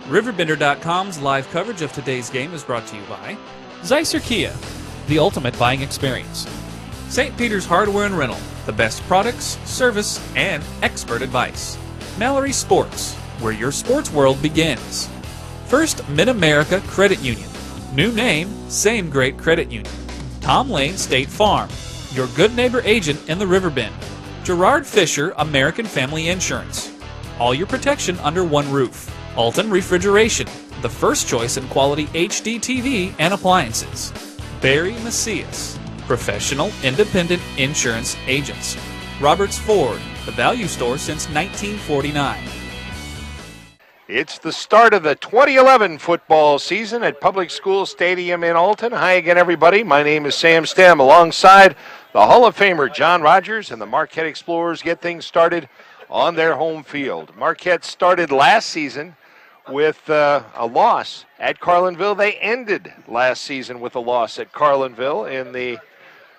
RiverBender.com's live coverage of today's game is brought to you by Zeiser Kia, the ultimate buying experience. St. Peter's Hardware and Rental, the best products, service, and expert advice. Mallory Sports, where your sports world begins. First Mid-America Credit Union. New name, same great credit union. Tom Lane State Farm, your good neighbor agent in the Riverbend. Gerard Fisher American Family Insurance. All your protection under one roof. Alton Refrigeration, the first choice in quality HD TV and appliances. Barry Macias, professional independent insurance agents. Roberts Ford, the value store since 1949. It's the start of the 2011 football season at Public School Stadium in Alton. Hi again, everybody. My name is Sam Stem, alongside the Hall of Famer John Rogers, and the Marquette Explorers get things started on their home field. Marquette started last season with a loss at Carlinville. They ended last season with a loss at Carlinville in the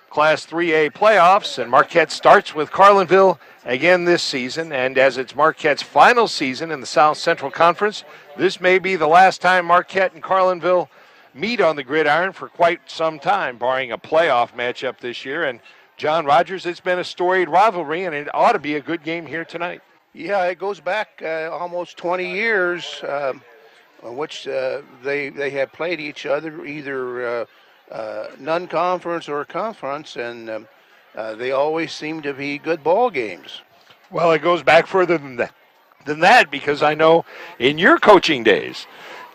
Class 3A playoffs, and Marquette starts with Carlinville again this season, and as it's Marquette's final season in the South Central Conference, this may be the last time Marquette and Carlinville meet on the gridiron for quite some time, barring a playoff matchup this year. And John Rogers, it's been a storied rivalry, and it ought to be a good game here tonight. Yeah, it goes back almost 20 years, in which they have played each other, either non-conference or conference, and they always seem to be good ball games. Well, it goes back further than that, because I know in your coaching days,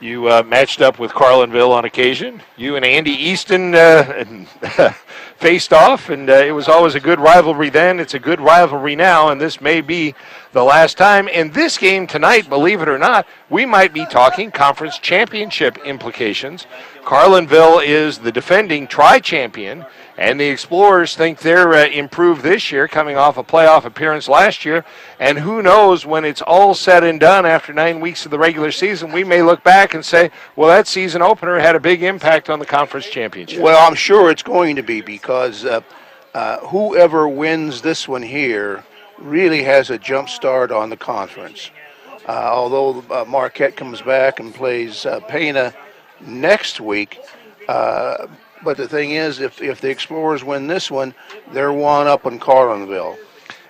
you matched up with Carlinville on occasion. You and Andy Easton faced off, and it was always a good rivalry then. It's a good rivalry now, and this may be the last time. In this game tonight, believe it or not, we might be talking conference championship implications. Carlinville is the defending tri-champion, and the Explorers think they're improved this year, coming off a playoff appearance last year. And who knows, when it's all said and done after 9 weeks of the regular season, we may look back and say, well, that season opener had a big impact on the conference championship. Well, I'm sure it's going to be, because whoever wins this one here really has a jump start on the conference. Although Marquette comes back and plays Pana next week, but the thing is, if the Explorers win this one, they're one up on Carlinville.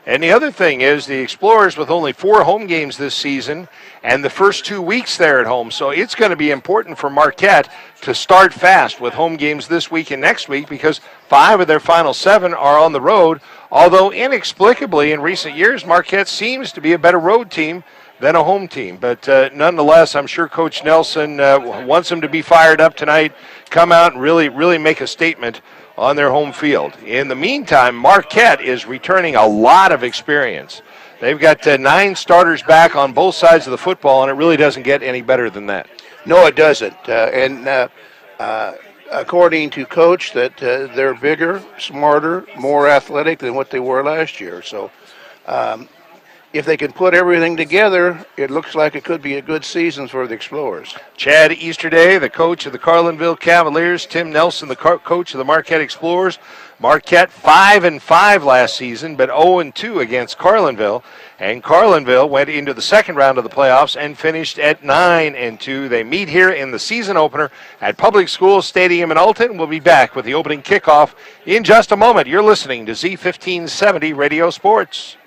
And the other thing is, the Explorers with only 4 home games this season, and the first 2 weeks there at home. So it's going to be important for Marquette to start fast with home games this week and next week, because 5 of their final 7 are on the road. Although inexplicably in recent years, Marquette seems to be a better road team than a home team. But nonetheless, I'm sure Coach Nelson wants them to be fired up tonight, come out and really make a statement on their home field. In the meantime, Marquette is returning a lot of experience. They've got 9 starters back on both sides of the football, and it really doesn't get any better than that. No, it doesn't. According to Coach, that they're bigger, smarter, more athletic than what they were last year. So if they can put everything together, it looks like it could be a good season for the Explorers. Chad Easterday, the coach of the Carlinville Cavaliers. Tim Nelson, the coach of the Marquette Explorers. Marquette 5-5 last season, but 0-2 against Carlinville. And Carlinville went into the second round of the playoffs and finished at 9-2. They meet here in the season opener at Public School Stadium in Alton. We'll be back with the opening kickoff in just a moment. You're listening to Z1570 Radio Sports.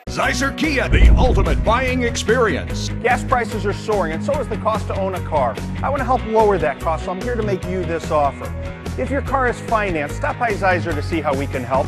Zeiser Kia, the ultimate buying experience. Gas prices are soaring, and so is the cost to own a car. I want to help lower that cost, so I'm here to make you this offer. If your car is financed, stop by Zeiser to see how we can help.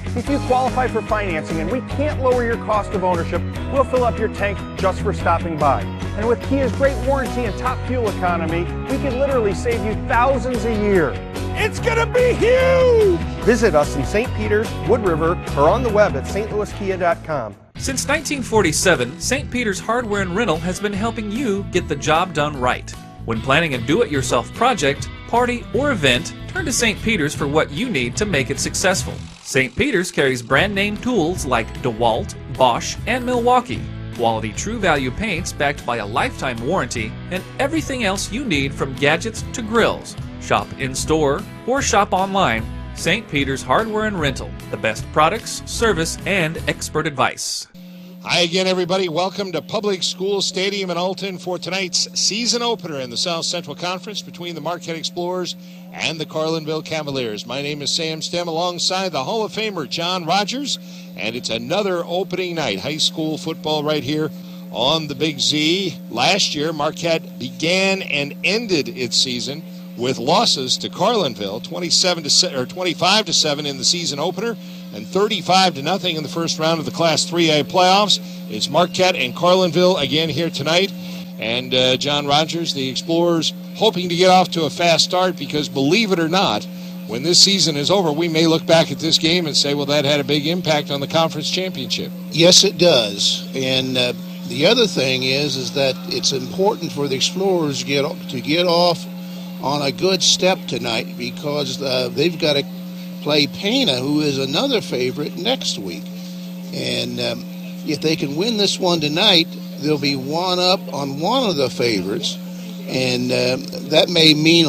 If you qualify for financing and we can't lower your cost of ownership, we'll fill up your tank just for stopping by. And with Kia's great warranty and top fuel economy, we can literally save you thousands a year. It's gonna be huge! Visit us in St. Peters, Wood River, or on the web at stlouiskia.com. Since 1947, St. Peter's Hardware and Rental has been helping you get the job done right. When planning a do-it-yourself project, party, or event, turn to St. Peter's for what you need to make it successful. St. Peter's carries brand-name tools like DeWalt, Bosch, and Milwaukee, quality True Value paints backed by a lifetime warranty, and everything else you need from gadgets to grills. Shop in-store or shop online. St. Peter's Hardware and Rental, the best products, service, and expert advice. Hi again, everybody. Welcome to Public School Stadium in Alton for tonight's season opener in the South Central Conference between the Marquette Explorers and the Carlinville Cavaliers. My name is Sam Stem alongside the Hall of Famer John Rogers, and it's another opening night. High school football right here on the Big Z. Last year, Marquette began and ended its season with losses to Carlinville, 25-7 in the season opener, and 35-0 in the first round of the Class 3A playoffs. It's Marquette and Carlinville again here tonight. And John Rogers, the Explorers, hoping to get off to a fast start because, believe it or not, when this season is over, we may look back at this game and say, well, that had a big impact on the conference championship. Yes, it does. And the other thing is that it's important for the Explorers to get off on a good step tonight because they've got to play Pana, who is another favorite, next week. And if they can win this one tonight, they'll be one up on one of the favorites, and that may mean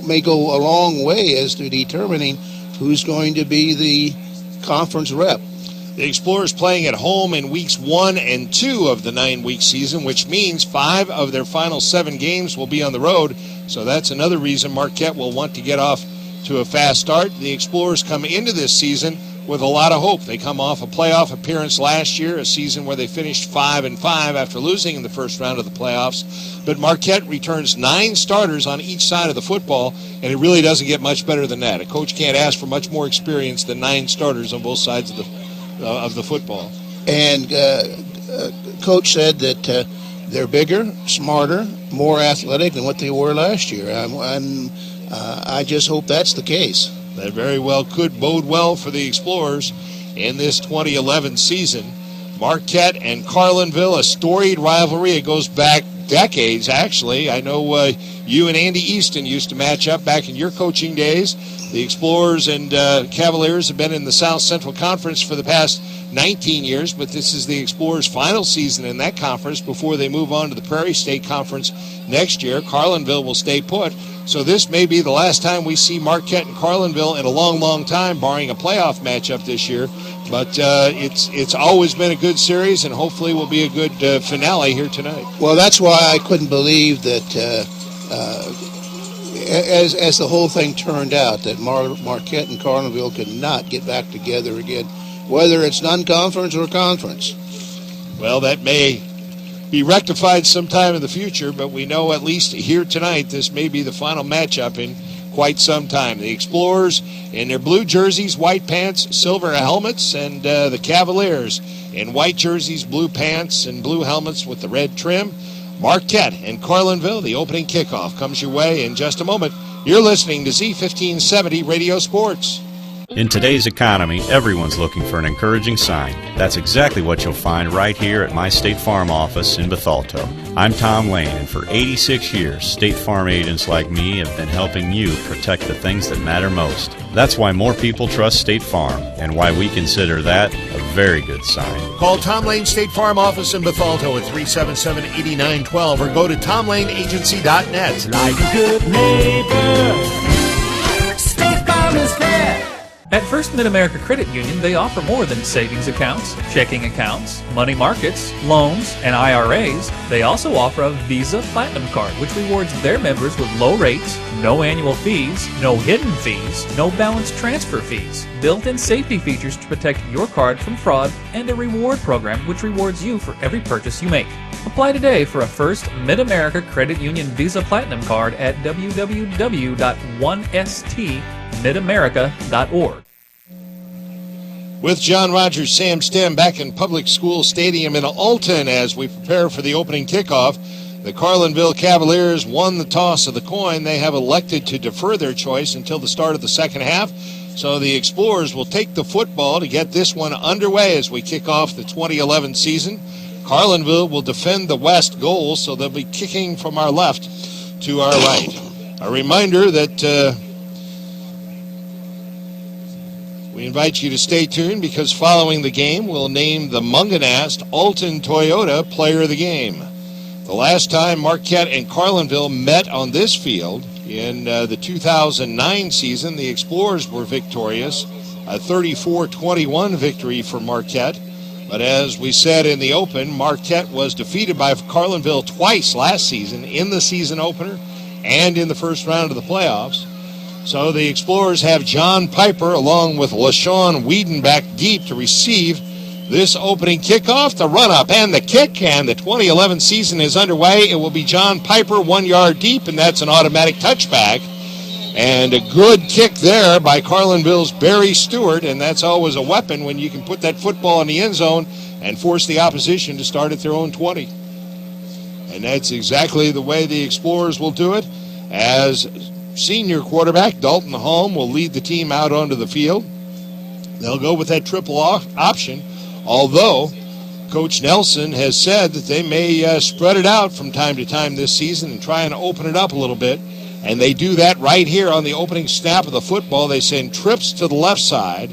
may go a long way as to determining who's going to be the conference rep. The Explorers playing at home in weeks 1 and 2 of the 9-week season, which means 5 of their final 7 games will be on the road. So that's another reason Marquette will want to get off to a fast start. The Explorers come into this season with a lot of hope. They come off a playoff appearance last year, a season where they finished 5-5 after losing in the first round of the playoffs. But Marquette returns 9 starters on each side of the football, and it really doesn't get much better than that. A coach can't ask for much more experience than 9 starters on both sides of the football. And Coach said that they're bigger, smarter, more athletic than what they were last year. I just hope that's the case. That very well could bode well for the Explorers in this 2011 season. Marquette and Carlinville, a storied rivalry. It goes back decades, actually. I know you and Andy Easton used to match up back in your coaching days. The Explorers and Cavaliers have been in the South Central Conference for the past 19 years, but this is the Explorers' final season in that conference before they move on to the Prairie State Conference next year. Carlinville will stay put. So this may be the last time we see Marquette and Carlinville in a long, long time, barring a playoff matchup this year. But it's always been a good series, and hopefully will be a good finale here tonight. Well, that's why I couldn't believe that as the whole thing turned out, that Marquette and Carlinville could not get back together again, whether it's non-conference or conference. Well, that may be rectified sometime in the future, but we know at least here tonight this may be the final matchup in quite some time. The Explorers in their blue jerseys, white pants, silver helmets, and the Cavaliers in white jerseys, blue pants, and blue helmets with the red trim. Marquette and Carlinville, the opening kickoff comes your way in just a moment. You're listening to Z1570 Radio Sports. In today's economy, everyone's looking for an encouraging sign. That's exactly what you'll find right here at my State Farm office in Bethalto. I'm Tom Lane, and for 86 years, State Farm agents like me have been helping you protect the things that matter most. That's why more people trust State Farm, and why we consider that a very good sign. Call Tom Lane State Farm office in Bethalto at 377-8912 or go to tomlaneagency.net. Like a good neighbor, State Farm is there. At First Mid-America Credit Union, they offer more than savings accounts, checking accounts, money markets, loans, and IRAs. They also offer a Visa Platinum Card, which rewards their members with low rates, no annual fees, no hidden fees, no balance transfer fees, built-in safety features to protect your card from fraud, and a reward program which rewards you for every purchase you make. Apply today for a First Mid-America Credit Union Visa Platinum Card at www.1stmidamerica.org. With John Rogers, Sam Stem back in Public School Stadium in Alton as we prepare for the opening kickoff. The Carlinville Cavaliers won the toss of the coin. They have elected to defer their choice until the start of the second half. So the Explorers will take the football to get this one underway as we kick off the 2011 season. Carlinville will defend the west goal, so they'll be kicking from our left to our right. A reminder that we invite you to stay tuned because following the game, we'll name the Munganast Alton Toyota Player of the Game. The last time Marquette and Carlinville met on this field in the 2009 season, the Explorers were victorious, a 34-21 victory for Marquette. But as we said in the open, Marquette was defeated by Carlinville twice last season, in the season opener and in the first round of the playoffs. So the Explorers have John Piper along with LaShawn Whedon back deep to receive this opening kickoff, the run-up and the kick, and the 2011 season is underway. It will be John Piper 1 yard deep, and that's an automatic touchback. And a good kick there by Carlinville's Barry Stewart, and that's always a weapon when you can put that football in the end zone and force the opposition to start at their own 20. And that's exactly the way the Explorers will do it, as senior quarterback Dalton Holm will lead the team out onto the field. They'll go with that triple option, although Coach Nelson has said that they may spread it out from time to time this season and try and open it up a little bit. And they do that right here on the opening snap of the football. They send trips to the left side.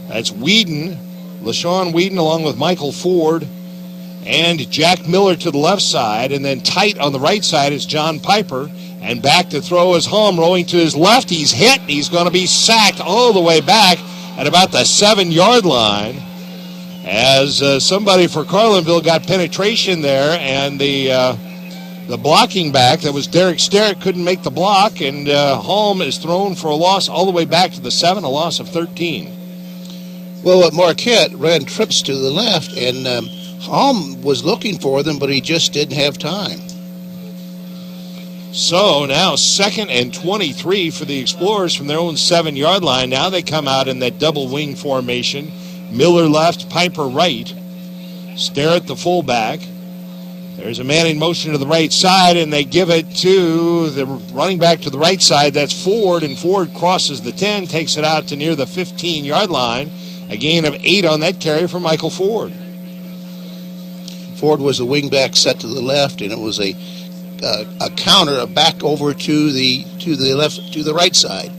That's Whedon, LaShawn Whedon, along with Michael Ford and Jack Miller to the left side. And then tight on the right side is John Piper. And back to throw is Holm, rolling to his left. He's hit. He's going to be sacked all the way back at about the 7-yard line, as somebody for Carlinville got penetration there, and the blocking back, that was Derek Sterritt, couldn't make the block, and Holm is thrown for a loss all the way back to the 7, a loss of 13. Well, Marquette ran trips to the left, and Holm was looking for them, but he just didn't have time. So now 2nd and 23 for the Explorers from their own 7-yard line. Now they come out in that double wing formation. Miller left, Piper right. Sterritt the fullback. There's a man in motion to the right side, and they give it to the running back to the right side. That's Ford, and Ford crosses the 10, takes it out to near the 15-yard line. A gain of 8 on that carry for Michael Ford. Ford was a wingback set to the left, and it was a counter, a back over to the left, to the right side.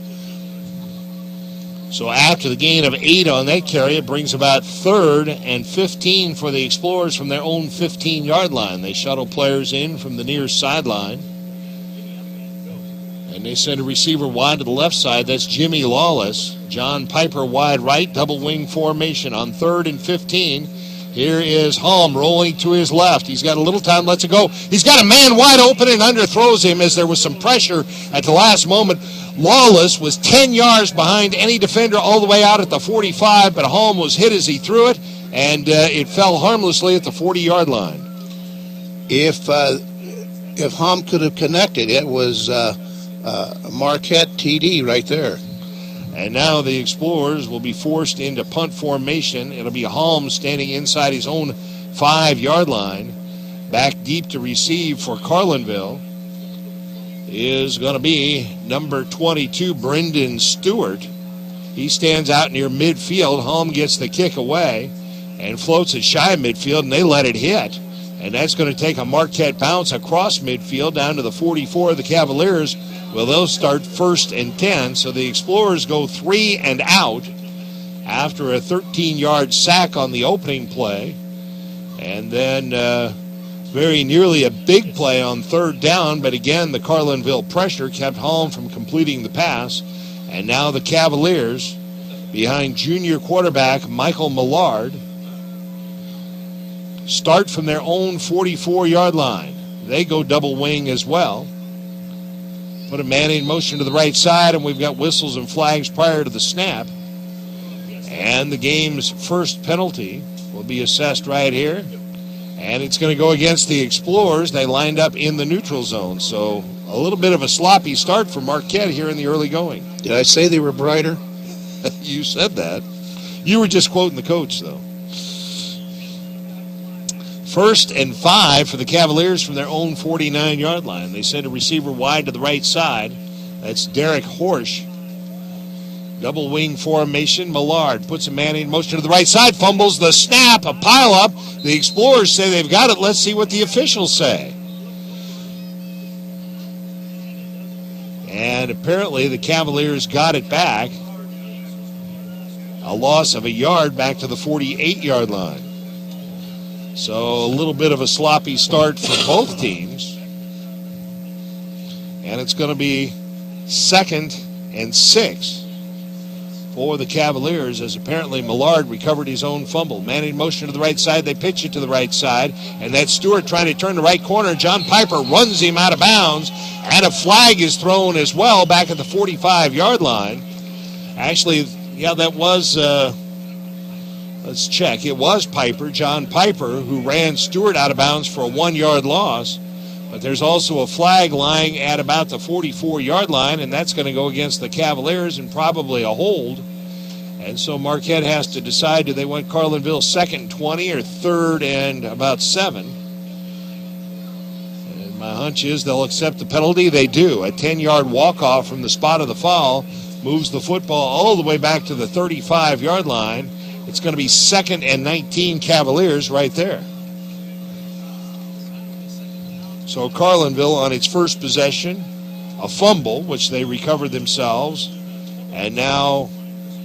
So after the gain of 8 on that carry, it brings about 3rd and 15 for the Explorers from their own 15-yard line. They shuttle players in from the near sideline. And they send a receiver wide to the left side. That's Jimmy Lawless. John Piper wide right, double wing formation on 3rd and 15. Here is Holm rolling to his left. He's got a little time, lets it go. He's got a man wide open and underthrows him as there was some pressure at the last moment. Lawless was 10 yards behind any defender all the way out at the 45, but Holm was hit as he threw it, and it fell harmlessly at the 40-yard line. If Holm could have connected, it was Marquette TD right there. And now the Explorers will be forced into punt formation. It'll be Holm standing inside his own 5-yard line. Back deep to receive for Carlinville is going to be number 22, Brendan Stewart. He stands out near midfield. Holm gets the kick away and floats it shy of midfield, and they let it hit. And that's going to take a Marquette bounce across midfield down to the 44 of the Cavaliers. Well, they'll start 1st and 10, so the Explorers go 3 and out after a 13-yard sack on the opening play. And then very nearly a big play on 3rd down, but again, the Carlinville pressure kept Holm from completing the pass. And now the Cavaliers, behind junior quarterback Michael Millard, start from their own 44-yard line. They go double wing as well. Put a man in motion to the right side, and we've got whistles and flags prior to the snap. And the game's first penalty will be assessed right here. And it's going to go against the Explorers. They lined up in the neutral zone. So a little bit of a sloppy start for Marquette here in the early going. Did I say they were brighter? You said that. You were just quoting the coach, though. 1st and 5 for the Cavaliers from their own 49-yard line. They send a receiver wide to the right side. That's Derek Horsch. Double wing formation. Millard puts a man in motion to the right side. Fumbles the snap. A pile up. The Explorers say they've got it. Let's see what the officials say. And apparently the Cavaliers got it back. A loss of a yard back to the 48-yard line. So a little bit of a sloppy start for both teams. And it's going to be 2nd and 6 for the Cavaliers, as apparently Millard recovered his own fumble. Man in motion to the right side. They pitch it to the right side. And that's Stewart trying to turn the right corner. John Piper runs him out of bounds. And a flag is thrown as well back at the 45-yard line. Actually, yeah, that was, let's check. It was Piper, John Piper, who ran Stewart out of bounds for a 1-yard loss. But there's also a flag lying at about the 44-yard line, and that's going to go against the Cavaliers and probably a hold. And so Marquette has to decide, do they want Carlinville 2nd and 20 or 3rd and about 7? And my hunch is they'll accept the penalty. They do. A 10-yard walk-off from the spot of the foul moves the football all the way back to the 35-yard line. It's going to be 2nd and 19 Cavaliers right there. So Carlinville on its first possession, a fumble, which they recovered themselves, and now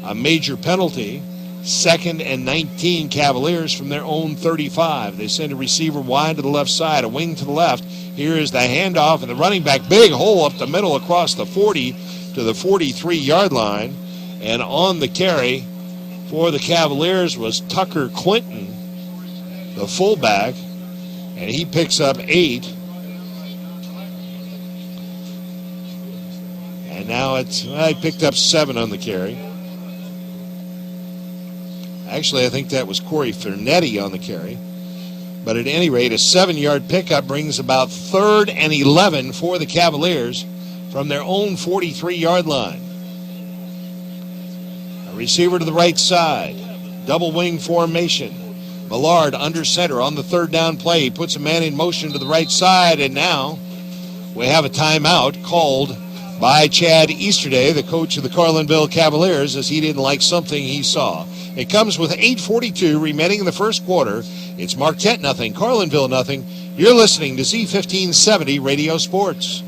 a major penalty. 2nd and 19 Cavaliers from their own 35. They send a receiver wide to the left side, a wing to the left. Here is the handoff, and the running back, big hole up the middle across the 40 to the 43-yard line. And on the carry for the Cavaliers was Tucker Clinton, the fullback, and he picks up 8. And now I picked up 7 on the carry. Actually, I think that was Corey Fernetti on the carry. But at any rate, a 7-yard pickup brings about 3rd and 11 for the Cavaliers from their own 43-yard line. A receiver to the right side. Double wing formation. Millard under center on the 3rd down play. He puts a man in motion to the right side, and now we have a timeout called by Chad Easterday, the coach of the Carlinville Cavaliers, as he didn't like something he saw. It comes with 8:42 remaining in the first quarter. It's Marquette nothing, Carlinville nothing. You're listening to Z1570 Radio Sports.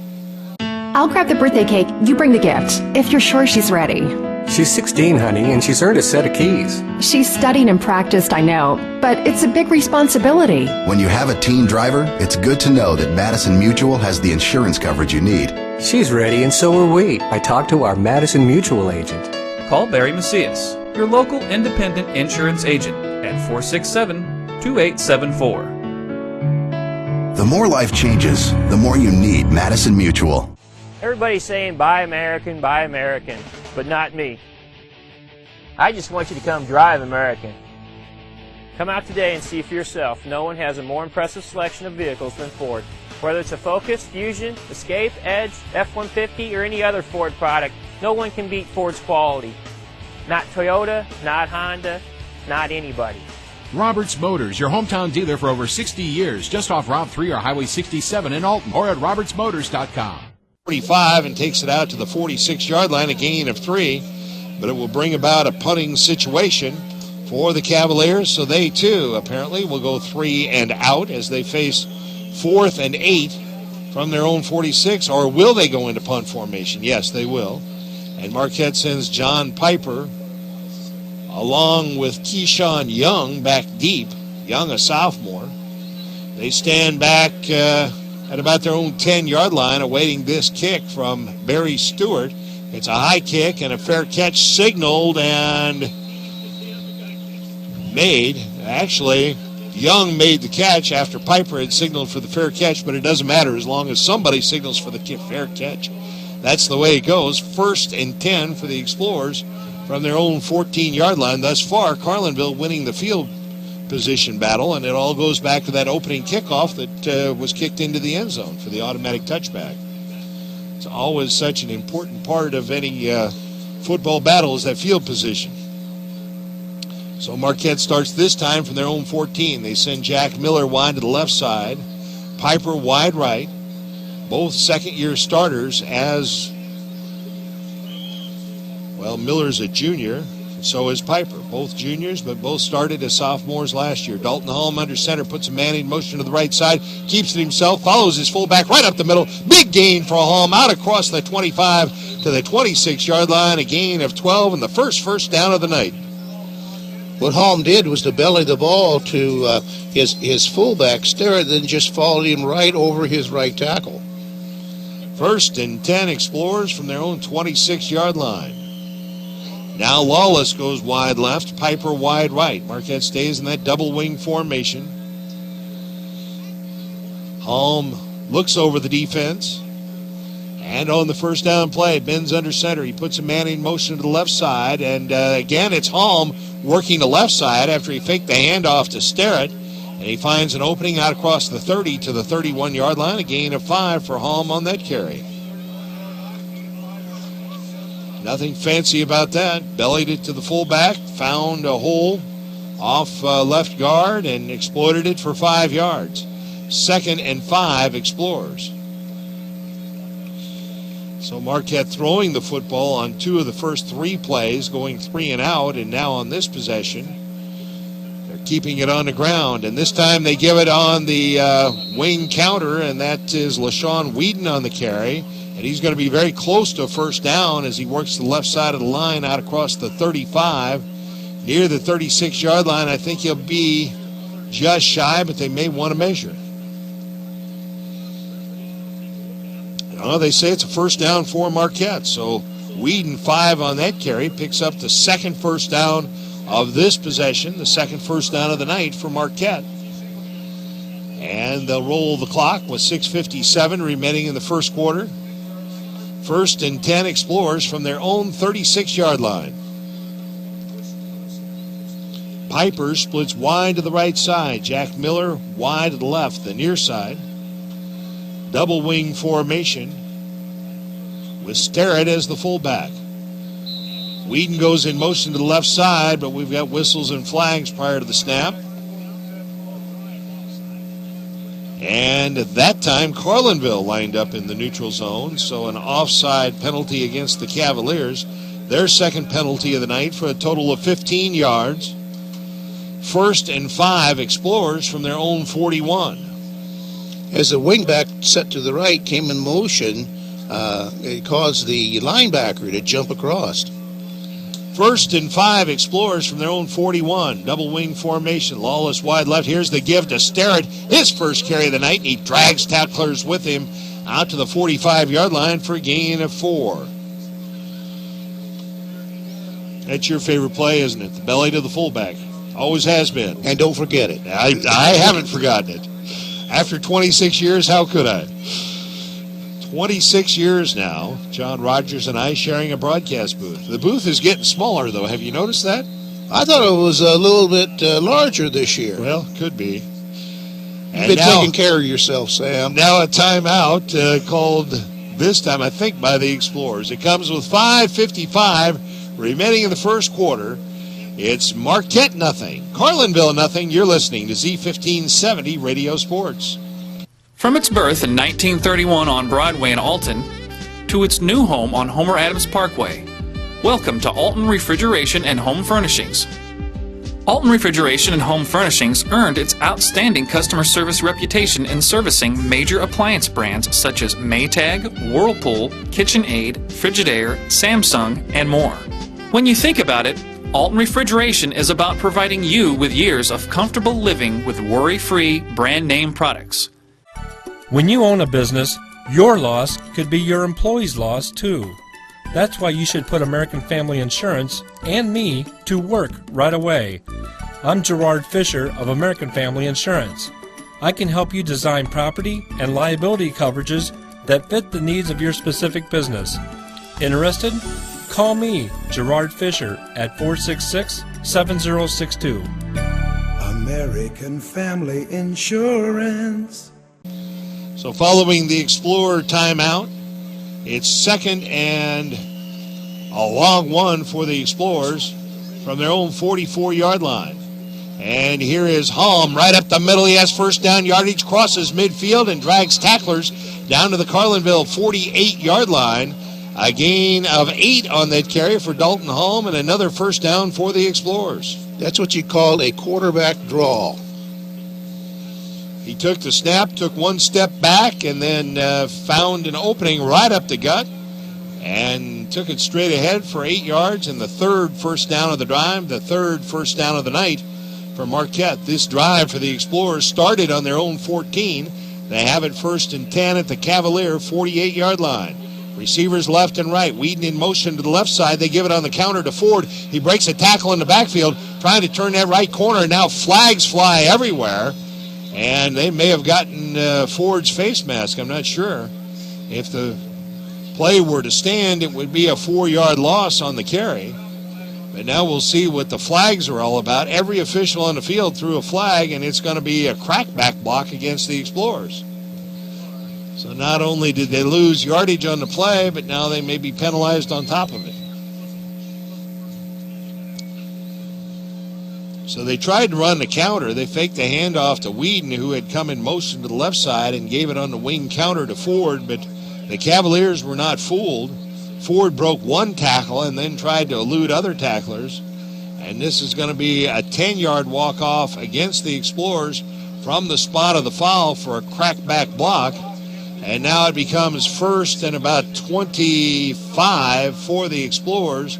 I'll grab the birthday cake. You bring the gift, if you're sure she's ready. She's 16, honey, and she's earned a set of keys. She's studied and practiced, I know, but it's a big responsibility. When you have a teen driver, it's good to know that Madison Mutual has the insurance coverage you need. She's ready, and so are we. I talked to our Madison Mutual agent. Call Barry Macias, your local independent insurance agent, at 467-2874. The more life changes, the more you need Madison Mutual. Everybody's saying buy American, but not me. I just want you to come drive American. Come out today and see for yourself. No one has a more impressive selection of vehicles than Ford. Whether it's a Focus, Fusion, Escape, Edge, F-150, or any other Ford product, no one can beat Ford's quality. Not Toyota, not Honda, not anybody. Roberts Motors, your hometown dealer for over 60 years, just off Route 3 or Highway 67 in Alton, or at RobertsMotors.com. 45 and takes it out to the 46-yard line, a gain of 3, but it will bring about a punting situation for the Cavaliers, so they too apparently will go 3 and out as they face 4th and 8 from their own 46, or will they go into punt formation? Yes, they will. And Marquette sends John Piper along with Keyshawn Young back deep. Young, a sophomore. They stand back at about their own 10-yard line awaiting this kick from Barry Stewart. It's a high kick and a fair catch signaled and made. Actually, Young made the catch after Piper had signaled for the fair catch, but it doesn't matter as long as somebody signals for the fair catch. That's the way it goes. 1st and 10 for the Explorers from their own 14-yard line. Thus far, Carlinville winning the field position battle, and it all goes back to that opening kickoff that was kicked into the end zone for the automatic touchback. It's always such an important part of any football battle is that field position. So Marquette starts this time from their own 14. They send Jack Miller wide to the left side, Piper wide right, both second-year starters as, well, Miller's a junior, so is Piper. Both juniors, but both started as sophomores last year. Dalton Holm under center, puts a man in motion to the right side, keeps it himself, follows his fullback right up the middle. Big gain for Holm out across the 25 to the 26-yard line, a gain of 12 and the first down of the night. What Holm did was to belly the ball to his fullback, stare and then just followed him right over his right tackle. 1st and 10 Explorers from their own 26-yard line. Now Lawless goes wide left, Piper wide right. Marquette stays in that double wing formation. Holm looks over the defense. And on the first down play, bends under center. He puts a man in motion to the left side. And again, it's Holm working the left side after he faked the handoff to Sterrett. And he finds an opening out across the 30 to the 31-yard line. A gain of 5 for Holm on that carry. Nothing fancy about that. Bellied it to the fullback, found a hole off left guard, and exploited it for 5 yards. 2nd and 5, Explorers. So Marquette throwing the football on 2 of the first 3 plays, going 3 and out, and now on this possession, they're keeping it on the ground. And this time they give it on the wing counter, and that is LaShawn Whedon on the carry. And he's going to be very close to a first down as he works the left side of the line out across the 35. Near the 36-yard line, I think he'll be just shy, but they may want to measure. Well, they say it's a first down for Marquette. So Whedon, 5 on that carry, picks up the 2nd first down of this possession, the 2nd first down of the night for Marquette. And they'll roll the clock with 6:57 remaining in the first quarter. 1st and 10, Explorers from their own 36-yard line. Piper splits wide to the right side. Jack Miller wide to the left, the near side. Double wing formation with Sterrett as the fullback. Whedon goes in motion to the left side, but we've got whistles and flags prior to the snap. And at that time, Carlinville lined up in the neutral zone, so an offside penalty against the Cavaliers. Their 2nd penalty of the night for a total of 15 yards. 1st and 5, Explorers from their own 41. As the wingback set to the right came in motion, it caused the linebacker to jump across. 1st and 5, Explorers from their own 41. Double wing formation. Lawless wide left. Here's the give to Sterrett. His first carry of the night. He drags tacklers with him out to the 45-yard line for a gain of 4. That's your favorite play, isn't it? The belly to the fullback. Always has been. And don't forget it. I haven't forgotten it. After 26 years, how could I? 26 years now, John Rogers and I sharing a broadcast booth. The booth is getting smaller, though. Have you noticed that? I thought it was a little bit larger this year. Well, could be. You've been taking care of yourself, Sam. Now a timeout called this time, I think, by the Explorers. It comes with 5:55 remaining in the first quarter. It's Marquette nothing, Carlinville nothing. You're listening to Z1570 Radio Sports. From its birth in 1931 on Broadway in Alton to its new home on Homer Adams Parkway, welcome to Alton Refrigeration and Home Furnishings. Alton Refrigeration and Home Furnishings earned its outstanding customer service reputation in servicing major appliance brands such as Maytag, Whirlpool, KitchenAid, Frigidaire, Samsung, and more. When you think about it, Alton Refrigeration is about providing you with years of comfortable living with worry-free brand name products. When you own a business, your loss could be your employee's loss too. That's why you should put American Family Insurance and me to work right away. I'm Gerard Fisher of American Family Insurance. I can help you design property and liability coverages that fit the needs of your specific business. Interested? Call me, Gerard Fisher, at 466-7062. American Family Insurance. So following the Explorer timeout, it's 2nd and a long one for the Explorers from their own 44-yard line. And here is Holm right up the middle. He has first down yardage, crosses midfield, and drags tacklers down to the Carlinville 48-yard line. A gain of 8 on that carry for Dalton Holm, and another first down for the Explorers. That's what you call a quarterback draw. He took the snap, took one step back, and then found an opening right up the gut and took it straight ahead for 8 yards, and the 3rd first down of the drive, the 3rd first down of the night for Marquette. This drive for the Explorers started on their own 14. They have it 1st and 10 at the Cavalier 48-yard line. Receivers left and right. Whedon in motion to the left side. They give it on the counter to Ford. He breaks a tackle in the backfield, trying to turn that right corner. Now flags fly everywhere, and they may have gotten Ford's face mask. I'm not sure. If the play were to stand, it would be a 4-yard loss on the carry. But now we'll see what the flags are all about. Every official on the field threw a flag, and it's going to be a crackback block against the Explorers. So not only did they lose yardage on the play, but now they may be penalized on top of it. So they tried to run the counter. They faked the handoff to Whedon, who had come in motion to the left side, and gave it on the wing counter to Ford, but the Cavaliers were not fooled. Ford broke one tackle and then tried to elude other tacklers. And this is going to be a 10-yard walk-off against the Explorers from the spot of the foul for a crackback block. And now it becomes first and about 25 for the Explorers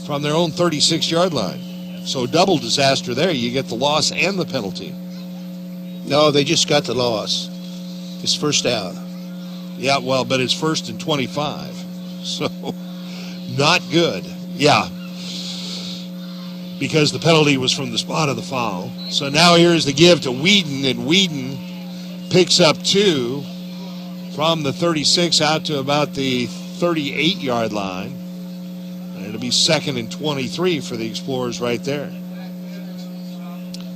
from their own 36-yard line. So double disaster there. You get the loss and the penalty. No, they just got the loss. It's first down. Yeah, well, but it's first and 25. So not good. Yeah. Because the penalty was from the spot of the foul. So now here's the give to Whedon, and Whedon picks up 2 from the 36 out to about the 38-yard line. And it'll be second and 23 for the Explorers right there.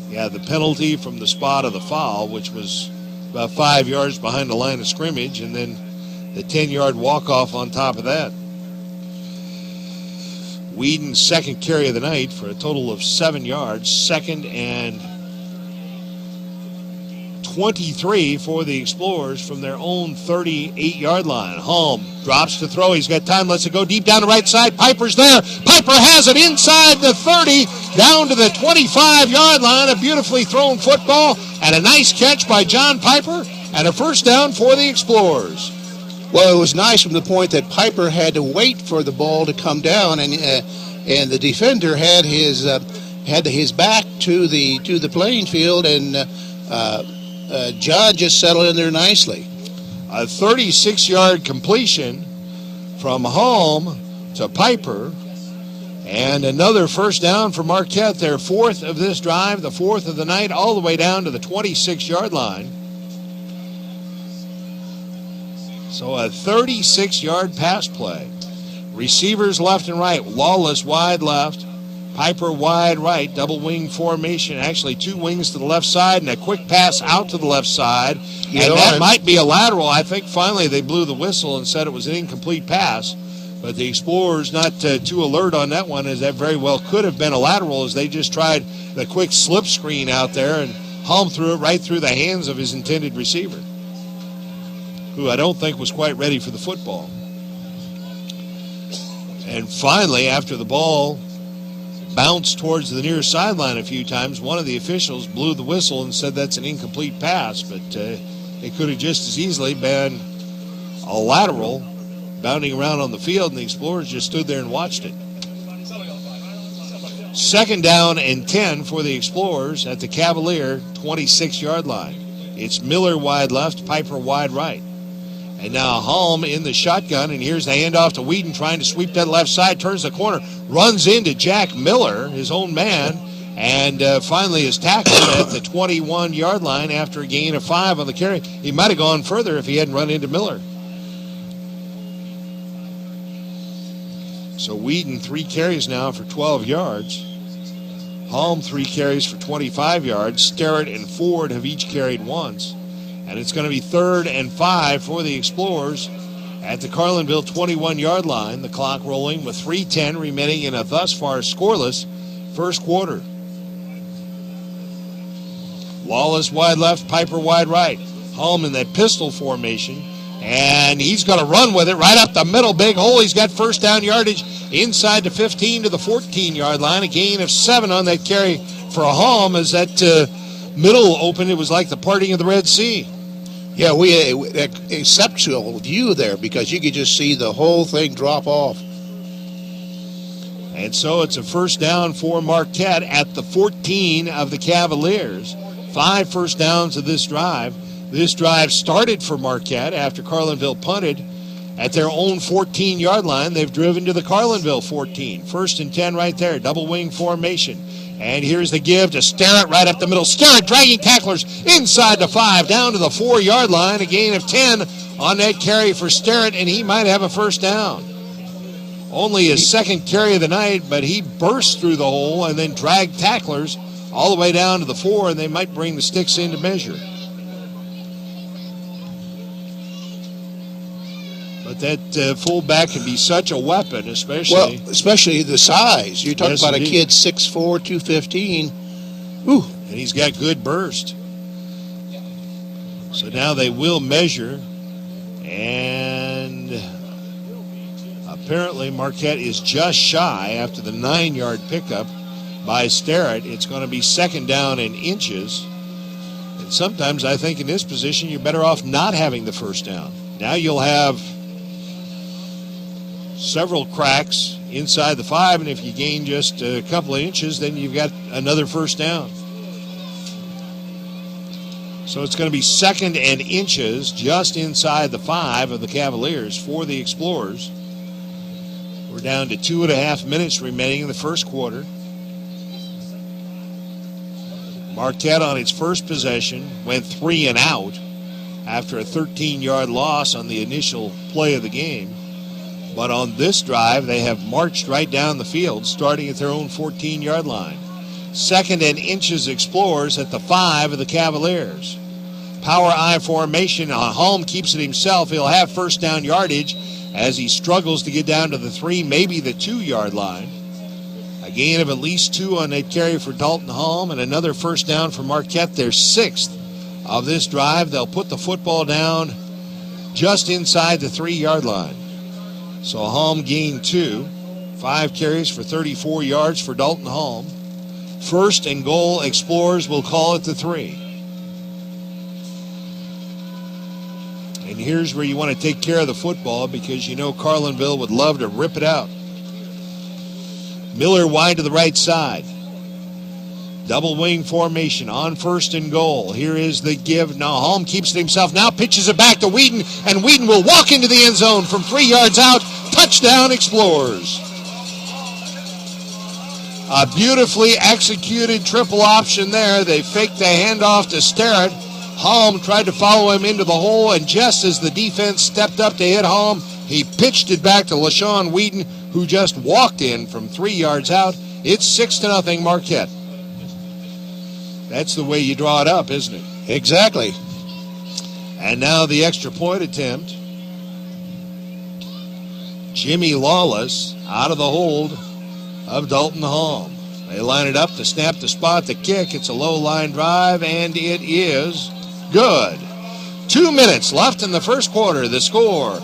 Yeah, the penalty from the spot of the foul, which was about 5 yards behind the line of scrimmage, and then the 10-yard walk-off on top of that. Whedon's second carry of the night for a total of 7 yards. Second and 23 for the Explorers from their own 38-yard line. Holm drops to throw. He's got time. Lets it go deep down the right side. Piper's there. Piper has it inside the 30, down to the 25-yard line. A beautifully thrown football and a nice catch by John Piper, and a first down for the Explorers. Well, it was nice from the point that Piper had to wait for the ball to come down, and the defender had his back to the playing field, and John just settled in there nicely. A 36-yard completion from Holm to Piper, and another first down for Marquette. Their fourth of this drive, the fourth of the night, all the way down to the 26-yard line. So a 36-yard pass play. Receivers left and right. Lawless wide left. Piper wide right. Double wing formation. Actually, 2 wings to the left side and a quick pass out to the left side. And that might be a lateral. I think finally they blew the whistle and said it was an incomplete pass. But the Explorers not too alert on that one, as that very well could have been a lateral, as they just tried the quick slip screen out there, and Holm threw it right through the hands of his intended receiver, who I don't think was quite ready for the football. And finally, after the ball bounced towards the near sideline a few times, one of the officials blew the whistle and said that's an incomplete pass, but it could have just as easily been a lateral bounding around on the field, and the Explorers just stood there and watched it. Second down and 10 for the Explorers at the Cavalier 26-yard line. It's Miller wide left, Piper wide right. And now Holm in the shotgun, and here's the handoff to Whedon, trying to sweep that left side, turns the corner, runs into Jack Miller, his own man, and finally is tackled at the 21-yard line after a gain of 5 on the carry. He might have gone further if he hadn't run into Miller. So Whedon 3 carries now for 12 yards. Holm 3 carries for 25 yards. Sterrett and Ford have each carried once. And it's going to be 3rd and 5 for the Explorers at the Carlinville 21-yard line. The clock rolling with 3:10 remaining in a thus far scoreless first quarter. Lawless wide left, Piper wide right. Holm in that pistol formation. And he's going to run with it right up the middle. Big hole. He's got first down yardage inside the 15 to the 14-yard line. A gain of 7 on that carry for Holm. As that middle opened, it was like the parting of the Red Sea. Yeah, we had an exceptional view there because you could just see the whole thing drop off. And so it's a first down for Marquette at the 14 of the Cavaliers. 5 first downs of this drive. This drive started for Marquette after Carlinville punted at their own 14-yard line. They've driven to the Carlinville 14. 1st and 10 right there, double wing formation. And here's the give to Starrett right up the middle. Starrett dragging tacklers inside the 5, down to the 4-yard line. A gain of 10 on that carry for Starrett, and he might have a first down. Only his second carry of the night, but he burst through the hole and then dragged tacklers all the way down to the 4, and they might bring the sticks into measure. But that fullback can be such a weapon, especially the size. You're talking about indeed. A kid 6'4", 215. Ooh. And he's got good burst. So now they will measure, and apparently Marquette is just shy after the 9-yard pickup by Starrett. It's going to be 2nd down in inches. And sometimes I think in this position you're better off not having the first down. Now you'll have several cracks inside the 5, and if you gain just a couple of inches, then you've got another first down. So it's going to be 2nd and inches just inside the 5 of the Cavaliers for the Explorers. We're down to 2.5 minutes remaining in the first quarter. Marquette on its first possession went 3 and out after a 13-yard loss on the initial play of the game. But on this drive, they have marched right down the field, starting at their own 14-yard line. 2nd and inches Explorers at the 5 of the Cavaliers. Power I formation. Holm keeps it himself. He'll have first down yardage as he struggles to get down to the 3, maybe the 2-yard line. A gain of at least 2 on that carry for Dalton Holm, and another first down for Marquette, their 6th of this drive. They'll put the football down just inside the 3-yard line. So Holm gained 2. 5 carries for 34 yards for Dalton Holm. 1st and goal, Explorers will call it the 3. And here's where you want to take care of the football, because you know Carlinville would love to rip it out. Miller wide to the right side. Double wing formation on 1st and goal. Here is the give. Now Holm keeps it himself. Now pitches it back to Whedon, and Whedon will walk into the end zone from 3 yards out. Touchdown, Explorers. A beautifully executed triple option there. They faked the handoff to Starrett. Holm tried to follow him into the hole, and just as the defense stepped up to hit Holm, he pitched it back to LaShawn Whedon, who just walked in from 3 yards out. It's 6-0 Marquette. That's the way you draw it up, isn't it? Exactly. And now the extra point attempt. Jimmy Lawless out of the hold of Dalton Holm. They line it up to snap the spot, the kick. It's a low line drive, and it is good. 2 minutes left in the first quarter. The score,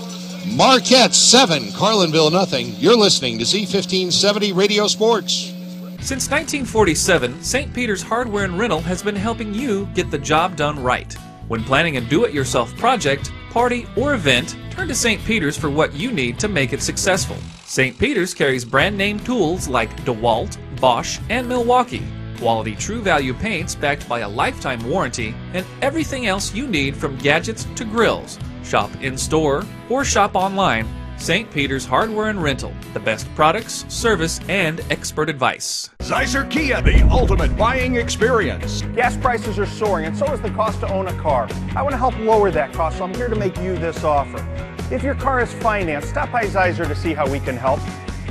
Marquette 7, Carlinville nothing. You're listening to Z1570 Radio Sports. Since 1947, St. Peter's Hardware and Rental has been helping you get the job done right. When planning a do-it-yourself project, party, or event, turn to St. Peter's for what you need to make it successful. St. Peter's carries brand-name tools like DeWalt, Bosch, and Milwaukee. Quality True Value paints backed by a lifetime warranty, and everything else you need from gadgets to grills. Shop in-store or shop online. St. Peter's Hardware and Rental. The best products, service, and expert advice. Zeiser Kia, the ultimate buying experience. Gas prices are soaring, and so is the cost to own a car. I want to help lower that cost, so I'm here to make you this offer. If your car is financed, stop by Zeiser to see how we can help.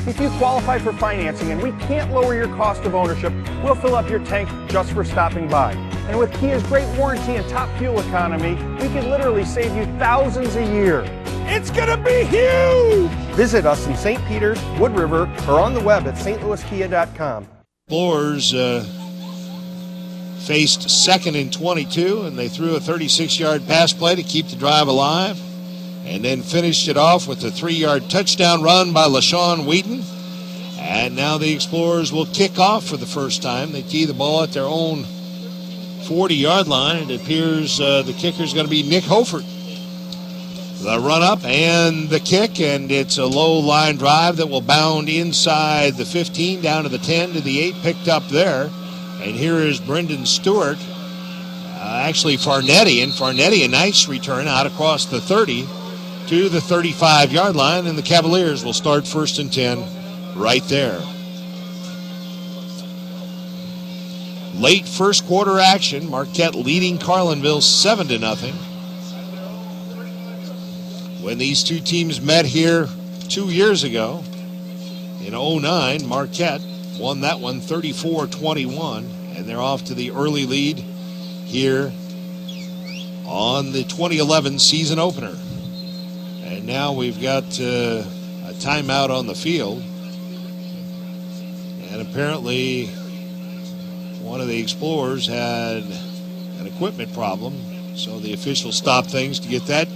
If you qualify for financing and we can't lower your cost of ownership, we'll fill up your tank just for stopping by. And with Kia's great warranty and top fuel economy, we can literally save you thousands a year. It's gonna be huge! Visit us in St. Peters, Wood River, or on the web at stlouiskia.com. Explorers faced 2nd and 22, and they threw a 36-yard pass play to keep the drive alive, and then finished it off with a 3-yard touchdown run by LaShawn Whedon. And now the Explorers will kick off for the first time. They tee the ball at their own 40-yard line. It appears the kicker is going to be Nick Hofert. The run-up and the kick, and it's a low-line drive that will bound inside the 15, down to the 10, to the 8, picked up there. And here is Brendan Stewart, actually Farnetti, and Farnetti a nice return out across the 30 to the 35-yard line, and the Cavaliers will start 1st and 10 right there. Late first quarter action, Marquette leading Carlinville 7-0. When these two teams met here 2 years ago, in 2009, Marquette won that one 34-21, and they're off to the early lead here on the 2011 season opener. And now we've got a timeout on the field, and apparently one of the Explorers had an equipment problem, so the officials stopped things to get that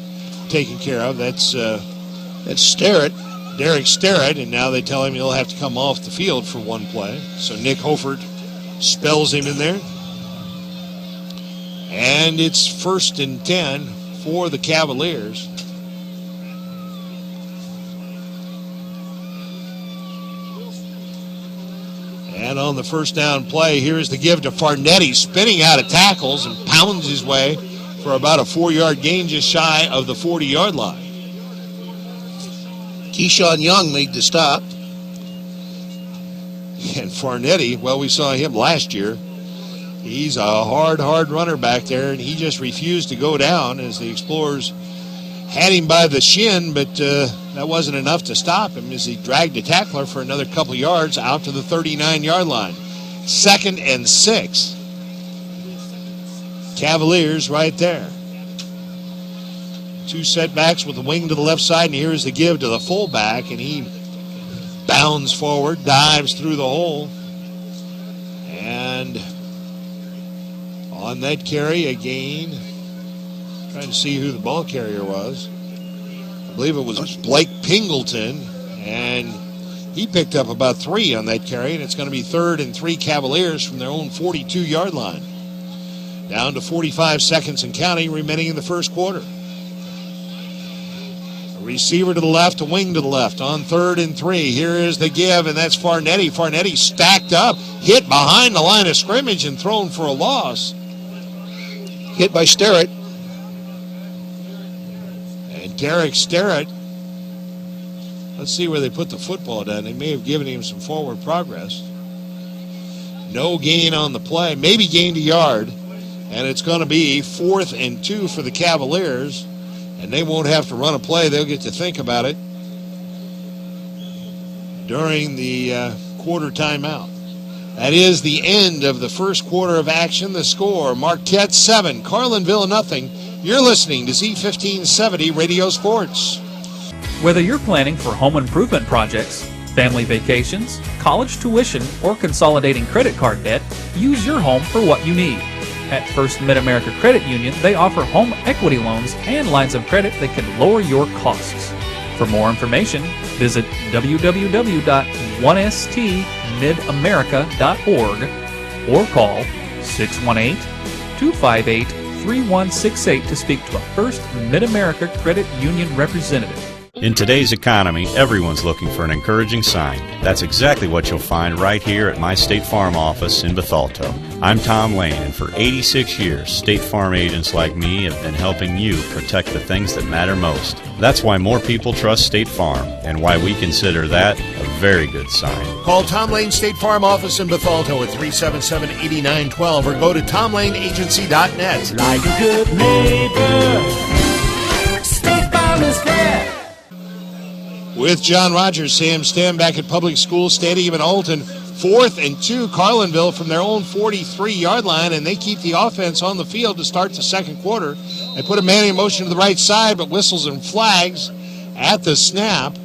taken care of. That's Sterrett, Derek Sterrett, and now they tell him he'll have to come off the field for one play. So Nick Hofert spells him in there. And it's 1st and 10 for the Cavaliers. And on the first down play, here's the give to Farnetti, spinning out of tackles and pounds his way for about a 4-yard gain just shy of the 40-yard line. Keyshawn Young made the stop. And Farnetti, well, we saw him last year. He's a hard runner back there, and he just refused to go down as the Explorers had him by the shin, but that wasn't enough to stop him as he dragged the tackler for another couple yards out to the 39-yard line. 2nd and 6. Cavaliers right there. 2 setbacks with the wing to the left side, and here's the give to the fullback, and he bounds forward, dives through the hole, and on that carry, a gain. Trying to see who the ball carrier was. I believe it was Blake Pingleton, and he picked up about 3 on that carry, and it's going to be 3rd and 3 Cavaliers from their own 42-yard line. Down to 45 seconds and counting remaining in the first quarter. A receiver to the left, a wing to the left on 3rd and 3. Here is the give, and that's Farnetti. Farnetti stacked up, hit behind the line of scrimmage and thrown for a loss. Hit by Sterrett. And Derek Sterrett, let's see where they put the football down. They may have given him some forward progress. No gain on the play, maybe gained a yard. And it's going to be 4th and 2 for the Cavaliers. And they won't have to run a play. They'll get to think about it during the quarter timeout. That is the end of the first quarter of action. The score, Marquette 7, Carlinville 0. You're listening to Z1570 Radio Sports. Whether you're planning for home improvement projects, family vacations, college tuition, or consolidating credit card debt, use your home for what you need. At First Mid-America Credit Union, they offer home equity loans and lines of credit that can lower your costs. For more information, visit www.1stmidamerica.org or call 618-258-3168 to speak to a First Mid-America Credit Union representative. In today's economy, everyone's looking for an encouraging sign. That's exactly what you'll find right here at my State Farm office in Bethalto. I'm Tom Lane, and for 86 years, State Farm agents like me have been helping you protect the things that matter most. That's why more people trust State Farm, and why we consider that a very good sign. Call Tom Lane State Farm office in Bethalto at 377-8912 or go to tomlaneagency.net. Like a good neighbor, State Farm is there. With John Rogers, Sam Stem back at Public School Stadium in Alton. 4th and 2, Carlinville from their own 43-yard line, and they keep the offense on the field to start the second quarter. They put a man in motion to the right side, but whistles and flags at the snap.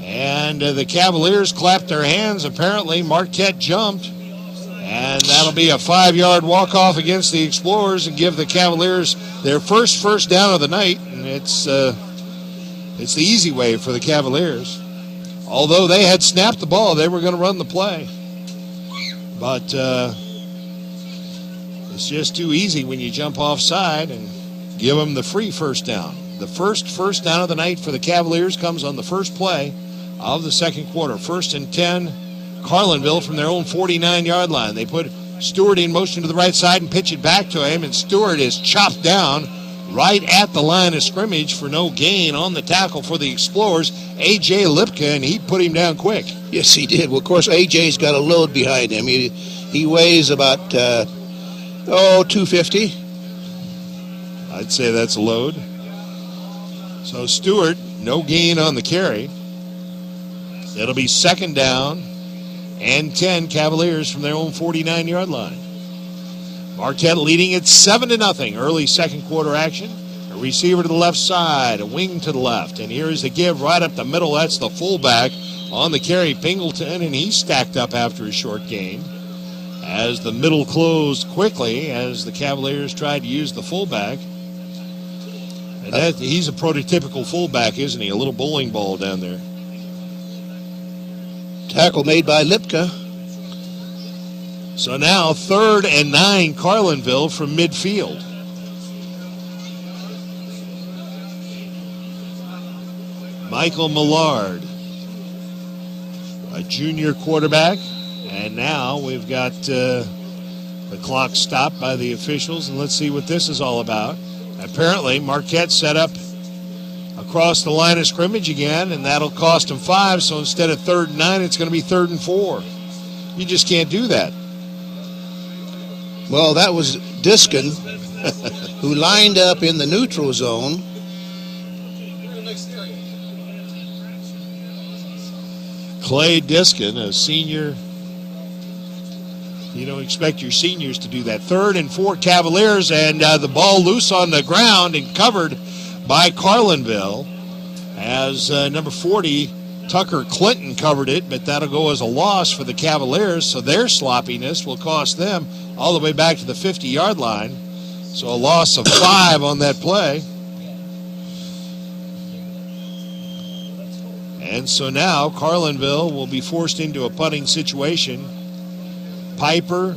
And the Cavaliers clapped their hands. Apparently, Marquette jumped. And that'll be a 5-yard walk-off against the Explorers and give the Cavaliers their first down of the night. And it's the easy way for the Cavaliers. Although they had snapped the ball, they were going to run the play. But it's just too easy when you jump offside and give them the free first down. The first down of the night for the Cavaliers comes on the first play of the second quarter. 1st and 10, Carlinville from their own 49-yard line. They put Stewart in motion to the right side and pitch it back to him, and Stewart is chopped down right at the line of scrimmage for no gain on the tackle for the Explorers, A.J. Lipka, and he put him down quick. Yes, he did. Well, of course, A.J.'s got a load behind him. He weighs about, 250. I'd say that's a load. So Stewart, no gain on the carry. It'll be 2nd down and 10 Cavaliers from their own 49-yard line. Marquette leading it 7-0. Early second quarter action. A receiver to the left side, a wing to the left. And here is the give right up the middle. That's the fullback on the carry, Pingleton, and he's stacked up after a short gain. As the middle closed quickly as the Cavaliers tried to use the fullback. And he's a prototypical fullback, isn't he? A little bowling ball down there. Tackle made by Lipka. So now 3rd and 9, Carlinville from midfield. Michael Millard, a junior quarterback. And now we've got the clock stopped by the officials. And let's see what this is all about. Apparently, Marquette set up across the line of scrimmage again, and that'll cost them 5. So instead of 3rd and 9, it's going to be 3rd and 4. You just can't do that. Well, that was Diskin, who lined up in the neutral zone. Clay Diskin, a senior. You don't expect your seniors to do that. 3rd and 4 Cavaliers, and the ball loose on the ground and covered by Carlinville as number 40, Tucker Clinton, covered it, but that'll go as a loss for the Cavaliers, so their sloppiness will cost them all the way back to the 50-yard line. So a loss of 5 on that play. And so now Carlinville will be forced into a punting situation. Piper.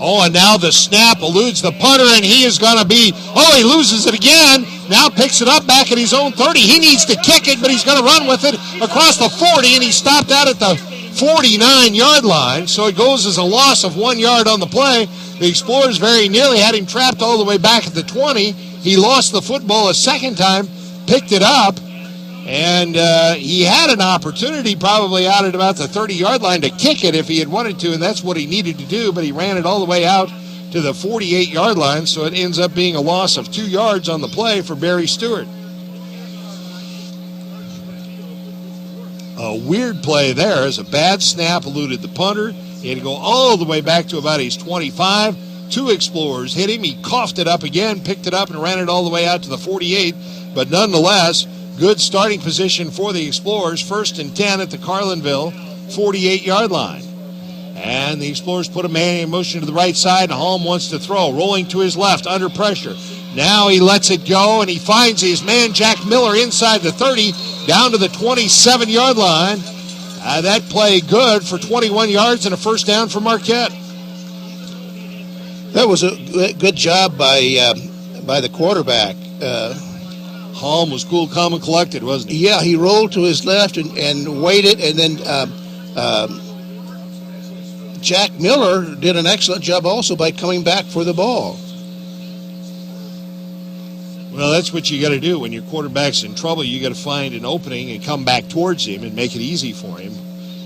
Oh, and now the snap eludes the punter, and he is going to be, he loses it again. Now picks it up back at his own 30. He needs to kick it, but he's going to run with it across the 40, and he stopped out at the 49-yard line. So it goes as a loss of 1 yard on the play. The Explorers very nearly had him trapped all the way back at the 20. He lost the football a second time, picked it up, and he had an opportunity probably out at about the 30-yard line to kick it if he had wanted to, and that's what he needed to do, but he ran it all the way out to the 48-yard line, so it ends up being a loss of 2 yards on the play for Barry Stewart. A weird play there as a bad snap eluded the punter. He had to go all the way back to about his 25. 2 Explorers hit him. He coughed it up again, picked it up, and ran it all the way out to the 48, but nonetheless, good starting position for the Explorers. 1st and 10 at the Carlinville 48-yard line. And the Explorers put a man in motion to the right side, and Holm wants to throw. Rolling to his left, under pressure. Now he lets it go, and he finds his man, Jack Miller, inside the 30, down to the 27-yard line. That play good for 21 yards and a 1st down for Marquette. That was a good job by the quarterback. Holm was cool, calm, and collected, wasn't he? Yeah, he rolled to his left and waited, and then Jack Miller did an excellent job also by coming back for the ball. Well, that's what you got to do. When your quarterback's in trouble, you got to find an opening and come back towards him and make it easy for him.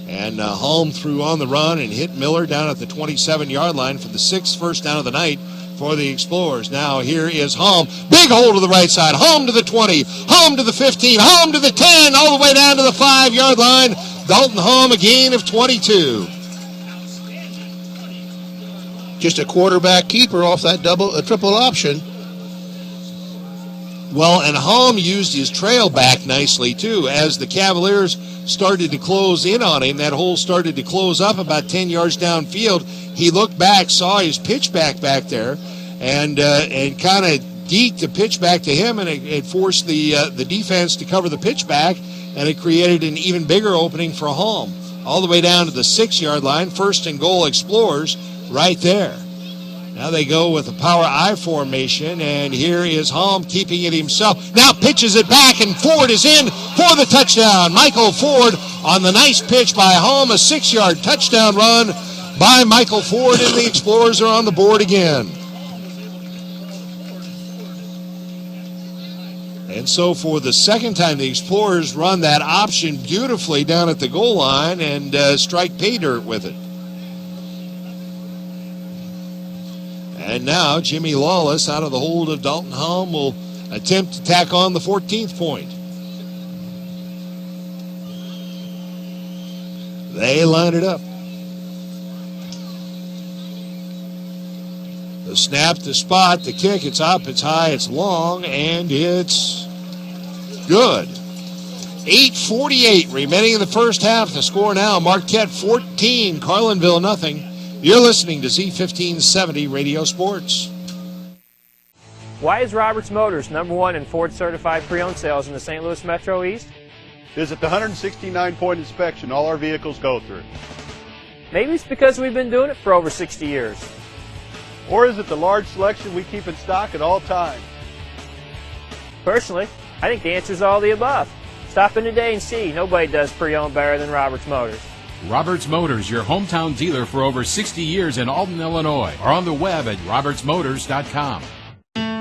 And Holm threw on the run and hit Miller down at the 27-yard line for the 6th first down of the night for the Explorers. Now here is Holm. Big hole to the right side. Holm to the 20. Holm to the 15. Holm to the 10. All the way down to the 5-yard line. Dalton Holm, a gain of 22. Just a quarterback keeper off that triple option. Well, and Holm used his trail back nicely, too. As the Cavaliers started to close in on him, that hole started to close up about 10 yards downfield. He looked back, saw his pitch back there, and kind of deked the pitch back to him, and it forced the defense to cover the pitch back, and it created an even bigger opening for Holm. All the way down to the 6-yard line, 1st and goal Explorers right there. Now they go with a power I formation, and here is Holm keeping it himself. Now pitches it back, and Ford is in for the touchdown. Michael Ford on the nice pitch by Holm, a 6-yard touchdown run by Michael Ford, and the Explorers are on the board again. And so for the second time, the Explorers run that option beautifully down at the goal line and strike pay dirt with it. And now Jimmy Lawless, out of the hold of Dalton Halm, will attempt to tack on the 14th point. They line it up. The snap, the spot, the kick, it's up, it's high, it's long, and it's good. 8:48 remaining in the first half. The score now, Marquette 14, Carlinville nothing. You're listening to Z1570 Radio Sports. Why is Roberts Motors #1 in Ford certified pre-owned sales in the St. Louis Metro East? Visit the 169-point inspection all our vehicles go through. Maybe it's because we've been doing it for over 60 years. Or is it the large selection we keep in stock at all times? Personally, I think the answer is all the above. Stop in today and see. Nobody does pre-owned better than Roberts Motors. Roberts Motors, your hometown dealer for over 60 years in Alton, Illinois, or on the web at riverBender.com.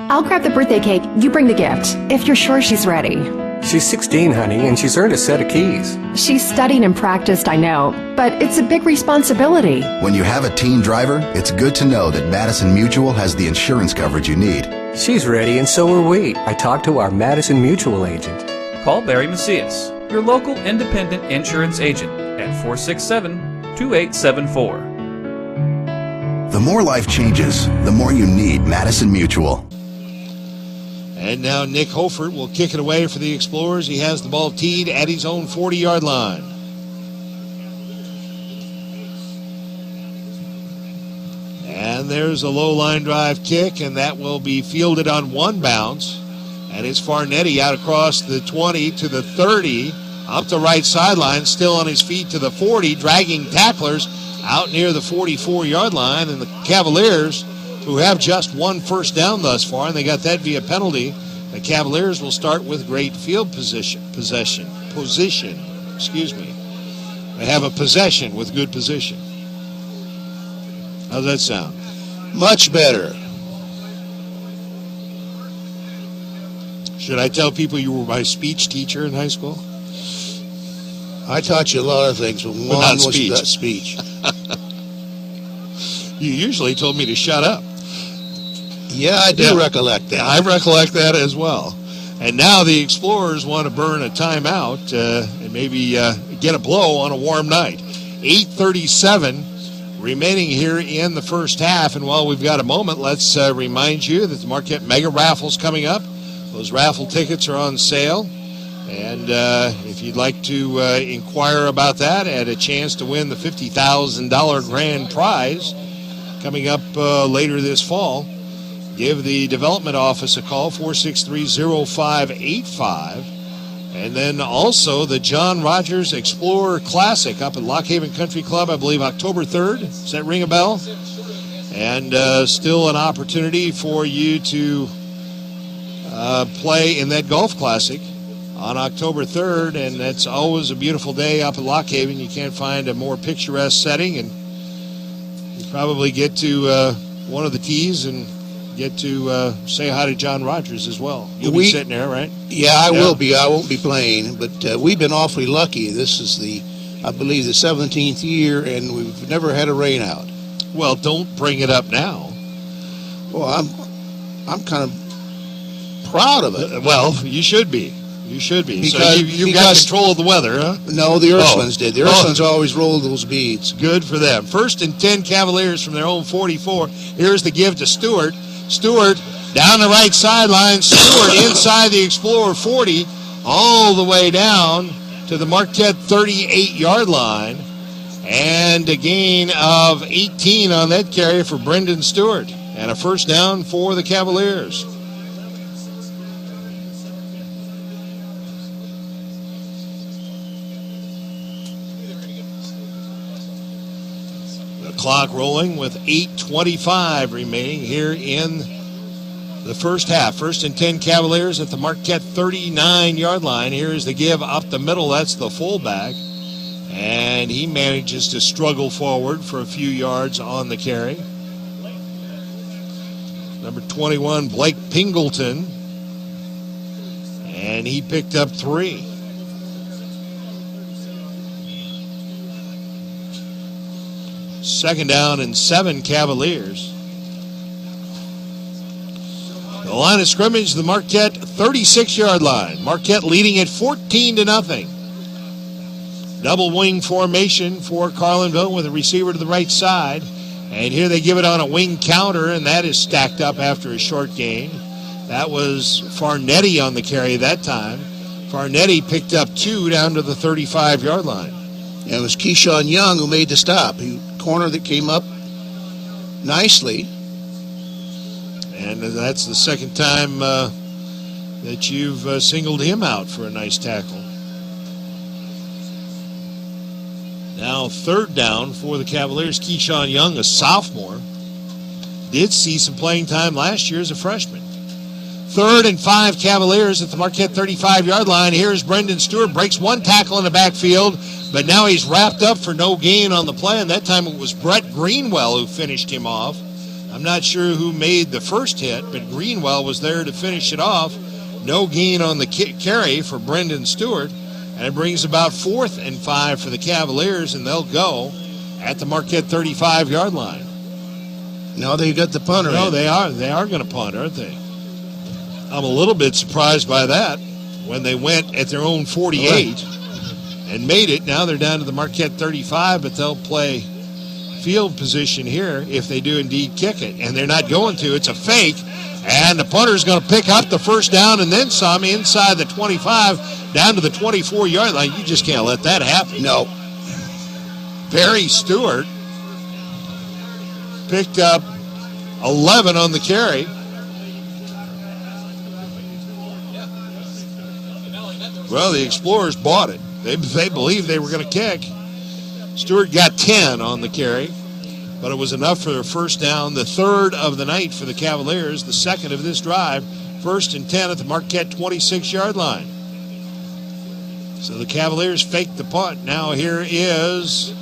I'll grab the birthday cake. You bring the gift. If you're sure she's ready. She's 16, honey, and she's earned a set of keys. She's studied and practiced, I know, but it's a big responsibility. When you have a teen driver, it's good to know that Madison Mutual has the insurance coverage you need. She's ready, and so are we. I talked to our Madison Mutual agent. Call Barry Macias, your local independent insurance agent, at 467-2874. The more life changes, the more you need Madison Mutual. And now Nick Hofert will kick it away for the Explorers. He has the ball teed at his own 40-yard line. And there's a low line drive kick, and that will be fielded on one bounce. And it's Farnetti out across the 20 to the 30, up the right sideline, still on his feet to the 40, dragging tacklers out near the 44-yard line. And the Cavaliers, who have just one first down thus far, and they got that via penalty, the Cavaliers will start with great field position. They have a possession with good position. How's that sound? Much better. Should I tell people you were my speech teacher in high school? I taught you a lot of things, but one was that speech. You usually told me to shut up. Yeah, I do recollect that. I recollect that as well. And now the Explorers want to burn a timeout and maybe get a blow on a warm night. 8:37 remaining here in the first half. And while we've got a moment, let's remind you that the Marquette Mega Raffle's coming up. Those raffle tickets are on sale. And if you'd like to inquire about that, add a chance to win the $50,000 grand prize coming up later this fall, give the development office a call, 463-0585. And then also the John Rogers Explorer Classic up at Lock Haven Country Club, I believe October 3rd. Does that ring a bell? And still an opportunity for you to play in that golf classic on October 3rd. And that's always a beautiful day up at Lock Haven. You can't find a more picturesque setting. And you probably get to one of the tees and get to say hi to John Rogers as well. You'll be sitting there, right? Yeah, I will be. I won't be playing, but we've been awfully lucky. This is I believe, the 17th year, and we've never had a rain out. Well, don't bring it up now. Well, I'm kind of proud of it. Well, you should be. You should be. Because, so you've got control of the weather, huh? No, the Ursulines did. The Ursulines always rolled those beads. Good for them. 1st and 10 Cavaliers from their own 44. Here's the give to Stewart. Stewart down the right sideline. Stewart inside the Explorer 40, all the way down to the Marquette 38-yard line. And a gain of 18 on that carry for Brendan Stewart. And a first down for the Cavaliers. Clock rolling with 8:25 remaining here in the first half. 1st and 10 Cavaliers at the Marquette 39-yard line. Here's the give up the middle. That's the fullback. And he manages to struggle forward for a few yards on the carry. Number 21, Blake Pingleton. And he picked up 3. Second down and 7 Cavaliers. The line of scrimmage, the Marquette 36-yard line. Marquette leading at 14-0. Double wing formation for Carlinville with a receiver to the right side. And here they give it on a wing counter, and that is stacked up after a short gain. That was Farnetti on the carry that time. Farnetti picked up 2 down to the 35-yard line. And it was Keyshawn Young who made the stop. Corner that came up nicely. And that's the second time that you've singled him out for a nice tackle. Now third down for the Cavaliers. Keyshawn Young, a sophomore, did see some playing time last year as a freshman. 3rd and 5 Cavaliers at the Marquette 35-yard line. Here's Brendan Stewart, breaks one tackle in the backfield, but now he's wrapped up for no gain on the play, and that time it was Brett Greenwell who finished him off. I'm not sure who made the first hit, but Greenwell was there to finish it off. No gain on the carry for Brendan Stewart, and it brings about 4th and 5 for the Cavaliers, and they'll go at the Marquette 35-yard line. No, they got the punter. No, they are going to punt, aren't they? I'm a little bit surprised by that when they went at their own 48 and made it. Now they're down to the Marquette 35, but they'll play field position here if they do indeed kick it. And they're not going to. It's a fake. And the punter's going to pick up the first down and then some inside the 25 down to the 24-yard line. You just can't let that happen. No. Barry Stewart picked up 11 on the carry. Well, the Explorers bought it. They believed they were going to kick. Stewart got 10 on the carry, but it was enough for a first down, the 3rd of the night for the Cavaliers, the 2nd of this drive. 1st and 10 at the Marquette 26-yard line. So the Cavaliers faked the punt. Now here is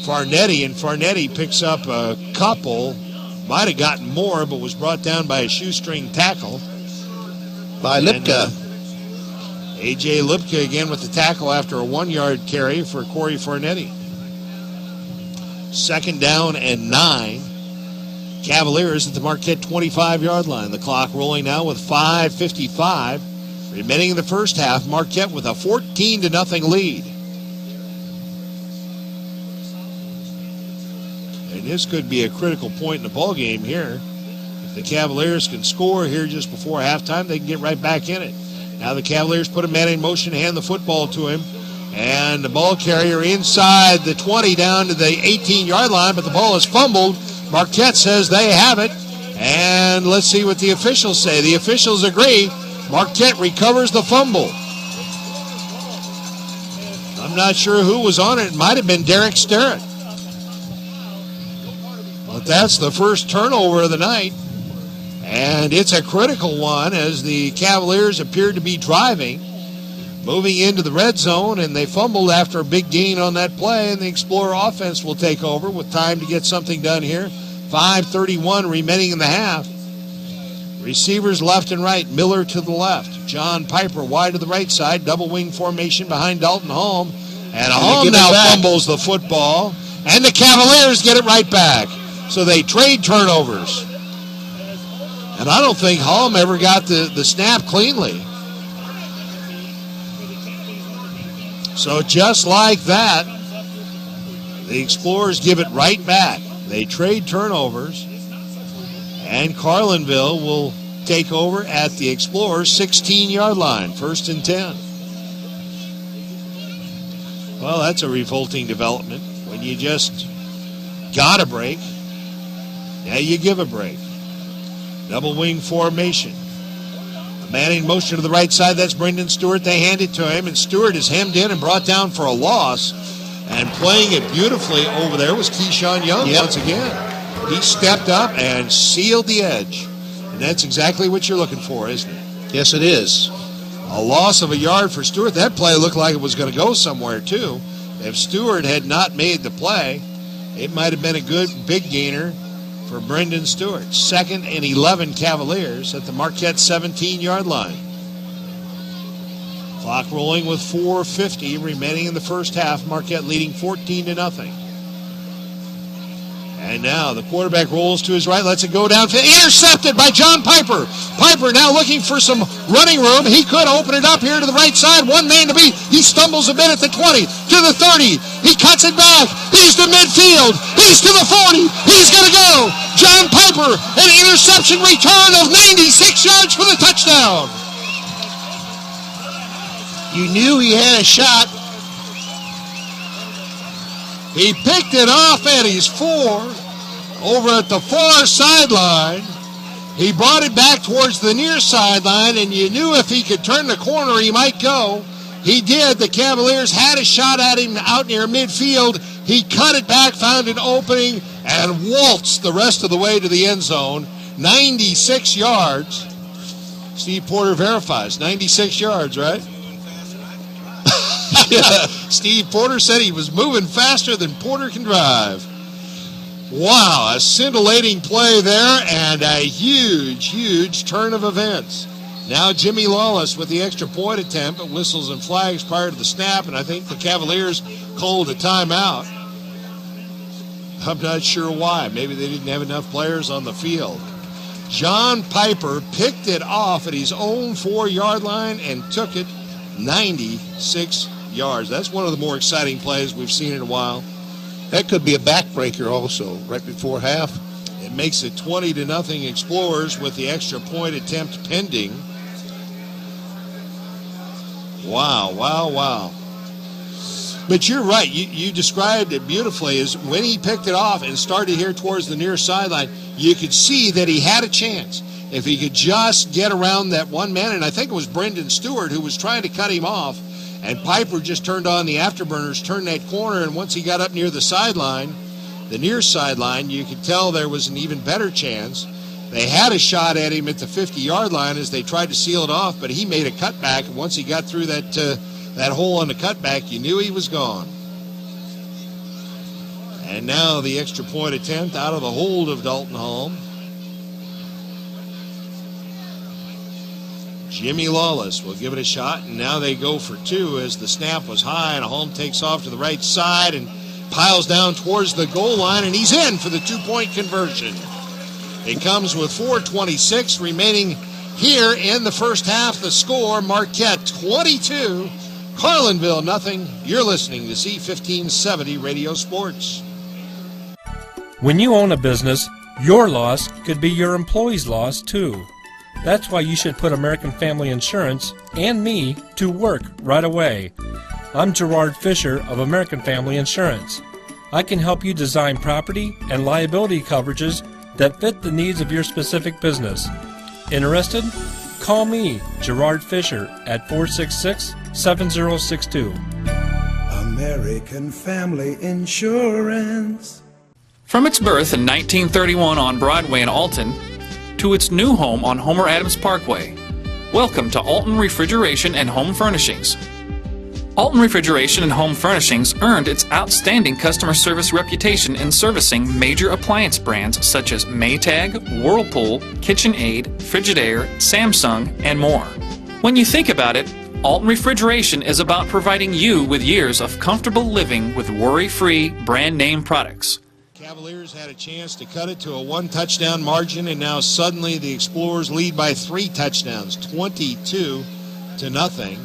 Farnetti, and Farnetti picks up a couple. Might have gotten more, but was brought down by a shoestring tackle. By Lipka. A.J. Lipka again with the tackle after a 1-yard carry for Corey Farnetti. 2nd down and 9. Cavaliers at the Marquette 25-yard line. The clock rolling now with 5:55 remaining in the first half. Marquette with a 14-0 lead. And this could be a critical point in the ball game here. If the Cavaliers can score here just before halftime, they can get right back in it. Now the Cavaliers put a man in motion, hand the football to him. And the ball carrier inside the 20 down to the 18-yard line, but the ball is fumbled. Marquette says they have it. And let's see what the officials say. The officials agree. Marquette recovers the fumble. I'm not sure who was on it. It might have been Derek Sterrett. But that's the first turnover of the night. And it's a critical one as the Cavaliers appear to be driving, moving into the red zone, and they fumbled after a big gain on that play, and the Explorer offense will take over with time to get something done here. 5:31 remaining in the half. Receivers left and right, Miller to the left. John Piper wide to the right side, double wing formation behind Dalton Holm. And Holm now fumbles the football, and the Cavaliers get it right back. So they trade turnovers. And I don't think Holm ever got the snap cleanly. So just like that, the Explorers give it right back. They trade turnovers, and Carlinville will take over at the Explorers' 16-yard line, 1st and 10. Well, that's a revolting development. When you just got a break, now you give a break. Double wing formation. A man in motion to the right side, that's Brendan Stewart. They hand it to him, and Stewart is hemmed in and brought down for a loss. And playing it beautifully over there was Keyshawn Young once again. He stepped up and sealed the edge. And that's exactly what you're looking for, isn't it? Yes, it is. A loss of a yard for Stewart. That play looked like it was going to go somewhere, too. If Stewart had not made the play, it might have been a good big gainer for Brendan Stewart. 2nd and 11 Cavaliers at the Marquette 17-yard line. Clock rolling with 4:50 remaining in the first half. Marquette leading 14-0. And now the quarterback rolls to his right, lets it go down, intercepted by John Piper. Piper now looking for some running room. He could open it up here to the right side. One man to beat. He stumbles a bit at the 20, to the 30. He cuts it back. He's to midfield. He's to the 40. He's going to go. John Piper, an interception return of 96 yards for the touchdown. You knew he had a shot. He picked it off at his 4 over at the far sideline. He brought it back towards the near sideline, and you knew if he could turn the corner, he might go. He did. The Cavaliers had a shot at him out near midfield. He cut it back, found an opening, and waltzed the rest of the way to the end zone. 96 yards. Steve Porter verifies. 96 yards, right? Yeah, Steve Porter said he was moving faster than Porter can drive. Wow, a scintillating play there and a huge, huge turn of events. Now Jimmy Lawless with the extra point attempt, but whistles and flags prior to the snap, and I think the Cavaliers called a timeout. I'm not sure why. Maybe they didn't have enough players on the field. John Piper picked it off at his own 4-yard line and took it 96 yards. That's one of the more exciting plays we've seen in a while. That could be a backbreaker also, right before half. It makes it 20-0 Explorers with the extra point attempt pending. Wow, wow, wow. But you're right. You described it beautifully. Is when he picked it off and started here towards the near sideline, you could see that he had a chance. If he could just get around that one man, and I think it was Brendan Stewart who was trying to cut him off, and Piper just turned on the afterburners, turned that corner, and once he got up near the sideline, the near sideline, you could tell there was an even better chance. They had a shot at him at the 50-yard line as they tried to seal it off, but he made a cutback, and once he got through that hole on the cutback, you knew he was gone. And now the extra point attempt out of the hold of Dalton Holm. Jimmy Lawless will give it a shot, and now they go for 2 as the snap was high, and Holm takes off to the right side and piles down towards the goal line, and he's in for the 2-point conversion. It comes with 4:26 remaining here in the first half. The score, Marquette 22, Carlinville nothing. You're listening to C1570 Radio Sports. When you own a business, your loss could be your employee's loss too. That's why you should put American Family Insurance and me to work right away. I'm Gerard Fisher of American Family Insurance. I can help you design property and liability coverages that fit the needs of your specific business. Interested? Call me, Gerard Fisher, at 466-7062. American Family Insurance. From its birth in 1931 on Broadway in Alton, to its new home on Homer Adams Parkway. Welcome to Alton Refrigeration and Home Furnishings. Alton Refrigeration and Home Furnishings earned its outstanding customer service reputation in servicing major appliance brands such as Maytag, Whirlpool, KitchenAid, Frigidaire, Samsung, and more. When you think about it, Alton Refrigeration is about providing you with years of comfortable living with worry-free brand name products. Cavaliers had a chance to cut it to a 1-touchdown margin, and now suddenly the Explorers lead by 3 touchdowns, 22-0.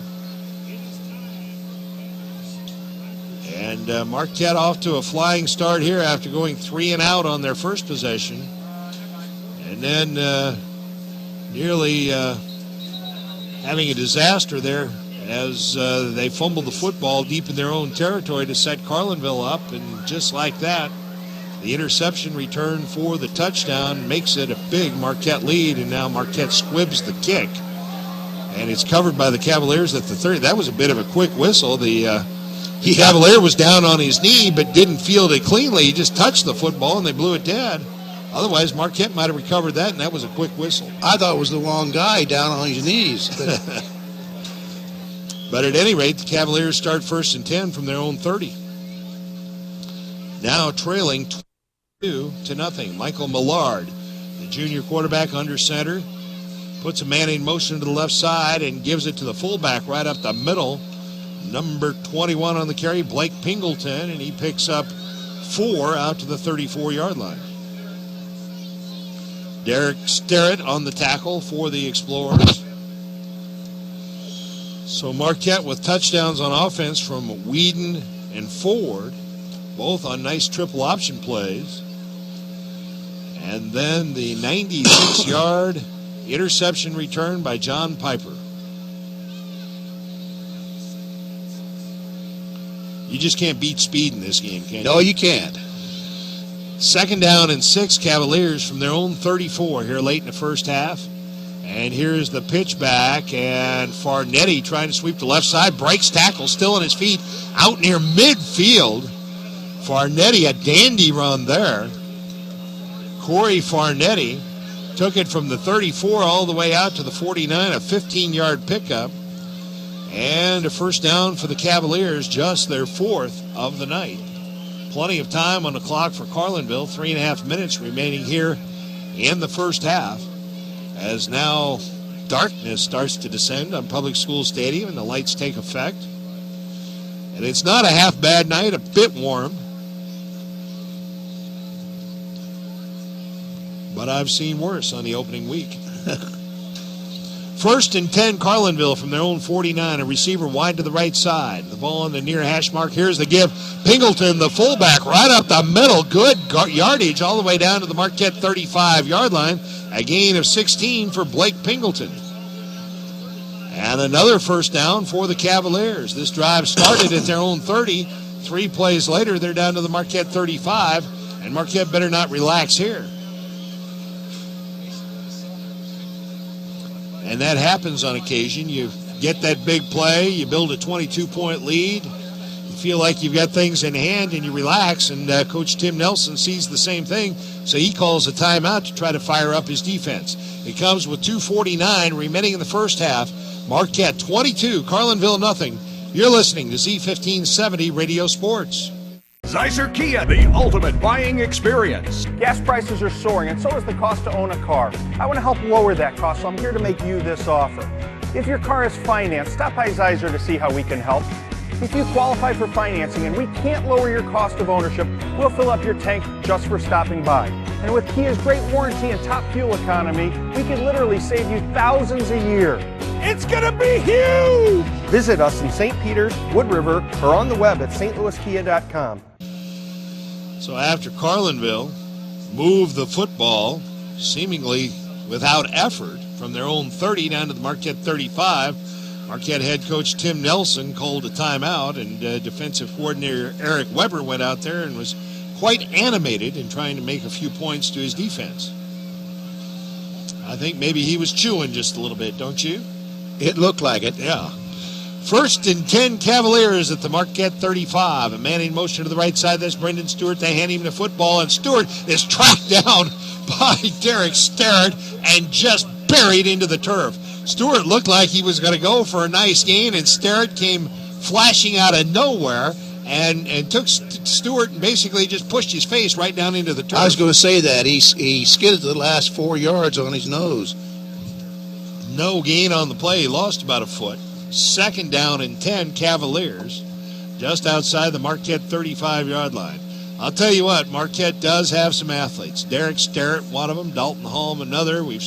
And Marquette off to a flying start here after going 3 and out on their first possession. And then nearly having a disaster there as they fumbled the football deep in their own territory to set Carlinville up. And just like that, the interception return for the touchdown makes it a big Marquette lead, and now Marquette squibs the kick. And it's covered by the Cavaliers at the 30. That was a bit of a quick whistle. The Cavalier was down on his knee but didn't field it cleanly. He just touched the football, and they blew it dead. Otherwise, Marquette might have recovered that, and that was a quick whistle. I thought it was the wrong guy down on his knees. But at any rate, the Cavaliers start 1st and 10 from their own 30. now trailing 2-0. Michael Millard, the junior quarterback under center, puts a man in motion to the left side and gives it to the fullback right up the middle. Number 21 on the carry, Blake Pingleton, and he picks up 4 out to the 34-yard line. Derek Sterrett on the tackle for the Explorers. So Marquette with touchdowns on offense from Whedon and Ford, both on nice triple option plays. And then the 96-yard interception return by John Piper. You just can't beat speed in this game, can you? No, you can't. 2nd down and 6, Cavaliers from their own 34 here late in the first half. And here's the pitch back, and Farnetti trying to sweep the left side, breaks tackle, still on his feet, out near midfield. Farnetti, a dandy run there. Corey Farnetti took it from the 34 all the way out to the 49, a 15-yard pickup. And a first down for the Cavaliers, just their 4th of the night. Plenty of time on the clock for Carlinville, 3.5 minutes remaining here in the first half. As now darkness starts to descend on Public School Stadium and the lights take effect. And it's not a half bad night, a bit warm. But I've seen worse on the opening week. 1st and 10, Carlinville from their own 49. A receiver wide to the right side. The ball on the near hash mark. Here's the give. Pingleton, the fullback, right up the middle. Good yardage all the way down to the Marquette 35-yard line. A gain of 16 for Blake Pingleton. And another first down for the Cavaliers. This drive started at their own 30. 3 plays later, they're down to the Marquette 35. And Marquette better not relax here. And that happens on occasion. You get that big play, you build a 22-point lead, you feel like you've got things in hand, and you relax. And Coach Tim Nelson sees the same thing, so he calls a timeout to try to fire up his defense. It comes with 2:49 remaining in the first half. Marquette 22, Carlinville nothing. You're listening to Z1570 Radio Sports. Zeiser Kia, the ultimate buying experience. Gas prices are soaring, and so is the cost to own a car. I want to help lower that cost, so I'm here to make you this offer. If your car is financed, stop by Zeiser to see how we can help. If you qualify for financing and we can't lower your cost of ownership, we'll fill up your tank just for stopping by. And with Kia's great warranty and top fuel economy, we can literally save you thousands a year. It's gonna be huge! Visit us in St. Peters, Wood River, or on the web at stlouiskia.com. So after Carlinville moved the football, seemingly without effort, from their own 30 down to the Marquette 35, Marquette head coach Tim Nelson called a timeout, and defensive coordinator Eric Weber went out there and was quite animated in trying to make a few points to his defense. I think maybe he was chewing just a little bit, don't you? It looked like it. Yeah. 1st and 10, Cavaliers at the Marquette 35. A man in motion to the right side. That's Brendan Stewart. They hand him the football, and Stewart is tracked down by Derek Sterrett and just buried into the turf. Stewart looked like he was going to go for a nice gain, and Sterrett came flashing out of nowhere and took Stewart and basically just pushed his face right down into the turf. I was going to say that. He skidded the last 4 yards on his nose. No gain on the play. He lost about a foot. 2nd down and 10, Cavaliers, just outside the Marquette 35-yard line. I'll tell you what, Marquette does have some athletes. Derek Sterrett, one of them. Dalton Holm, another. We've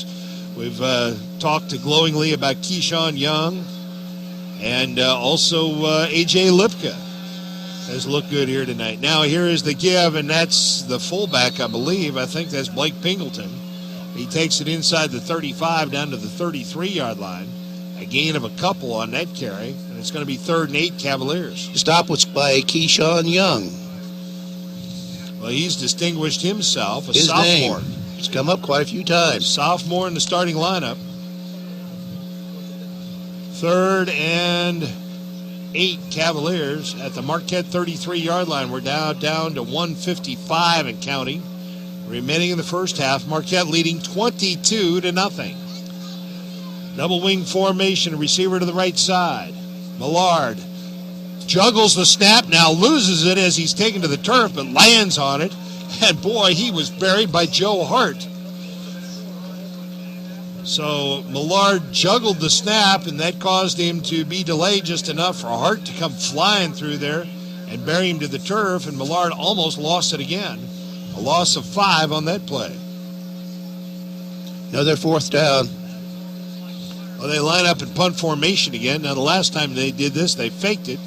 talked glowingly about Keyshawn Young, and also A.J. Lipka has looked good here tonight. Now here is the give, and that's the fullback, I believe. I think that's Blake Pingleton. He takes it inside the 35 down to the 33-yard line. A gain of a couple on that carry, and it's going to be 3rd and 8, Cavaliers. Stop was by Keyshawn Young. Well, he's distinguished himself, a His sophomore. name. He's come up quite a few times. Sophomore in the starting lineup. 3rd and 8, Cavaliers at the Marquette 33-yard line. We're down to 1:55 and counting. Remaining in the first half, Marquette leading 22-0. Double wing formation, receiver to the right side. Millard Juggles the snap, now loses it as he's taken to the turf, but lands on it. And boy, he was buried by Joe Hart. So Millard juggled the snap, and that caused him to be delayed just enough for Hart to come flying through there and bury him to the turf, and Millard almost lost it again. A loss of 5 on that play. Another 4th down. Well, they line up in punt formation again. Now, the last time they did this, they faked it,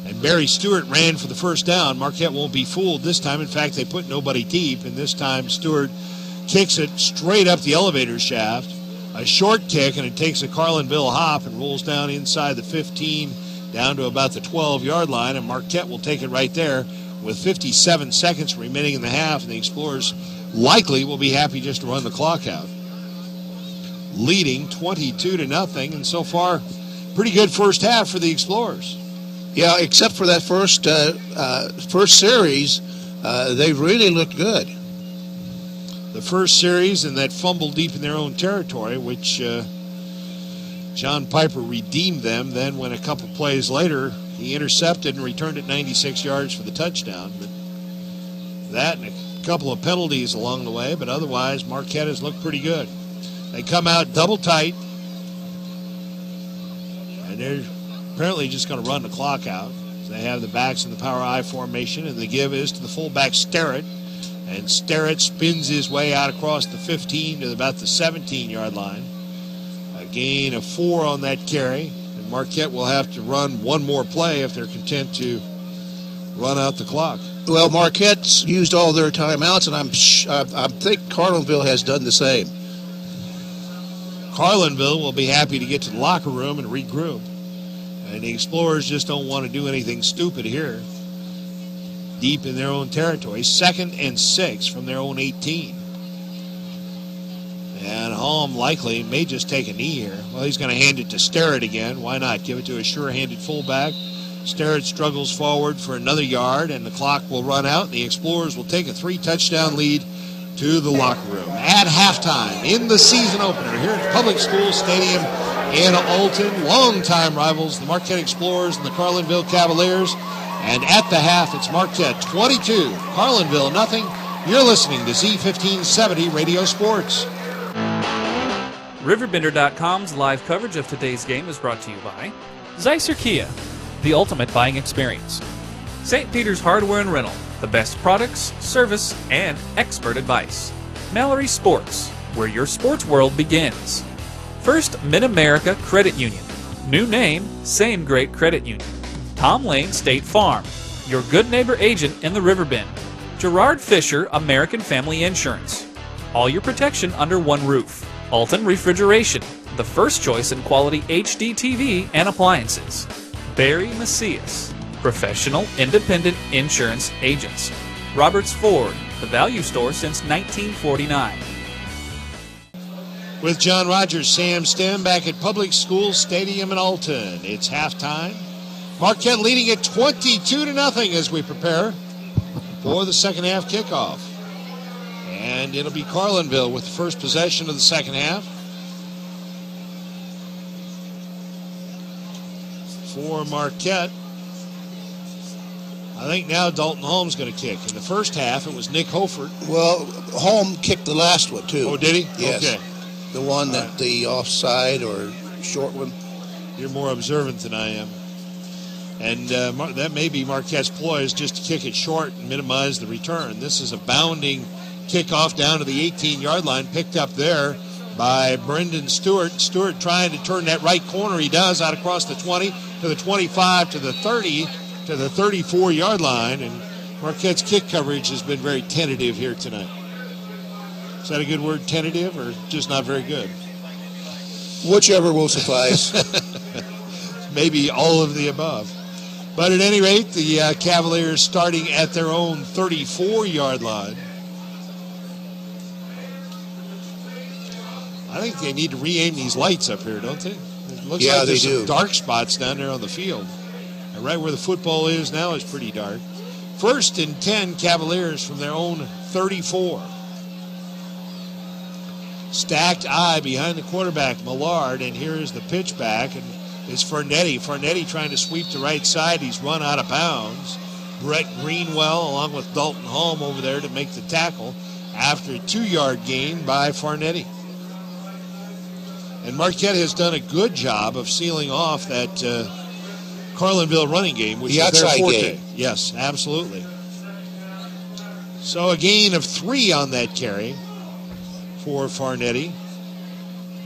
and Barry Stewart ran for the first down. Marquette won't be fooled this time. In fact, they put nobody deep, and this time Stewart kicks it straight up the elevator shaft. A short kick, and it takes a Carlinville hop and rolls down inside the 15 down to about the 12-yard line, and Marquette will take it right there with 57 seconds remaining in the half, and the Explorers likely will be happy just to run the clock out. Leading 22-0, and so far, pretty good first half for the Explorers. Yeah, except for that first series, they really looked good. The first series and that fumble deep in their own territory, which John Piper redeemed them. Then when a couple plays later, he intercepted and returned it 96 yards for the touchdown. But that and a couple of penalties along the way, but otherwise Marquette has looked pretty good. They come out double tight, and they're apparently just going to run the clock out. They have the backs in the power I formation, and the give is to the fullback Sterrett. And Sterrett spins his way out across the 15 to about the 17-yard line. A gain of 4 on that carry. And Marquette will have to run one more play if they're content to run out the clock. Well, Marquette's used all their timeouts, and I think Carlinville has done the same. Carlinville will be happy to get to the locker room and regroup. And the Explorers just don't want to do anything stupid here. Deep in their own territory, 2nd and 6 from their own 18. And Holm likely may just take a knee here. Well, he's going to hand it to Sterrett again. Why not? Give it to a sure-handed fullback. Sterrett struggles forward for another yard, and the clock will run out. The Explorers will take a 3-touchdown lead to the locker room. At halftime, in the season opener, here at Public School Stadium in Alton, longtime rivals, the Marquette Explorers and the Carlinville Cavaliers. And at the half, it's Marquette 22, Carlinville nothing. You're listening to Z1570 Radio Sports. RiverBender.com's live coverage of today's game is brought to you by Zeiser Kia, the ultimate buying experience. St. Peter's Hardware and Rental, the best products, service, and expert advice. Mallory Sports, where your sports world begins. First Mid-America Credit Union. New name, same great credit union. Tom Lane State Farm, your good neighbor agent in the Riverbend. Gerard Fisher American Family Insurance. All your protection under one roof. Alton Refrigeration, the first choice in quality HD TV and appliances. Barry Macias, professional independent insurance agents. Roberts Ford, the value store since 1949. With John Rogers, Sam Stem back at Public School Stadium in Alton. It's halftime. Marquette leading at 22-0 as we prepare for the second half kickoff. And it'll be Carlinville with the first possession of the second half. For Marquette, I think now Dalton Holm's going to kick. In the first half, it was Nick Hofert. Well, Holm kicked the last one, too. Oh, did he? Yes. Okay. The one that the offside or short one. You're more observant than I am. And that may be Marquette's ploy, is just to kick it short and minimize the return. This is a bounding kickoff down to the 18-yard line, picked up there by Brendan Stewart. Stewart trying to turn that right corner. He does, out across the 20 to the 25 to the 30 to the 34-yard line. And Marquette's kick coverage has been very tentative here tonight. Is that a good word, tentative, or just not very good? Whichever will suffice. Maybe all of the above. But at any rate, the Cavaliers starting at their own 34-yard line. I think they need to re-aim these lights up here, don't they? It looks like there's some dark spots down there on the field. And right where the football is now is pretty dark. 1st and 10 Cavaliers from their own 34. Stacked eye behind the quarterback, Millard, and here is the pitch back. And is Fernetti. Fernetti trying to sweep to right side. He's run out of bounds. Brett Greenwell along with Dalton Holm over there to make the tackle after a 2-yard gain by Fernetti. And Marquette has done a good job of sealing off that Carlinville running game, which the is their outside forte. game. Yes, absolutely. So a gain of 3 on that carry for Fernetti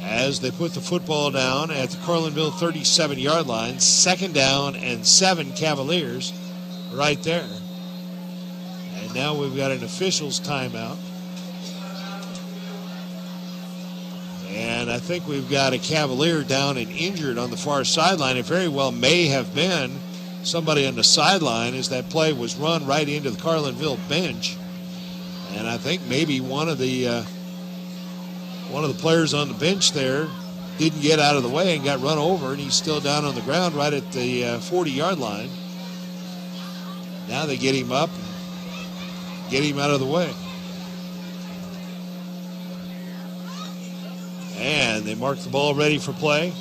as they put the football down at the Carlinville 37-yard line. 2nd down and 7 Cavaliers right there. And now we've got an official's timeout. And I think we've got a Cavalier down and injured on the far sideline. It very well may have been somebody on the sideline as that play was run right into the Carlinville bench. And I think maybe one of the players on the bench there didn't get out of the way and got run over, and he's still down on the ground right at the 40-yard line. Now they get him up and get him out of the way. And they mark the ball ready for play.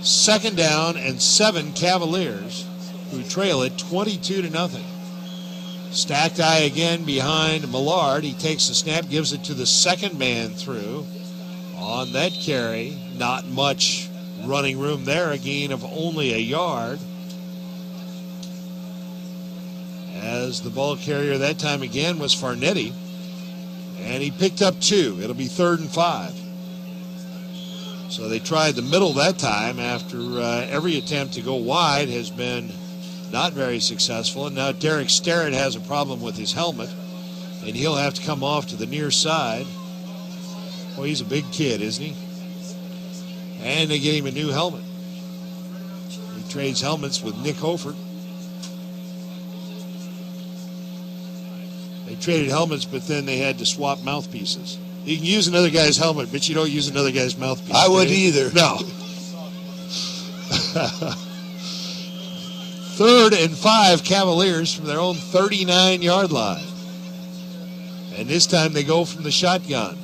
2nd down and 7 Cavaliers, who trail it 22-0. Stacked eye again behind Millard. He takes the snap, gives it to the second man through. On that carry, not much running room there. A gain of only a yard. As the ball carrier that time again was Fernetti. And he picked up 2. It'll be 3rd and 5. So they tried the middle that time after every attempt to go wide has been not very successful. And now Derek Starrett has a problem with his helmet, and he'll have to come off to the near side. Well, he's a big kid, isn't he? And they get him a new helmet. He trades helmets with Nick Hofert. They traded helmets, but then they had to swap mouthpieces. You can use another guy's helmet, but you don't use another guy's mouthpiece. I wouldn't either. No. 3rd and 5 Cavaliers from their own 39-yard line. And this time they go from the shotgun.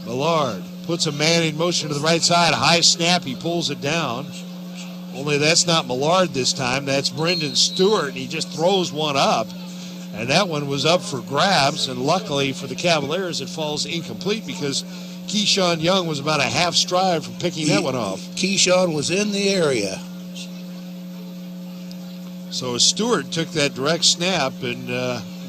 Millard puts a man in motion to the right side. High snap, he pulls it down. Only that's not Millard this time. That's Brendan Stewart. He just throws one up. And that one was up for grabs, and luckily for the Cavaliers, it falls incomplete because Keyshawn Young was about a half stride from picking that one off. Keyshawn was in the area. So Stewart took that direct snap, and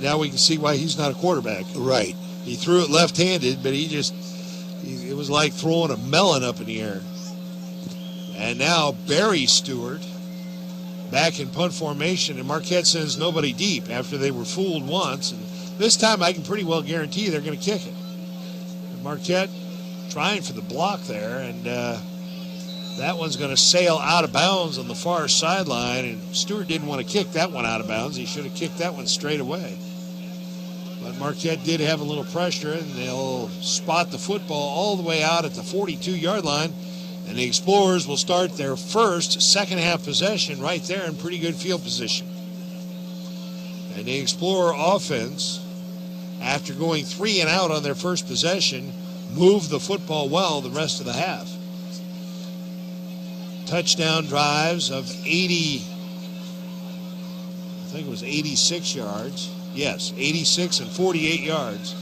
now we can see why he's not a quarterback. Right. He threw it left-handed, but it was like throwing a melon up in the air. And now Barry Stewart back in punt formation, and Marquette sends nobody deep after they were fooled once. And this time I can pretty well guarantee they're going to kick it. And Marquette trying for the block there, and that one's going to sail out of bounds on the far sideline, and Stewart didn't want to kick that one out of bounds. He should have kicked that one straight away. But Marquette did have a little pressure, and they'll spot the football all the way out at the 42-yard line. And the Explorers will start their first second-half possession right there in pretty good field position. And the Explorer offense, after going 3 and out on their first possession, moved the football well the rest of the half. Touchdown drives of 86 yards. Yes, 86 and 48 yards.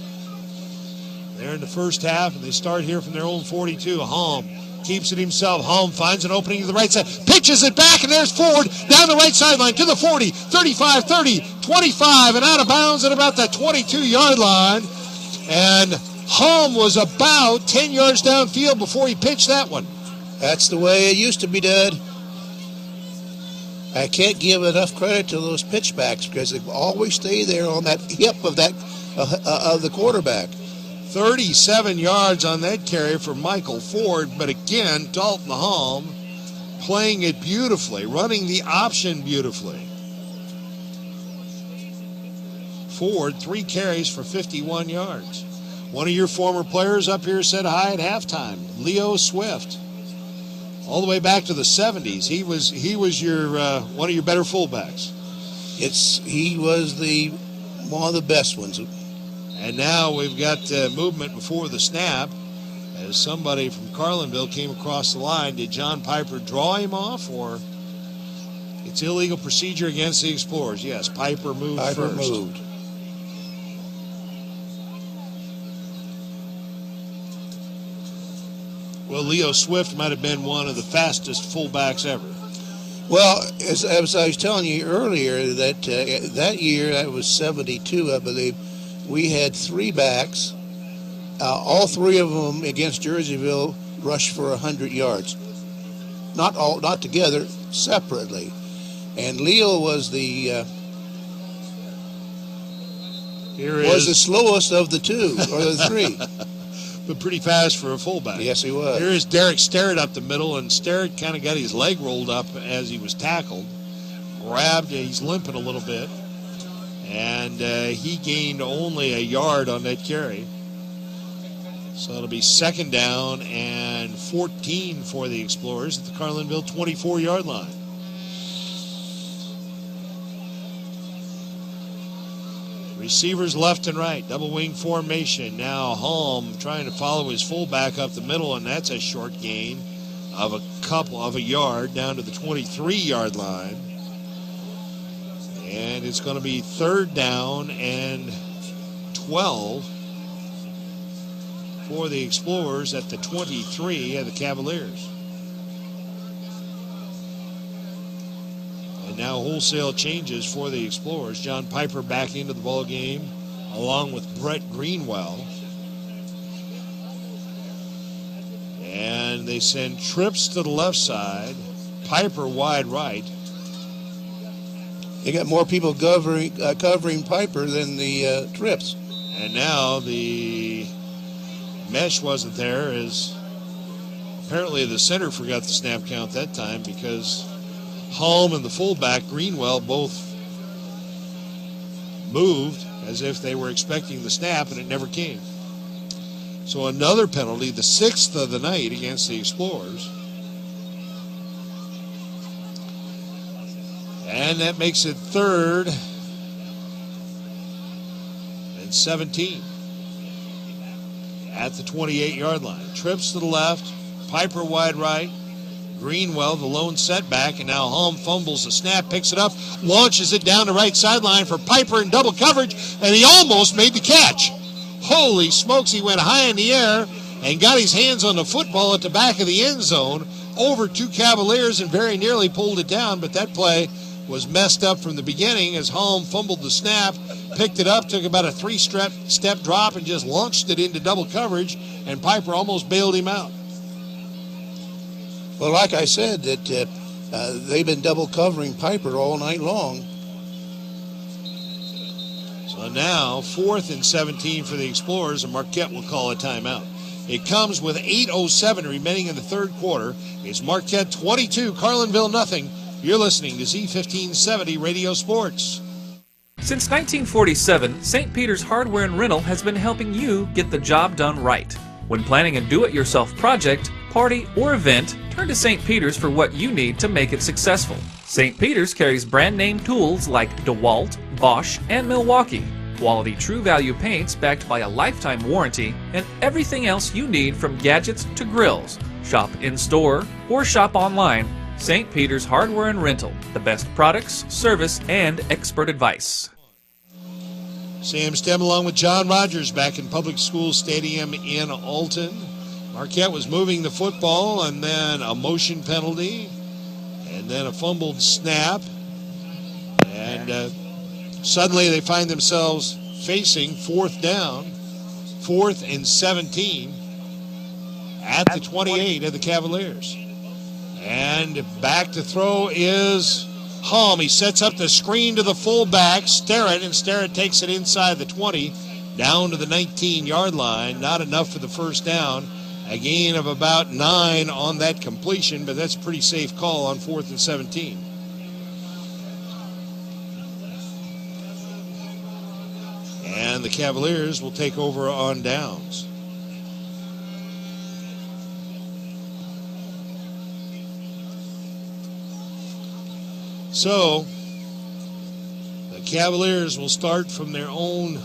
They're in the first half, and they start here from their own 42. Holm keeps it himself. Holm finds an opening to the right side, pitches it back, and there's Ford down the right sideline to the 40, 35, 30, 25, and out of bounds at about that 22-yard line. And Holm was about 10 yards downfield before he pitched that one. That's the way it used to be done. I can't give enough credit to those pitchbacks because they always stay there on that hip of the quarterback. 37 yards on that carry for Michael Ford, but again, Dalton Holm playing it beautifully, running the option beautifully. Ford, 3 carries for 51 yards. One of your former players up here said hi at halftime, Leo Swift. All the way back to the 70s. He was your one of your better fullbacks. He was one of the best ones. And now we've got movement before the snap as somebody from Carlinville came across the line. Did John Piper draw him off, or it's illegal procedure against the Explorers? Yes, Piper moved first. Moved. Well, Leo Swift might have been one of the fastest fullbacks ever. Well, as I was telling you earlier, that that year, that was 72, I believe, we had 3 backs. All 3 of them against Jerseyville rushed for 100 yards. Not together, separately. And Leo was the slowest of the 2 or the 3. But pretty fast for a fullback. Yes, he was. Here's Derek Sterrett up the middle, and Sterrett kind of got his leg rolled up as he was tackled. Grabbed, he's limping a little bit. And he gained only a yard on that carry. So it'll be 2nd down and 14 for the Explorers at the Carlinville 24-yard line. Receivers left and right, double wing formation. Now Holm trying to follow his fullback up the middle, and that's a short gain of a yard down to the 23-yard line. And it's going to be 3rd down and 12 for the Explorers at the 23 of the Cavaliers. And now wholesale changes for the Explorers. John Piper back into the ball game along with Brett Greenwell. And they send Trips to the left side, Piper wide right. They got more people covering Piper than the Trips. And now the mesh wasn't there, as apparently the center forgot the snap count that time, because Holm and the fullback, Greenwell, both moved as if they were expecting the snap, and it never came. So another penalty, the 6th of the night against the Explorers. And that makes it 3rd and 17 at the 28-yard line. Trips to the left, Piper wide right, Greenwell, the lone setback, and now Holm fumbles the snap, picks it up, launches it down the right sideline for Piper in double coverage, and he almost made the catch. Holy smokes, he went high in the air and got his hands on the football at the back of the end zone over 2 Cavaliers and very nearly pulled it down, but that play was messed up from the beginning as Holm fumbled the snap, picked it up, took about a 3-step drop, and just launched it into double coverage, and Piper almost bailed him out. Well, like I said, that they've been double covering Piper all night long. So now 4th and 17 for the Explorers, and Marquette will call a timeout. It comes with 8:07 remaining in the 3rd quarter. It's Marquette 22, Carlinville nothing. You're listening to Z1570 Radio Sports. Since 1947, St. Peter's Hardware and Rental has been helping you get the job done right. When planning a do-it-yourself project, party, or event, turn to St. Peter's for what you need to make it successful. St. Peter's carries brand-name tools like DeWalt, Bosch, and Milwaukee, quality True Value paints backed by a lifetime warranty, and everything else you need from gadgets to grills. Shop in-store or shop online. St. Peter's Hardware and Rental, the best products, service, and expert advice. Sam Stem along with John Rogers back in Public School Stadium in Alton. Marquette was moving the football, and then a motion penalty, and then a fumbled snap. And suddenly they find themselves facing 4th down, 4th and 17 at the 28 of the Cavaliers. And back to throw is Holm. He sets up the screen to the fullback, Sterrett, and Sterrett takes it inside the 20, down to the 19-yard line. Not enough for the 1st down. A gain of about 9 on that completion, but that's a pretty safe call on 4th and 17. And the Cavaliers will take over on downs. So, the Cavaliers will start from their own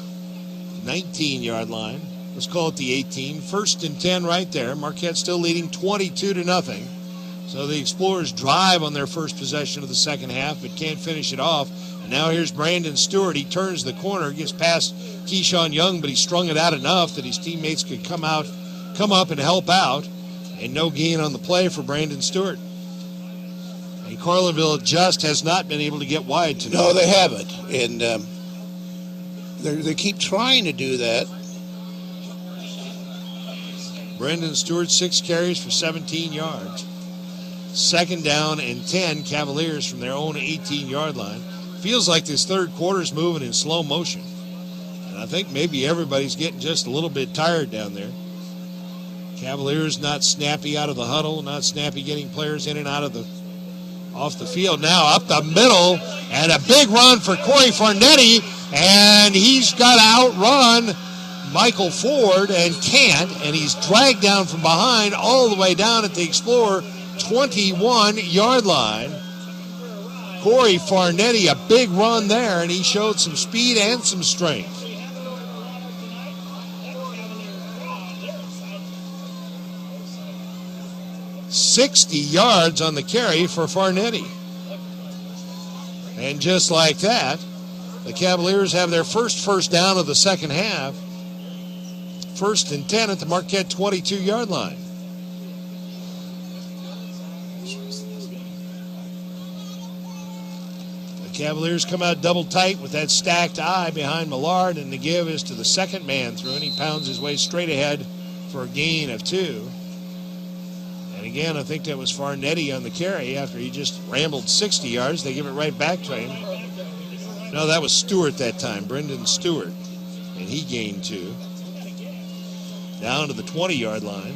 19-yard line. Let's call it the 18. 1st and 10 right there. Marquette still leading 22-0. So the Explorers drive on their first possession of the second half, but can't finish it off. And now here's Brandon Stewart. He turns the corner, gets past Keyshawn Young, but he strung it out enough that his teammates could come up and help out. And no gain on the play for Brandon Stewart. And Carlinville just has not been able to get wide tonight. No, they haven't. And they keep trying to do that. Brendan Stewart, 6 carries for 17 yards. 2nd down and 10, Cavaliers from their own 18-yard line. Feels like this third quarter's moving in slow motion. And I think maybe everybody's getting just a little bit tired down there. Cavaliers not snappy out of the huddle, not snappy getting players in and out of off the field. Now up the middle, and a big run for Corey Farnetti, and he's got to outrun Michael Ford and can't, and he's dragged down from behind all the way down at the Explorer 21-yard line. Corey Farnetti, a big run there, and he showed some speed and some strength. $60 yards on the carry for Farnetti. And just like that, the Cavaliers have their first down of the second half. 1st and 10 at the Marquette 22-yard line. The Cavaliers come out double tight with that stacked eye behind Millard, and the give is to the second man through, and he pounds his way straight ahead for a gain of 2. And again, I think that was Farnetti on the carry after he just rambled 60 yards. They give it right back to him. No, that was Stewart that time, Brendan Stewart, and he gained 2. Down to the 20-yard line.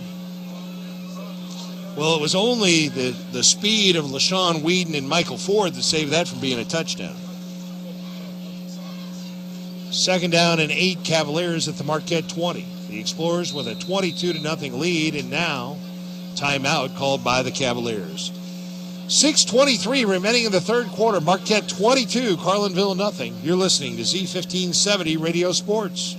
Well, it was only the speed of LaShawn Whedon and Michael Ford that saved that from being a touchdown. 2nd down and 8, Cavaliers at the Marquette 20. The Explorers with a 22-0 lead, and now timeout called by the Cavaliers. 6:23 remaining in the third quarter. Marquette 22, Carlinville nothing. You're listening to Z1570 Radio Sports.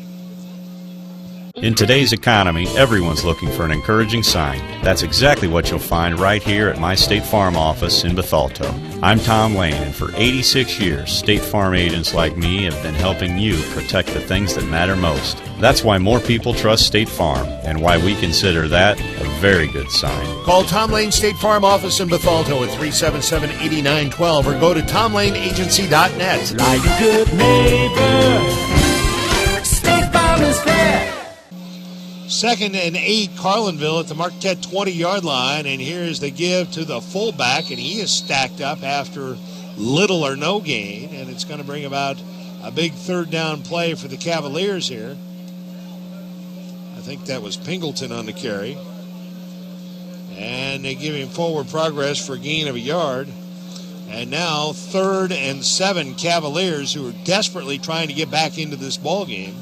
In today's economy, everyone's looking for an encouraging sign. That's exactly what you'll find right here at my State Farm office in Bethalto. I'm Tom Lane, and for 86 years, State Farm agents like me have been helping you protect the things that matter most. That's why more people trust State Farm, and why we consider that a very good sign. Call Tom Lane State Farm office in Bethalto at 377-8912 or go to tomlaneagency.net. Like a good neighbor, State Farm is there. 2nd and 8, Carlinville at the Marquette 20-yard line, and here's the give to the fullback, and he is stacked up after little or no gain, and it's going to bring about a big 3rd down play for the Cavaliers here. I think that was Pingleton on the carry, and they give him forward progress for a gain of a yard. And now 3rd and 7, Cavaliers, who are desperately trying to get back into this ball game.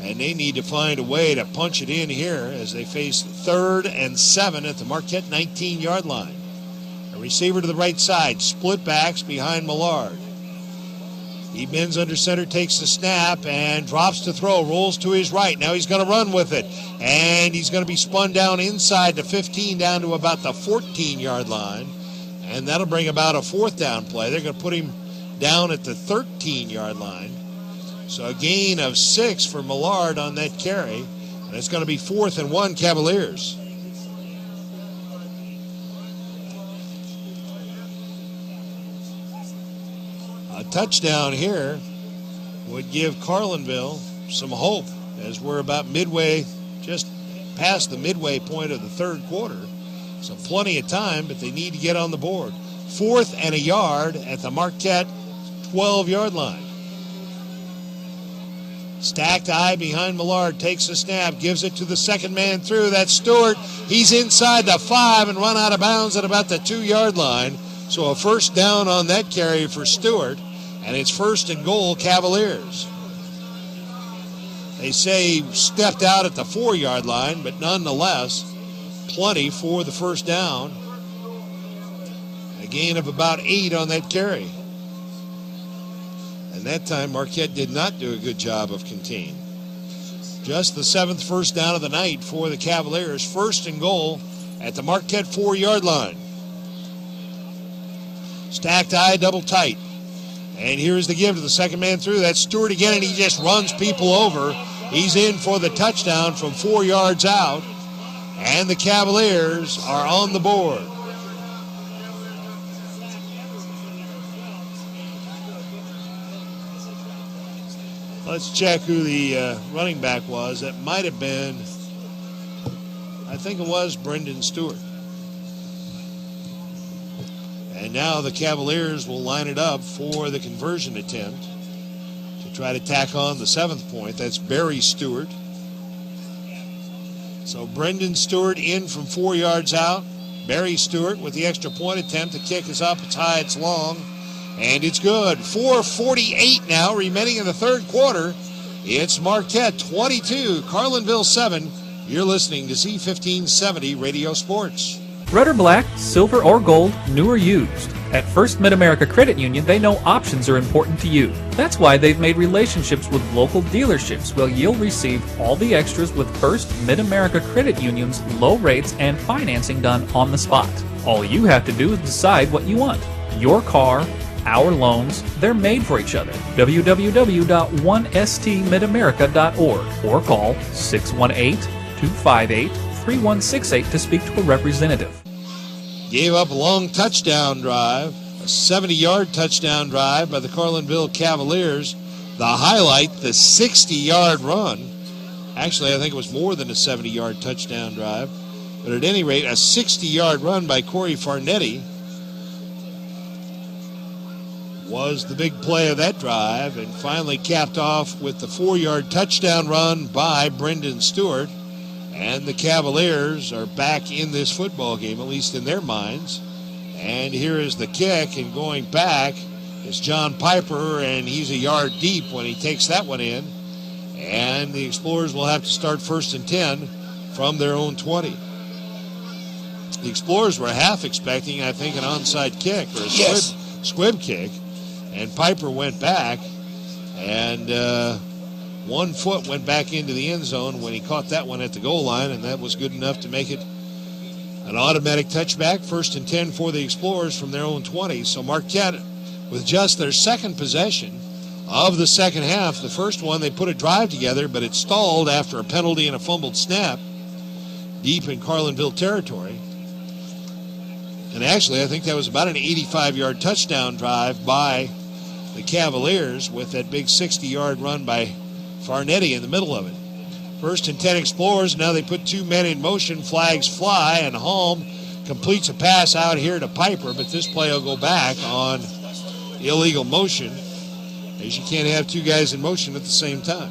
And they need to find a way to punch it in here as they face 3rd and 7 at the Marquette 19-yard line. A receiver to the right side, split backs behind Millard. He bends under center, takes the snap, and drops to throw, rolls to his right. Now he's going to run with it. And he's going to be spun down inside the 15, down to about the 14-yard line. And that'll bring about a 4th down play. They're going to put him down at the 13-yard line. So a gain of 6 for Millard on that carry. And it's going to be 4th and 1, Cavaliers. A touchdown here would give Carlinville some hope, as we're about midway, just past the midway point of the third quarter. So plenty of time, but they need to get on the board. 4th and a yard at the Marquette 12-yard line. Stacked eye behind Millard, takes the snap, gives it to the second man through. That's Stewart. He's inside the 5 and run out of bounds at about the 2-yard line. So a 1st down on that carry for Stewart, and it's 1st and goal, Cavaliers. They say he stepped out at the 4-yard line, but nonetheless, plenty for the 1st down. A gain of about 8 on that carry. And that time, Marquette did not do a good job of containing. Just the 7th first down of the night for the Cavaliers. 1st and goal at the Marquette 4-yard line. Stacked high, double tight. And here's the give to the second man through. That's Stewart again, and he just runs people over. He's in for the touchdown from 4 yards out. And the Cavaliers are on the board. Let's check who the running back was. That might have been, I think it was Brendan Stewart. And now the Cavaliers will line it up for the conversion attempt to try to tack on the 7th point. That's Barry Stewart. So Brendan Stewart in from 4 yards out. Barry Stewart with the extra point attempt. The kick is up, it's high, it's long. And it's good. 4:48 now remaining in the third quarter. It's Marquette 22, Carlinville 7. You're listening to Z1570 Radio Sports. Red or black, silver or gold, new or used. At First Mid-America Credit Union, they know options are important to you. That's why they've made relationships with local dealerships where you'll receive all the extras with First Mid-America Credit Union's low rates and financing done on the spot. All you have to do is decide what you want. Your car, our loans, they're made for each other. www.1stmidamerica.org or call 618-258-3168 to speak to a representative. Gave up a long touchdown drive, a 70-yard touchdown drive by the Carlinville Cavaliers. The highlight, the 60-yard run. Actually, I think it was more than a 70-yard touchdown drive. But at any rate, a 60-yard run by Corey Farnetti was the big play of that drive, and finally capped off with the 4-yard touchdown run by Brendan Stewart. And the Cavaliers are back in this football game, at least in their minds. And here is the kick, and going back is John Piper, and he's a yard deep when he takes that one in. And the Explorers will have to start 1st and 10 from their own 20. The Explorers were half expecting, I think, an onside kick or a squib kick. And Piper went back, and 1 foot went back into the end zone when he caught that one at the goal line, and that was good enough to make it an automatic touchback. 1st and 10 for the Explorers from their own 20. So Marquette, with just their second possession of the second half, the first one they put a drive together, but it stalled after a penalty and a fumbled snap deep in Carlinville territory. And actually, I think that was about an 85-yard touchdown drive by the Cavaliers with that big 60-yard run by Farnetti in the middle of it. 1st and 10 Explorers. Now they put 2 men in motion. Flags fly, and Holm completes a pass out here to Piper, but this play will go back on illegal motion, as you can't have 2 guys in motion at the same time.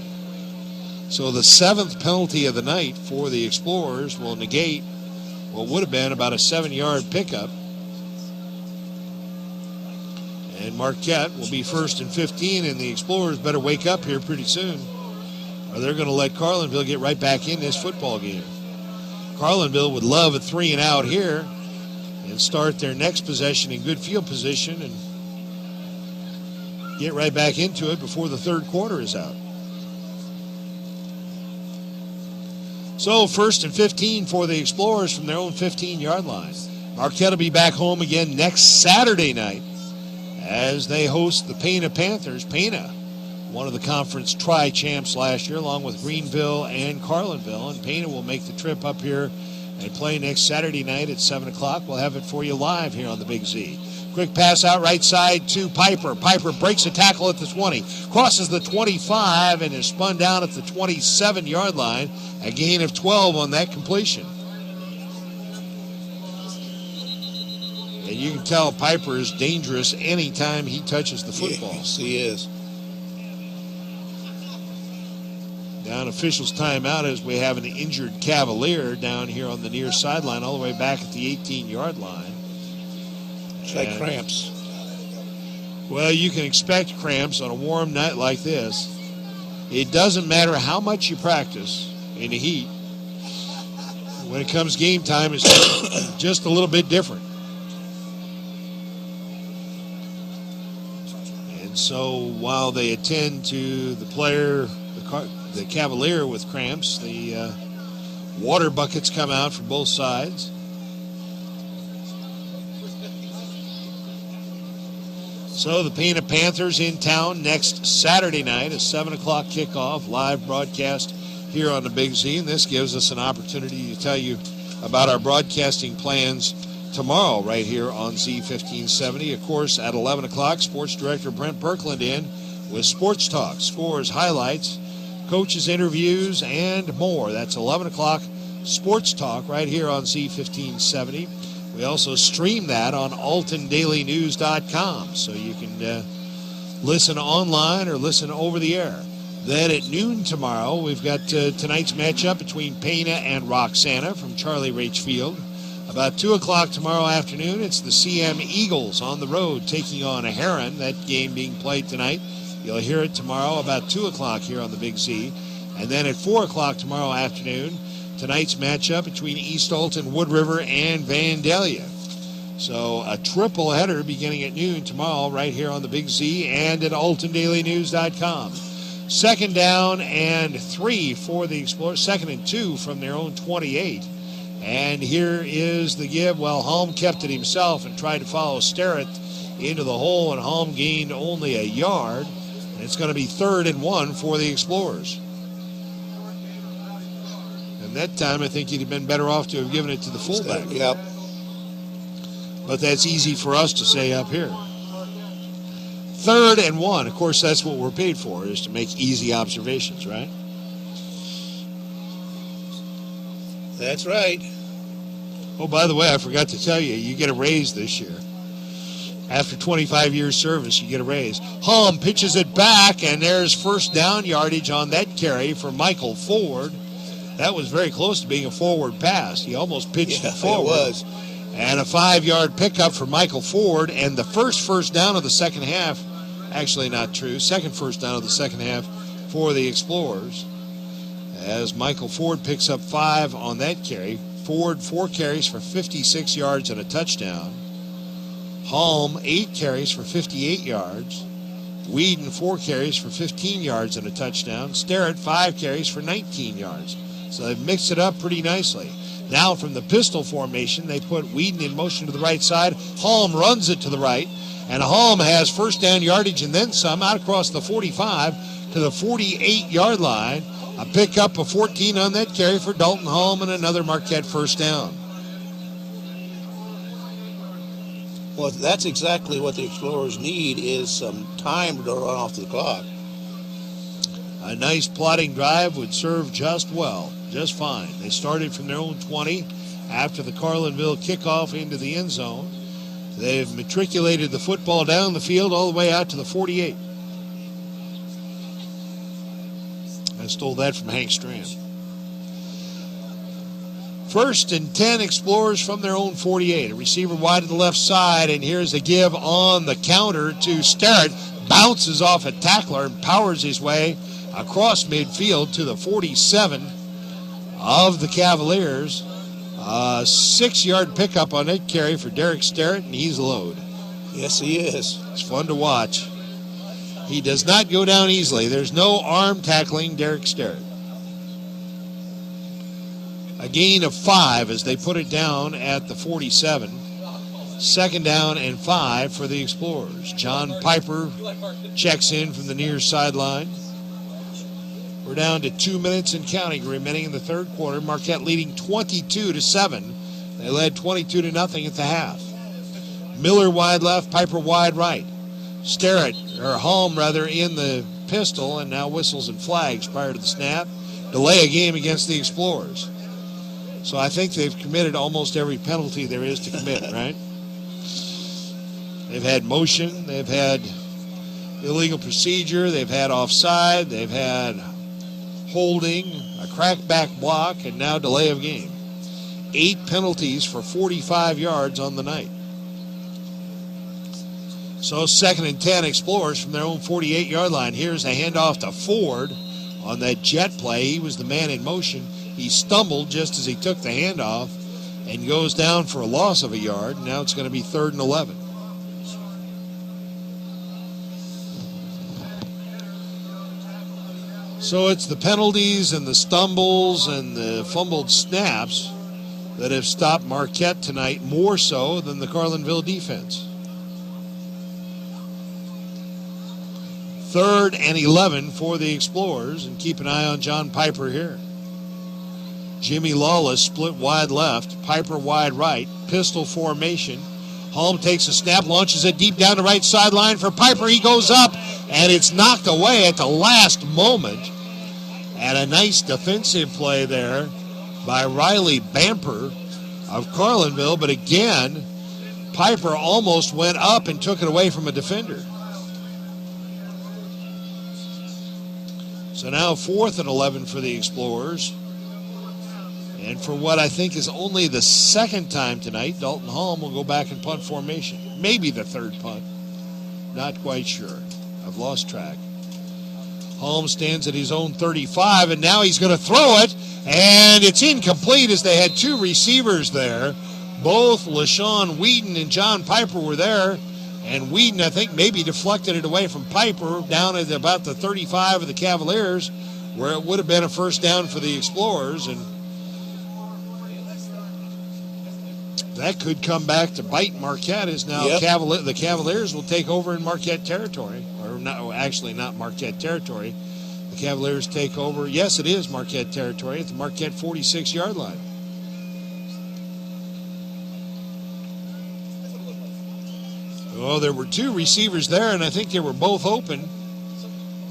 So the 7th penalty of the night for the Explorers will negate what would have been about a 7-yard pickup. And Marquette will be 1st and 15, and the Explorers better wake up here pretty soon, or they're going to let Carlinville get right back in this football game. Carlinville would love a 3-and-out here and start their next possession in good field position and get right back into it before the third quarter is out. So 1st and 15 for the Explorers from their own 15-yard line. Marquette will be back home again next Saturday night as they host the Pana Panthers. Pana, one of the conference tri-champs last year, along with Greenville and Carlinville. And Pana will make the trip up here and play next Saturday night at 7 o'clock. We'll have it for you live here on the Big Z. Quick pass out right side to Piper. Piper breaks a tackle at the 20, crosses the 25, and is spun down at the 27-yard line. A gain of 12 on that completion. And you can tell Piper is dangerous anytime he touches the football. Yes, he is. Down officials' timeout as we have an injured Cavalier down here on the near sideline, all the way back at the 18-yard line. It's like cramps. Well, you can expect cramps on a warm night like this. It doesn't matter how much you practice in the heat. When it comes game time, it's just a little bit different. And so while they attend to the player, the Cavalier with cramps. The water buckets come out for both sides. So the Pana Panthers in town next Saturday night, a 7 o'clock kickoff, live broadcast here on the Big Z. And this gives us an opportunity to tell you about our broadcasting plans tomorrow right here on Z1570. Of course, at 11 o'clock, Sports Director Brent Birkeland in with Sports Talk, scores, highlights, coaches' interviews, and more. That's 11 o'clock Sports Talk right here on Z1570. We also stream that on AltonDailyNews.com, so you can listen online or listen over the air. Then at noon tomorrow, we've got tonight's matchup between Pana and Roxana from Charlie Raich Field. About 2 o'clock tomorrow afternoon, it's the CM Eagles on the road taking on a Heron. That game being played tonight. You'll hear it tomorrow about 2 o'clock here on the Big Z. And then at 4 o'clock tomorrow afternoon, tonight's matchup between East Alton, Wood River, and Vandalia. So a triple header beginning at noon tomorrow right here on the Big Z and at AltonDailyNews.com. 2nd down and 3 for the Explorers. 2nd and 2 from their own 28. And here is the give. Well, Halm kept it himself and tried to follow Sterrett into the hole, and Halm gained only a yard. And it's going to be 3rd and 1 for the Explorers. And that time, I think he'd have been better off to have given it to the fullback. Yep. But that's easy for us to say up here. 3rd and 1. Of course, that's what we're paid for, is to make easy observations, right? That's right. Oh, by the way, I forgot to tell you, you get a raise this year. After 25 years service, you get a raise. Halm pitches it back, and there's 1st down yardage on that carry for Michael Ford. That was very close to being a forward pass. He almost pitched it forward. It was. And a 5-yard pickup for Michael Ford, and the first down of the second half. Actually not true. Second first down of the second half for the Explorers. As Michael Ford picks up 5 on that carry. Ford 4 carries for 56 yards and a touchdown. Halm 8 carries for 58 yards. Whedon 4 carries for 15 yards and a touchdown. Sterrett 5 carries for 19 yards. So they've mixed it up pretty nicely. Now from the pistol formation, they put Whedon in motion to the right side. Halm runs it to the right. And Halm has 1st down yardage and then some out across the 45 to the 48-yard line. A pickup of 14 on that carry for Dalton Halm and another Marquette 1st down. Well, that's exactly what the Explorers need, is some time to run off the clock. A nice plotting drive would serve just well, just fine. They started from their own 20 after the Carlinville kickoff into the end zone. They've matriculated the football down the field all the way out to the 48. I stole that from Hank Strand. 1st and 10 Explorers from their own 48. A receiver wide to the left side, and here's a give on the counter to Sterrett. Bounces off a tackler and powers his way across midfield to the 47 of the Cavaliers. 6-yard pickup on that carry for Derek Sterrett, and he's a load. Yes, he is. It's fun to watch. He does not go down easily. There's no arm tackling Derek Sterrett. A gain of 5 as they put it down at the 47. 2nd down and 5 for the Explorers. John Piper checks in from the near sideline. We're down to 2 minutes and counting remaining in the 3rd quarter. Marquette leading 22-7. They led 22-0 at the half. Miller wide left, Piper wide right. Halm in the pistol, and now whistles and flags prior to the snap. Delay a game against the Explorers. So I think they've committed almost every penalty there is to commit, right? They've had motion, they've had illegal procedure, they've had offside, they've had holding, a crackback block, and now delay of game. 8 penalties for 45 yards on the night. So 2nd and 10 Explorers from their own 48-yard line. Here's a handoff to Ford on that jet play. He was the man in motion. He stumbled just as he took the handoff and goes down for a loss of a yard. Now it's going to be 3rd and 11. So it's the penalties and the stumbles and the fumbled snaps that have stopped Marquette tonight more so than the Carlinville defense. 3rd and 11 for the Explorers, and keep an eye on John Piper here. Jimmy Lawless split wide left, Piper wide right, pistol formation. Holm takes a snap, launches it deep down the right sideline for Piper. He goes up, and it's knocked away at the last moment. And a nice defensive play there by Riley Bamper of Carlinville. But again, Piper almost went up and took it away from a defender. So now 4th and 11 for the Explorers. And for what I think is only the second time tonight, Dalton Holm will go back in punt formation. Maybe the 3rd punt. Not quite sure. I've lost track. Holm stands at his own 35, and now he's going to throw it. And it's incomplete as they had 2 receivers there. Both LaShawn Whedon and John Piper were there. And Whedon, I think, maybe deflected it away from Piper down at about the 35 of the Cavaliers, where it would have been a first down for the Explorers. And that could come back to bite Marquette, as now the Cavaliers will take over in Marquette territory. Or not, actually not Marquette territory. The Cavaliers take over. Yes, it is Marquette territory at the Marquette 46-yard line. Well, there were 2 receivers there, and I think they were both open,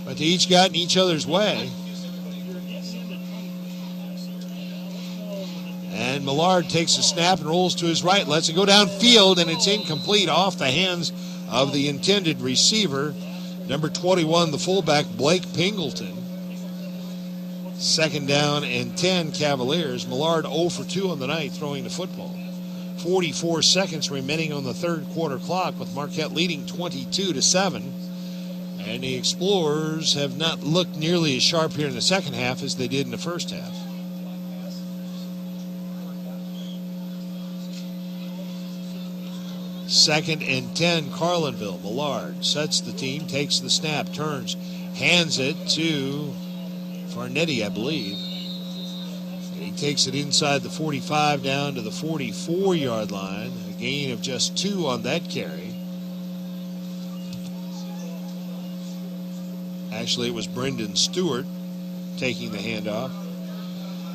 but they each got in each other's way. And Millard takes a snap and rolls to his right, lets it go downfield, and it's incomplete off the hands of the intended receiver, number 21, the fullback, Blake Pingleton. 2nd down and 10 Cavaliers. Millard 0 for 2 on the night throwing the football. 44 seconds remaining on the 3rd quarter clock, with Marquette leading 22-7. And the Explorers have not looked nearly as sharp here in the second half as they did in the first half. Second and 10, Carlinville. Millard sets the team, takes the snap, turns, hands it to Farnetti, I believe. He takes it inside the 45 down to the 44-yard line. A gain of just 2 on that carry. Actually, it was Brendan Stewart taking the handoff.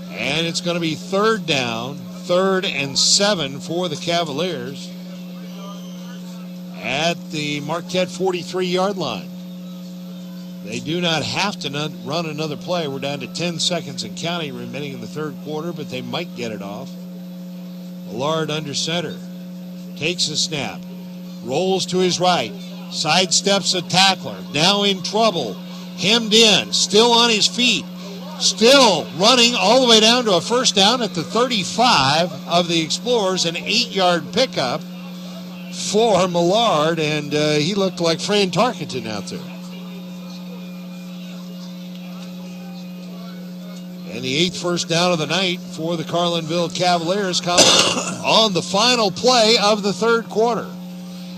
And it's going to be 3rd down, 3rd and 7 for the Cavaliers at the Marquette 43-yard line. They do not have to run another play. We're down to 10 seconds and counting remaining in the 3rd quarter, but they might get it off. Millard under center. Takes a snap. Rolls to his right. Sidesteps a tackler. Now in trouble. Hemmed in. Still on his feet. Still running all the way down to a first down at the 35 of the Explorers. An 8-yard pickup for Millard, and he looked like Fran Tarkenton out there. And the 8th first down of the night for the Carlinville Cavaliers comes on the final play of the 3rd quarter.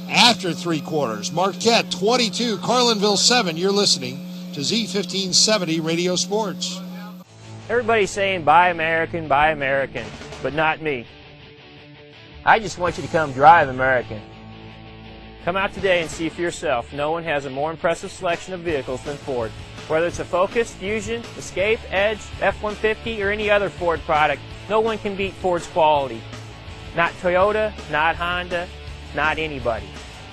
After 3 quarters, Marquette 22, Carlinville 7. You're listening to Z1570 Radio Sports. Everybody's saying buy American, but not me. I just want you to come drive American. Come out today and see for yourself. No one has a more impressive selection of vehicles than Ford. Whether it's a Focus, Fusion, Escape, Edge, F-150, or any other Ford product, no one can beat Ford's quality. Not Toyota, not Honda, not anybody.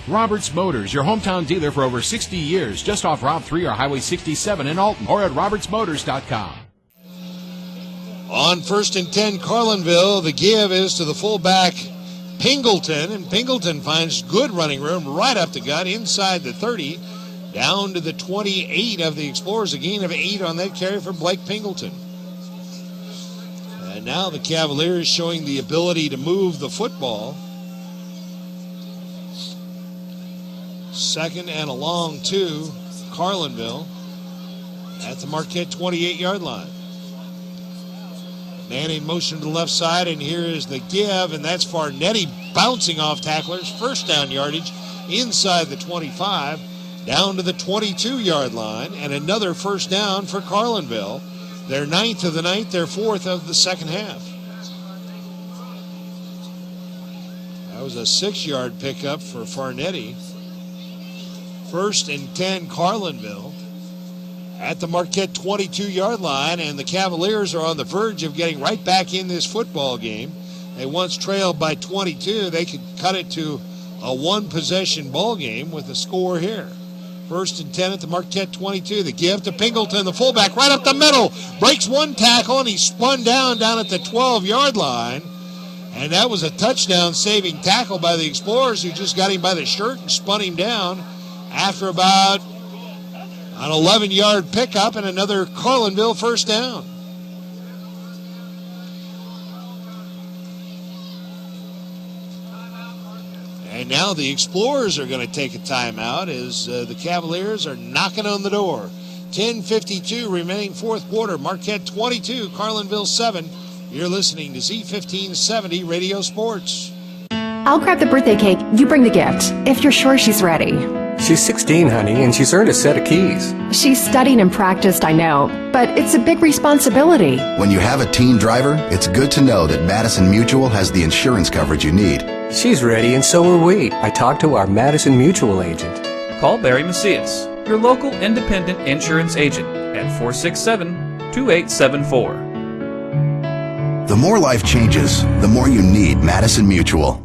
Roberts Motors, your hometown dealer for over 60 years, just off Route 3 or Highway 67 in Alton, or at RiverBender.com. On 1st and 10, Carlinville, the give is to the fullback, Pingleton, and Pingleton finds good running room right up the gut inside the 30, down to the 28 of the Explorers, a gain of 8 on that carry for Blake Pingleton. And now the Cavaliers showing the ability to move the football. 2nd and a long 2, Carlinville at the Marquette 28-yard line. Man in motion to the left side, and here is the give, and that's Farnetti bouncing off tacklers. First down yardage inside the 25. down to the 22-yard line, and another first down for Carlinville. Their 9th of the night, their 4th of the second half. That was a 6-yard pickup for Farnetti. 1st and 10, Carlinville at the Marquette 22-yard line, and the Cavaliers are on the verge of getting right back in this football game. They once trailed by 22. They could cut it to a one-possession ball game with a score here. 1st and 10 at the Marquette 22. The give to Pingleton, the fullback, right up the middle. Breaks one tackle, and he spun down at the 12-yard line. And that was a touchdown-saving tackle by the Explorers, who just got him by the shirt and spun him down after about an 11-yard pickup and another Carlinville first down. And now the Explorers are going to take a timeout as the Cavaliers are knocking on the door. 10:52 remaining fourth quarter. Marquette 22, Carlinville 7. You're listening to Z1570 Radio Sports. I'll grab the birthday cake. You bring the gift, if you're sure she's ready. She's 16, honey, and she's earned a set of keys. She's studied and practiced, I know, but it's a big responsibility. When you have a teen driver, it's good to know that Madison Mutual has the insurance coverage you need. She's ready, and so are we. I talked to our Madison Mutual agent. Call Barry Macias, your local independent insurance agent, at 467-2874. The more life changes, the more you need Madison Mutual.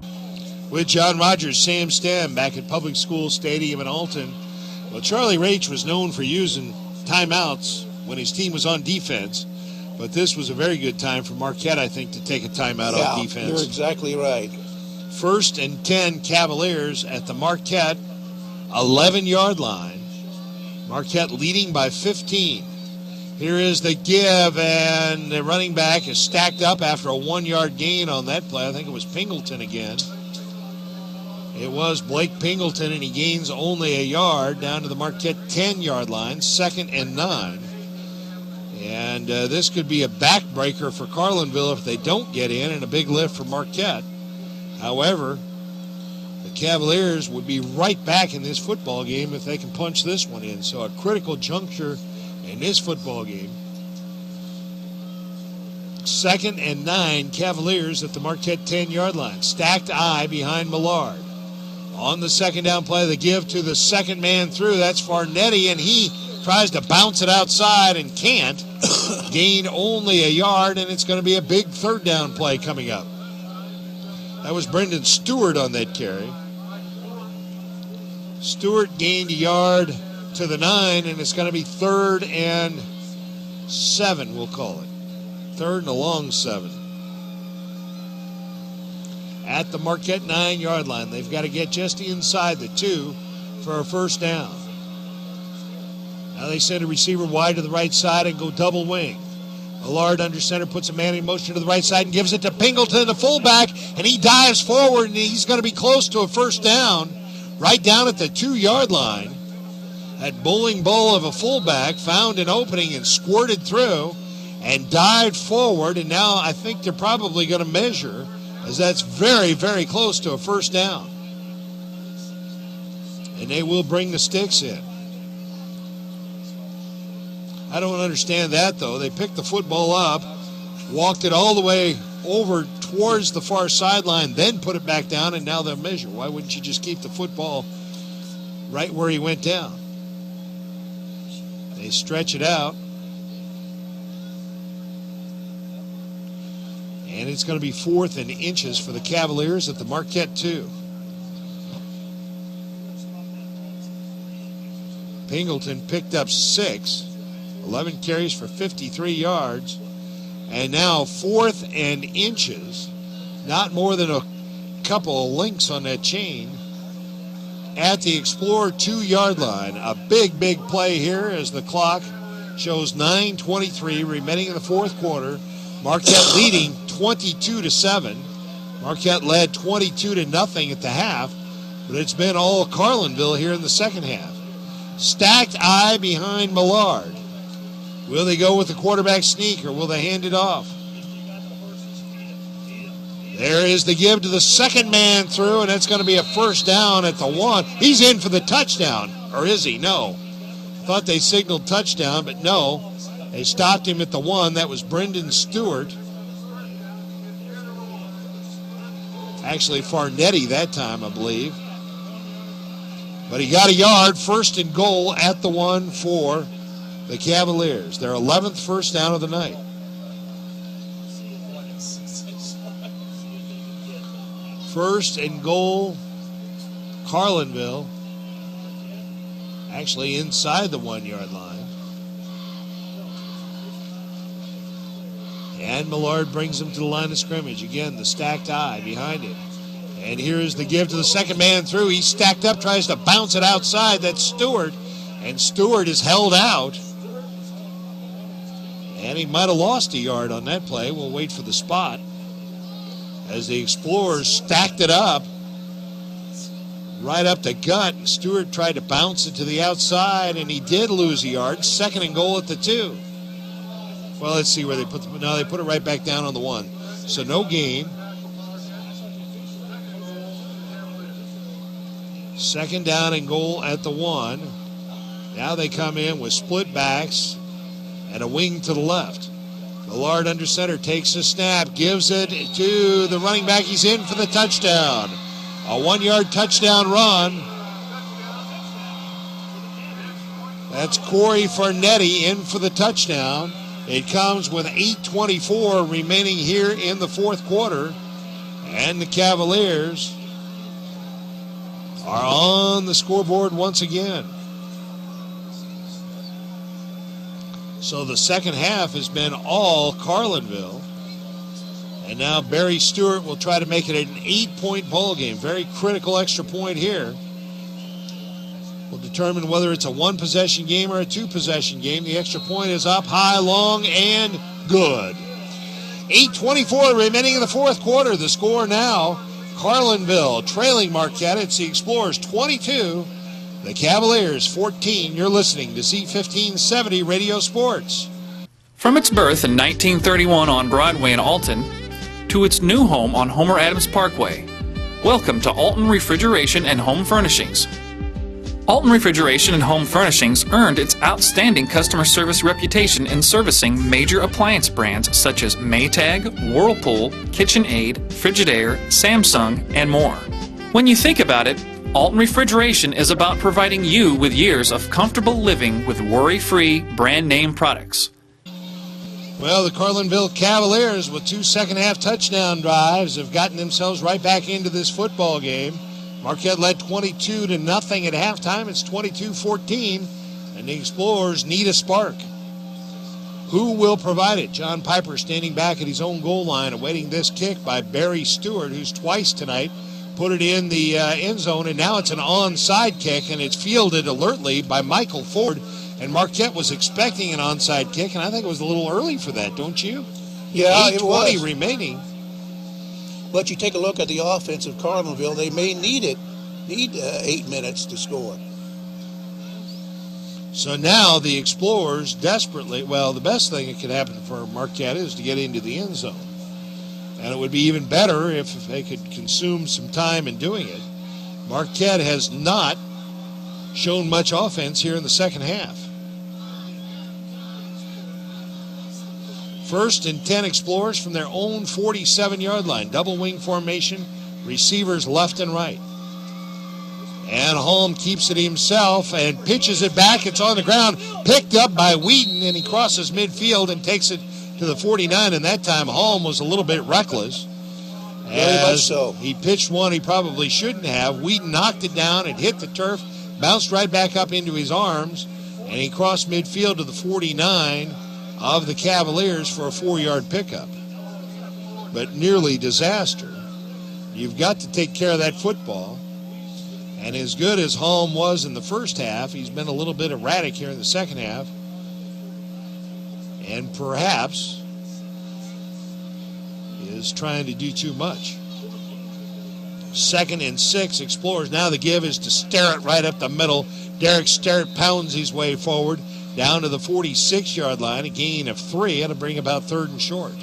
With John Rogers, Sam Stem back at Public School Stadium in Alton. Well, Charlie Raich was known for using timeouts when his team was on defense, but this was a very good time for Marquette, I think, to take a timeout on defense. You're exactly right. 1st and 10 Cavaliers at the Marquette 11-yard line. Marquette leading by 15. Here is the give, and the running back is stacked up after a 1-yard gain on that play. I think it was Pingleton again. It was Blake Pingleton, and he gains only a yard down to the Marquette 10-yard line, 2nd and 9. And this could be a backbreaker for Carlinville if they don't get in, and a big lift for Marquette. However, the Cavaliers would be right back in this football game if they can punch this one in. So a critical juncture in this football game. 2nd and 9, Cavaliers at the Marquette 10-yard line. Stacked eye behind Millard. On the second down play, the give to the second man through. That's Farnetti, and he tries to bounce it outside and can't. Gain only a yard, and it's going to be a big third down play coming up. That was Brendan Stewart on that carry. Stewart gained a yard to the 9, and it's going to be 3rd and 7, we'll call it. 3rd and a long 7. At the Marquette 9-yard line. They've got to get just inside the 2 for a first down. Now they send a receiver wide to the right side and go double wing. Millard under center puts a man in motion to the right side and gives it to Pingleton, the fullback, and he dives forward, and he's going to be close to a first down, right down at the 2-yard line. That bowling ball of a fullback found an opening and squirted through and dived forward, and now I think they're probably going to measure, as that's very, very close to a first down. And they will bring the sticks in. I don't understand that, though. They picked the football up, walked it all the way over towards the far sideline, then put it back down, and now they'll measure. Why wouldn't you just keep the football right where he went down? They stretch it out. And it's going to be 4th and inches for the Cavaliers at the Marquette 2. Pingleton picked up 6. 11 carries for 53 yards. And now 4th and inches. Not more than a couple of links on that chain. At the Explorer 2-yard line. A big, big play here as the clock shows 9:23 remaining in the fourth quarter. Marquette leading 22-7. Marquette led 22-0 at the half. But it's been all Carlinville here in the second half. Stacked eye behind Millard. Will they go with the quarterback sneak, or will they hand it off? There is the give to the second man through, and it's going to be a first down at the 1. He's in for the touchdown. Or is he? No. Thought they signaled touchdown, but no. They stopped him at the 1. That was Brendan Stewart. Actually, Farnetti that time, I believe. But he got a yard, 1st and goal at the 1 for the Cavaliers. Their 11th first down of the night. First and goal, Carlinville. Actually inside the 1-yard line. And Millard brings him to the line of scrimmage. Again, the stacked eye behind him. And here's the give to the second man through. He's stacked up, tries to bounce it outside. That's Stewart. And Stewart is held out. And he might have lost a yard on that play. We'll wait for the spot. As the Explorers stacked it up. Right up the gut. Stewart tried to bounce it to the outside, and he did lose a yard. 2nd and goal at the 2. Well, let's see where they put it. No, they put it right back down on the 1. So no gain. 2nd down and goal at the 1. Now they come in with split backs and a wing to the left. Millard under center takes a snap, gives it to the running back. He's in for the touchdown. A 1-yard touchdown run. That's Corey Farnetti in for the touchdown. It comes with 8:24 remaining here in the 4th quarter. And the Cavaliers are on the scoreboard once again. So the second half has been all Carlinville. And now Barry Stewart will try to make it an 8-point ball game. Very critical extra point here. Will determine whether it's a 1-possession game or a 2-possession game. The extra point is up high, long, and good. 8:24 remaining in the 4th quarter. The score now, Carlinville trailing Marquette. It's the Explorers 22, the Cavaliers 14. You're listening to Z1570 Radio Sports. From its birth in 1931 on Broadway in Alton to its new home on Homer Adams Parkway, welcome to Alton Refrigeration and Home Furnishings. Alton Refrigeration and Home Furnishings earned its outstanding customer service reputation in servicing major appliance brands such as Maytag, Whirlpool, KitchenAid, Frigidaire, Samsung, and more. When you think about it, Alton Refrigeration is about providing you with years of comfortable living with worry-free brand name products. Well, the Carlinville Cavaliers with 2 second-half touchdown drives have gotten themselves right back into this football game. Marquette led 22-0 at halftime. It's 22-14, and the Explorers need a spark. Who will provide it? John Piper standing back at his own goal line, awaiting this kick by Barry Stewart, who's twice tonight put it in the end zone, and now it's an onside kick, and it's fielded alertly by Michael Ford. And Marquette was expecting an onside kick, and I think it was a little early for that, don't you? Yeah, it was. 8:20 remaining. But you take a look at the offense of Carlinville, they may need 8 minutes to score. So now the Explorers desperately, well, the best thing that could happen for Marquette is to get into the end zone. And it would be even better if they could consume some time in doing it. Marquette has not shown much offense here in the second half. 1st and 10 Explorers from their own 47-yard line. Double wing formation, receivers left and right. And Holm keeps it himself and pitches it back. It's on the ground, picked up by Whedon, and he crosses midfield and takes it to the 49. And that time Holm was a little bit reckless. Very much so. He pitched one he probably shouldn't have. Whedon knocked it down, it hit the turf, bounced right back up into his arms, and he crossed midfield to the 49 of the Cavaliers for a 4-yard pickup. But nearly disaster. You've got to take care of that football. And as good as Holm was in the first half, he's been a little bit erratic here in the second half. And perhaps is trying to do too much. 2nd and 6 Explorers. Now the give is to Sterrett right up the middle. Derek Sterrett pounds his way forward down to the 46-yard line. A gain of 3. That'll bring about 3rd and short.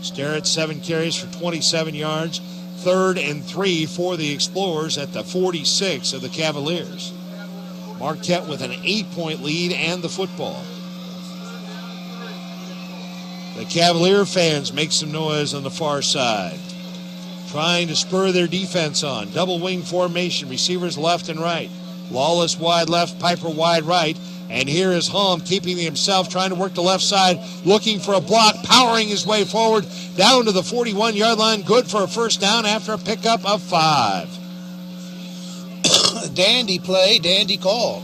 Sterrett, 7 carries for 27 yards, 3rd and 3 for the Explorers at the 46 of the Cavaliers. Marquette with an 8-point lead and the football. The Cavalier fans make some noise on the far side, trying to spur their defense on. Double wing formation, receivers left and right. Lawless wide left, Piper wide right. And here is Holm keeping himself, trying to work the left side, looking for a block, powering his way forward down to the 41-yard line. Good for a first down after a pickup of 5. Dandy play, dandy call.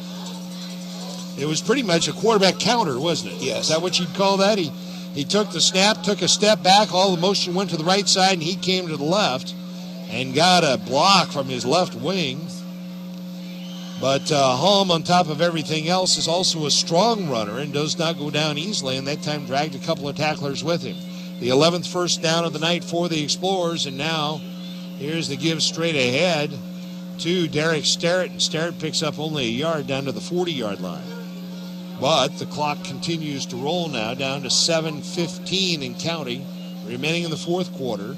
It was pretty much a quarterback counter, wasn't it? Yes. Is that what you'd call that? He took the snap, took a step back, all the motion went to the right side, and he came to the left and got a block from his left wing. But Holm, on top of everything else, is also a strong runner and does not go down easily, and that time dragged a couple of tacklers with him. The 11th first down of the night for the Explorers, and now here's the give straight ahead to Derek Sterrett, and Sterrett picks up only a yard down to the 40-yard line. But the clock continues to roll now, down to 7:15 and counting, remaining in the fourth quarter.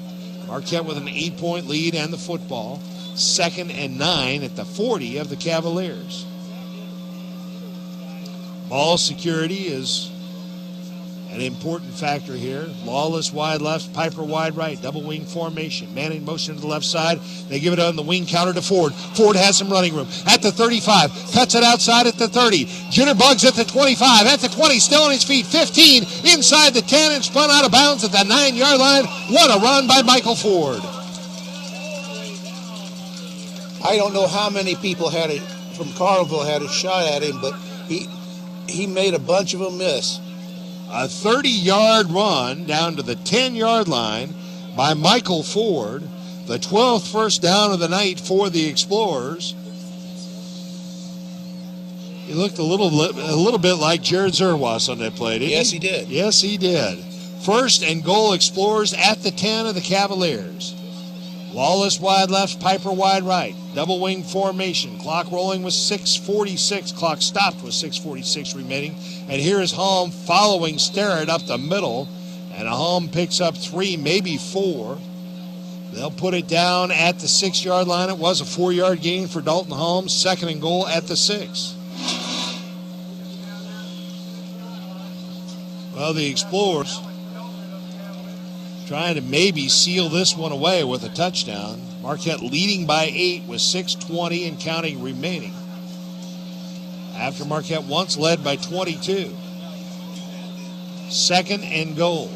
Marquette with an 8-point lead and the football. 2nd and 9 at the 40 of the Cavaliers. Ball security is an important factor here. Lawless wide left, Piper wide right, double wing formation. Man in motion to the left side. They give it on the wing counter to Ford. Ford has some running room at the 35, cuts it outside at the 30. Jitterbugs at the 25, at the 20, still on his feet. 15 inside the 10 and spun out of bounds at the 9-yard line. What a run by Michael Ford. I don't know how many people from Carlinville had a shot at him, but he made a bunch of them miss. A 30-yard run down to the 10-yard line by Michael Ford. The 12th first down of the night for the Explorers. He looked a little bit like Jared Zerwas on that play, didn't he? Yes, he did. Yes, he did. 1st and goal, Explorers at the 10 of the Cavaliers. Lawless wide left, Piper wide right. Double wing formation. Clock rolling with 6:46. Clock stopped with 6:46 remaining. And here is Holm following Sterrett up the middle. And Holm picks up 3, maybe 4. They'll put it down at the 6-yard line. It was a 4-yard gain for Dalton Holm. 2nd and goal at the 6. Well, the Explorers trying to maybe seal this one away with a touchdown. Marquette leading by 8 with 6:20 and counting remaining. After Marquette once led by 22. 2nd and goal.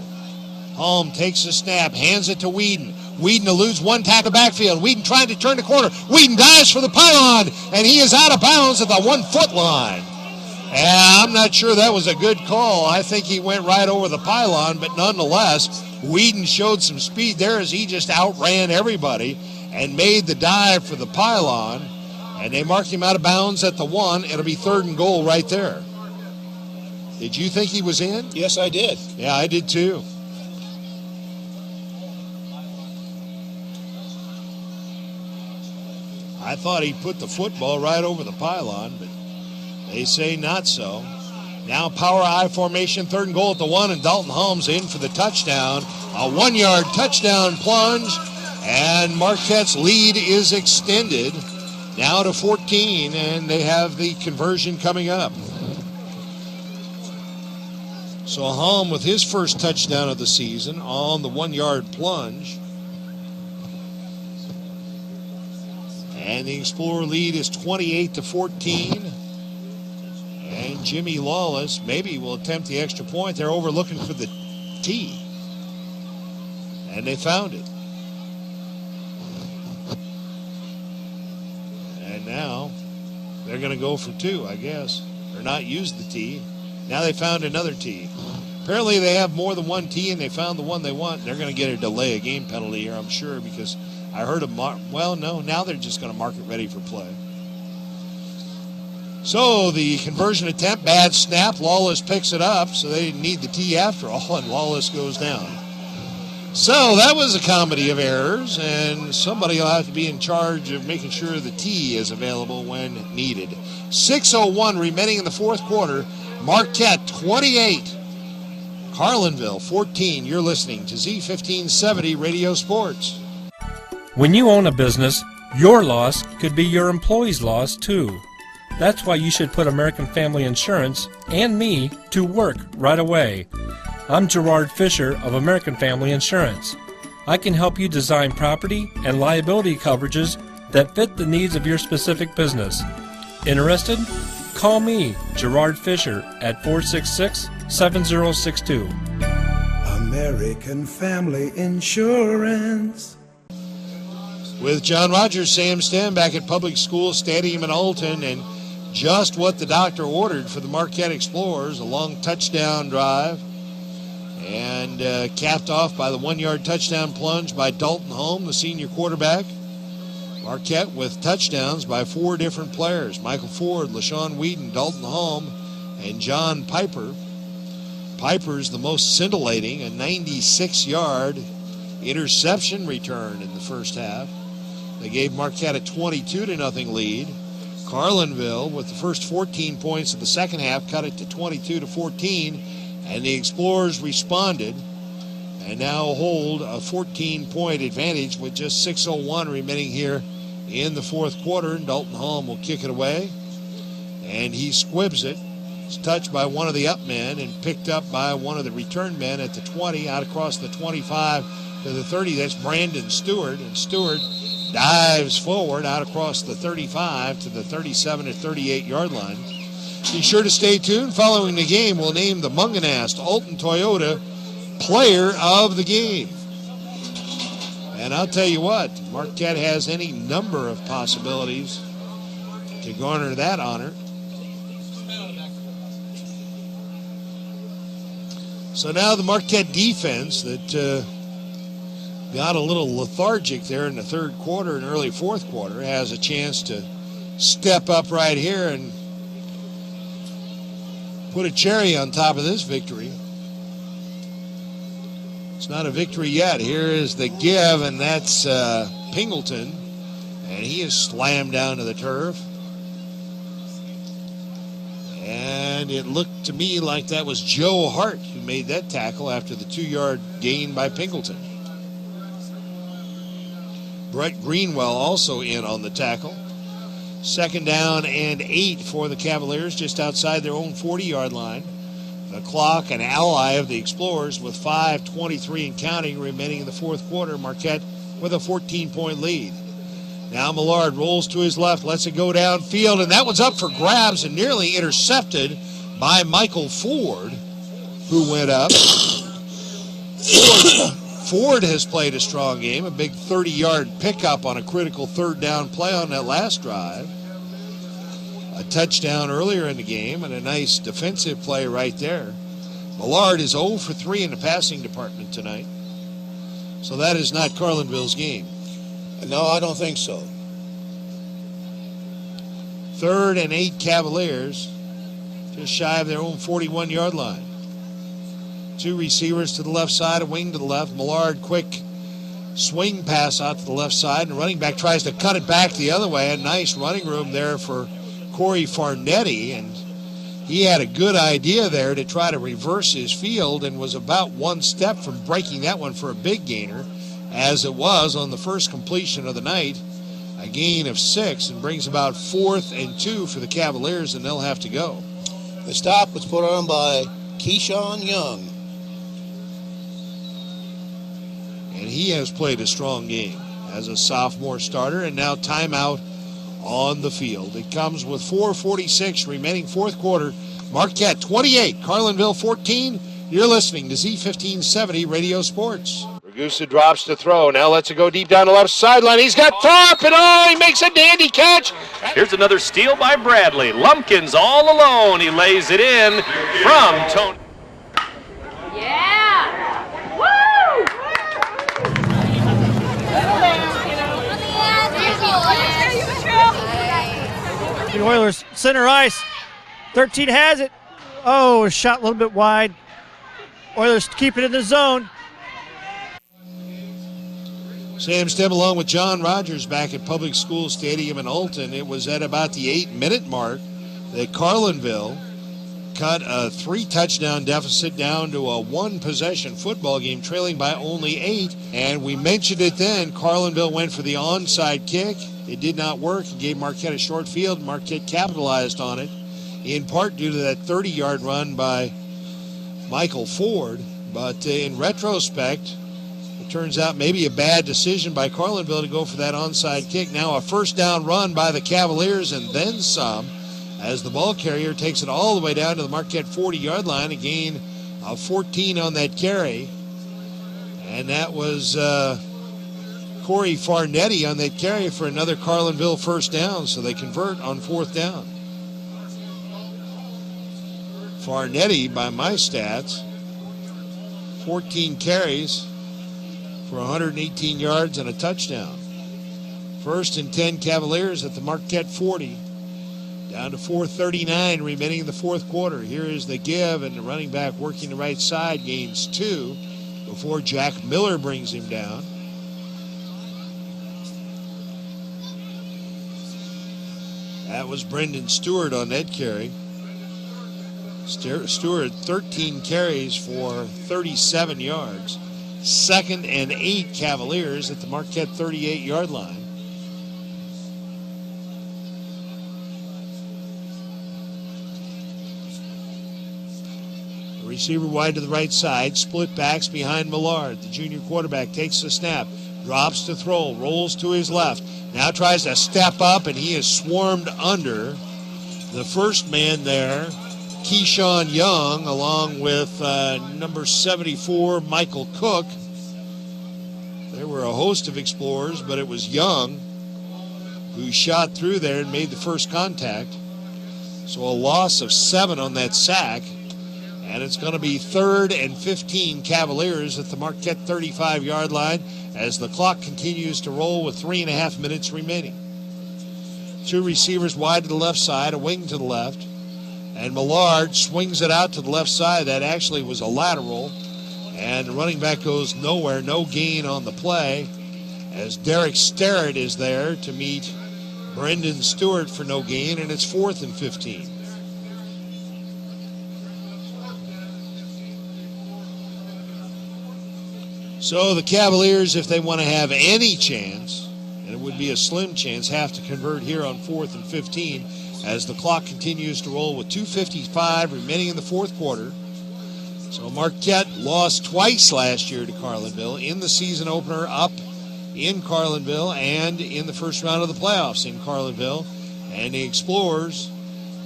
Holm takes the snap, hands it to Whedon. Whedon eludes one tackle backfield. Whedon trying to turn the corner. Whedon dives for the pylon, and he is out of bounds at the 1-foot line. And I'm not sure that was a good call. I think he went right over the pylon, but nonetheless, Whedon showed some speed there as he just outran everybody and made the dive for the pylon. And they mark him out of bounds at the 1. It'll be 3rd and goal right there. Did you think he was in? Yes, I did. Yeah, I did too. I thought he put the football right over the pylon, but they say not so. Now power I formation, 3rd and goal at the 1, and Dalton Holmes in for the touchdown. A 1-yard touchdown plunge, and Marquette's lead is extended now to 14, and they have the conversion coming up. So Holm with his first touchdown of the season on the 1-yard plunge. And the Explorer lead is 28-14. And Jimmy Lawless maybe will attempt the extra point. They're over looking for the tee. And they found it. And now they're going to go for 2, I guess. Or not use the tee. Now they found another tee. Apparently they have more than one tee, and they found the one they want. They're going to get a delay of game penalty here, I'm sure, because I heard them. Well, no, now they're just going to mark it ready for play. So the conversion attempt, bad snap. Lawless picks it up, so they didn't need the tee after all, and Lawless goes down. So that was a comedy of errors, and somebody will have to be in charge of making sure the tee is available when needed. 6:01 remaining in the fourth quarter. Marquette 28, Carlinville 14. You're listening to Z1570 Radio Sports. When you own a business, your loss could be your employee's loss too. That's why you should put American Family Insurance and me to work right away. I'm Gerard Fisher of American Family Insurance. I can help you design property and liability coverages that fit the needs of your specific business. Interested? Call me, Gerard Fisher, at 466-7062. American Family Insurance. With John Rogers, Sam Stem back at Public School Stadium in Alton, and just what the doctor ordered for the Marquette Explorers, a long touchdown drive, and capped off by the 1-yard touchdown plunge by Dalton Holm, the senior quarterback. Marquette with touchdowns by 4 different players: Michael Ford, LaShawn Whedon, Dalton Holm, and John Piper. Piper's the most scintillating, a 96-yard interception return in the first half. They gave Marquette a 22-0 lead. Carlinville, with the first 14 points of the second half, cut it to 22-14, and the Explorers responded and now hold a 14-point advantage with just 6:01 remaining here in the fourth quarter. And Dalton Holm will kick it away, and he squibs it. It's touched by one of the up men and picked up by one of the return men at the 20, out across the 25 to the 30. That's Brandon Stewart, and Stewart dives forward out across the 35 to the 37 to 38-yard line. Be sure to stay tuned. Following the game, we'll name the Munganast Alton Toyota Player of the Game. And I'll tell you what, Marquette has any number of possibilities to garner that honor. So now the Marquette defense that got a little lethargic there in the third quarter and early fourth quarter has a chance to step up right here and put a cherry on top of this victory. It's not a victory yet. Here is the give, and that's Pingleton, and he is slammed down to the turf. And it looked to me like that was Joe Hart who made that tackle after the 2-yard gain by Pingleton. Brett Greenwell also in on the tackle. 2nd down and 8 for the Cavaliers, just outside their own 40-yard line. The clock, an ally of the Explorers, with 5:23 and counting remaining in the fourth quarter. Marquette with a 14-point lead. Now Millard rolls to his left, lets it go downfield, and that one's up for grabs and nearly intercepted by Michael Ford, who went up. Ford has played a strong game, a big 30-yard pickup on a critical 3rd down play on that last drive. A touchdown earlier in the game and a nice defensive play right there. Millard is 0 for 3 in the passing department tonight. So that is not Carlinville's game. No, I don't think so. 3rd and 8 Cavaliers, just shy of their own 41-yard line. 2 receivers to the left side, a wing to the left. Millard, quick swing pass out to the left side, and running back tries to cut it back the other way. A nice running room there for Corey Farnetti, and he had a good idea there to try to reverse his field and was about 1 step from breaking that one for a big gainer, as it was on the first completion of the night, a gain of 6, and brings about 4th and 2 for the Cavaliers, and they'll have to go. The stop was put on by Keyshawn Young. And he has played a strong game as a sophomore starter, and now timeout on the field. It comes with 4:46 remaining fourth quarter. Marquette 28, Carlinville 14. You're listening to Z1570 Radio Sports. Ragusa drops to throw. Now lets it go deep down the left sideline. He's got Thorpe, and he makes a dandy catch. Here's another steal by Bradley. Lumpkins all alone. He lays it in from Tony. Yeah! Woo! The Oilers center ice. 13 has it. Oh, a shot a little bit wide. Oilers keep it in the zone. Sam Stem along with John Rogers back at Public School Stadium in Alton. It was at about the 8-minute mark that Carlinville cut a 3-touchdown deficit down to a 1-possession football game, trailing by only 8. And we mentioned it then. Carlinville went for the onside kick. It did not work. It gave Marquette a short field. Marquette capitalized on it, in part due to that 30-yard run by Michael Ford. But in retrospect, it turns out maybe a bad decision by Carlinville to go for that onside kick. Now a first down run by the Cavaliers and then some, as the ball carrier takes it all the way down to the Marquette 40-yard line, a gain of 14 on that carry. And that was Corey Farnetti on that carry for another Carlinville first down, so they convert on 4th down. Farnetti, by my stats, 14 carries for 118 yards and a touchdown. 1st and 10 Cavaliers at the Marquette 40. Down to 4:39 remaining in the fourth quarter. Here is the give, and the running back working the right side gains 2 before Jack Miller brings him down. That was Brendan Stewart on that carry. Stewart 13 carries for 37 yards. 2nd and 8 Cavaliers at the Marquette 38-yard line. Receiver wide to the right side, split backs behind Millard. The junior quarterback takes the snap, drops to throw, rolls to his left. Now tries to step up, and he is swarmed under. The first man there, Keyshawn Young, along with number 74, Michael Cook. There were a host of Explorers, but it was Young who shot through there and made the first contact. So a loss of 7 on that sack. And it's going to be 3rd and 15 Cavaliers at the Marquette 35-yard line as the clock continues to roll with 3.5 minutes remaining. 2 receivers wide to the left side, a wing to the left. And Millard swings it out to the left side. That actually was a lateral. And the running back goes nowhere, no gain on the play, as Derek Sterrett is there to meet Brendan Stewart for no gain, and it's 4th and 15. So the Cavaliers, if they want to have any chance, and it would be a slim chance, have to convert here on 4th and 15 as the clock continues to roll with 2:55 remaining in the fourth quarter. So Marquette lost twice last year to Carlinville, in the season opener up in Carlinville and in the first round of the playoffs in Carlinville. And the Explorers,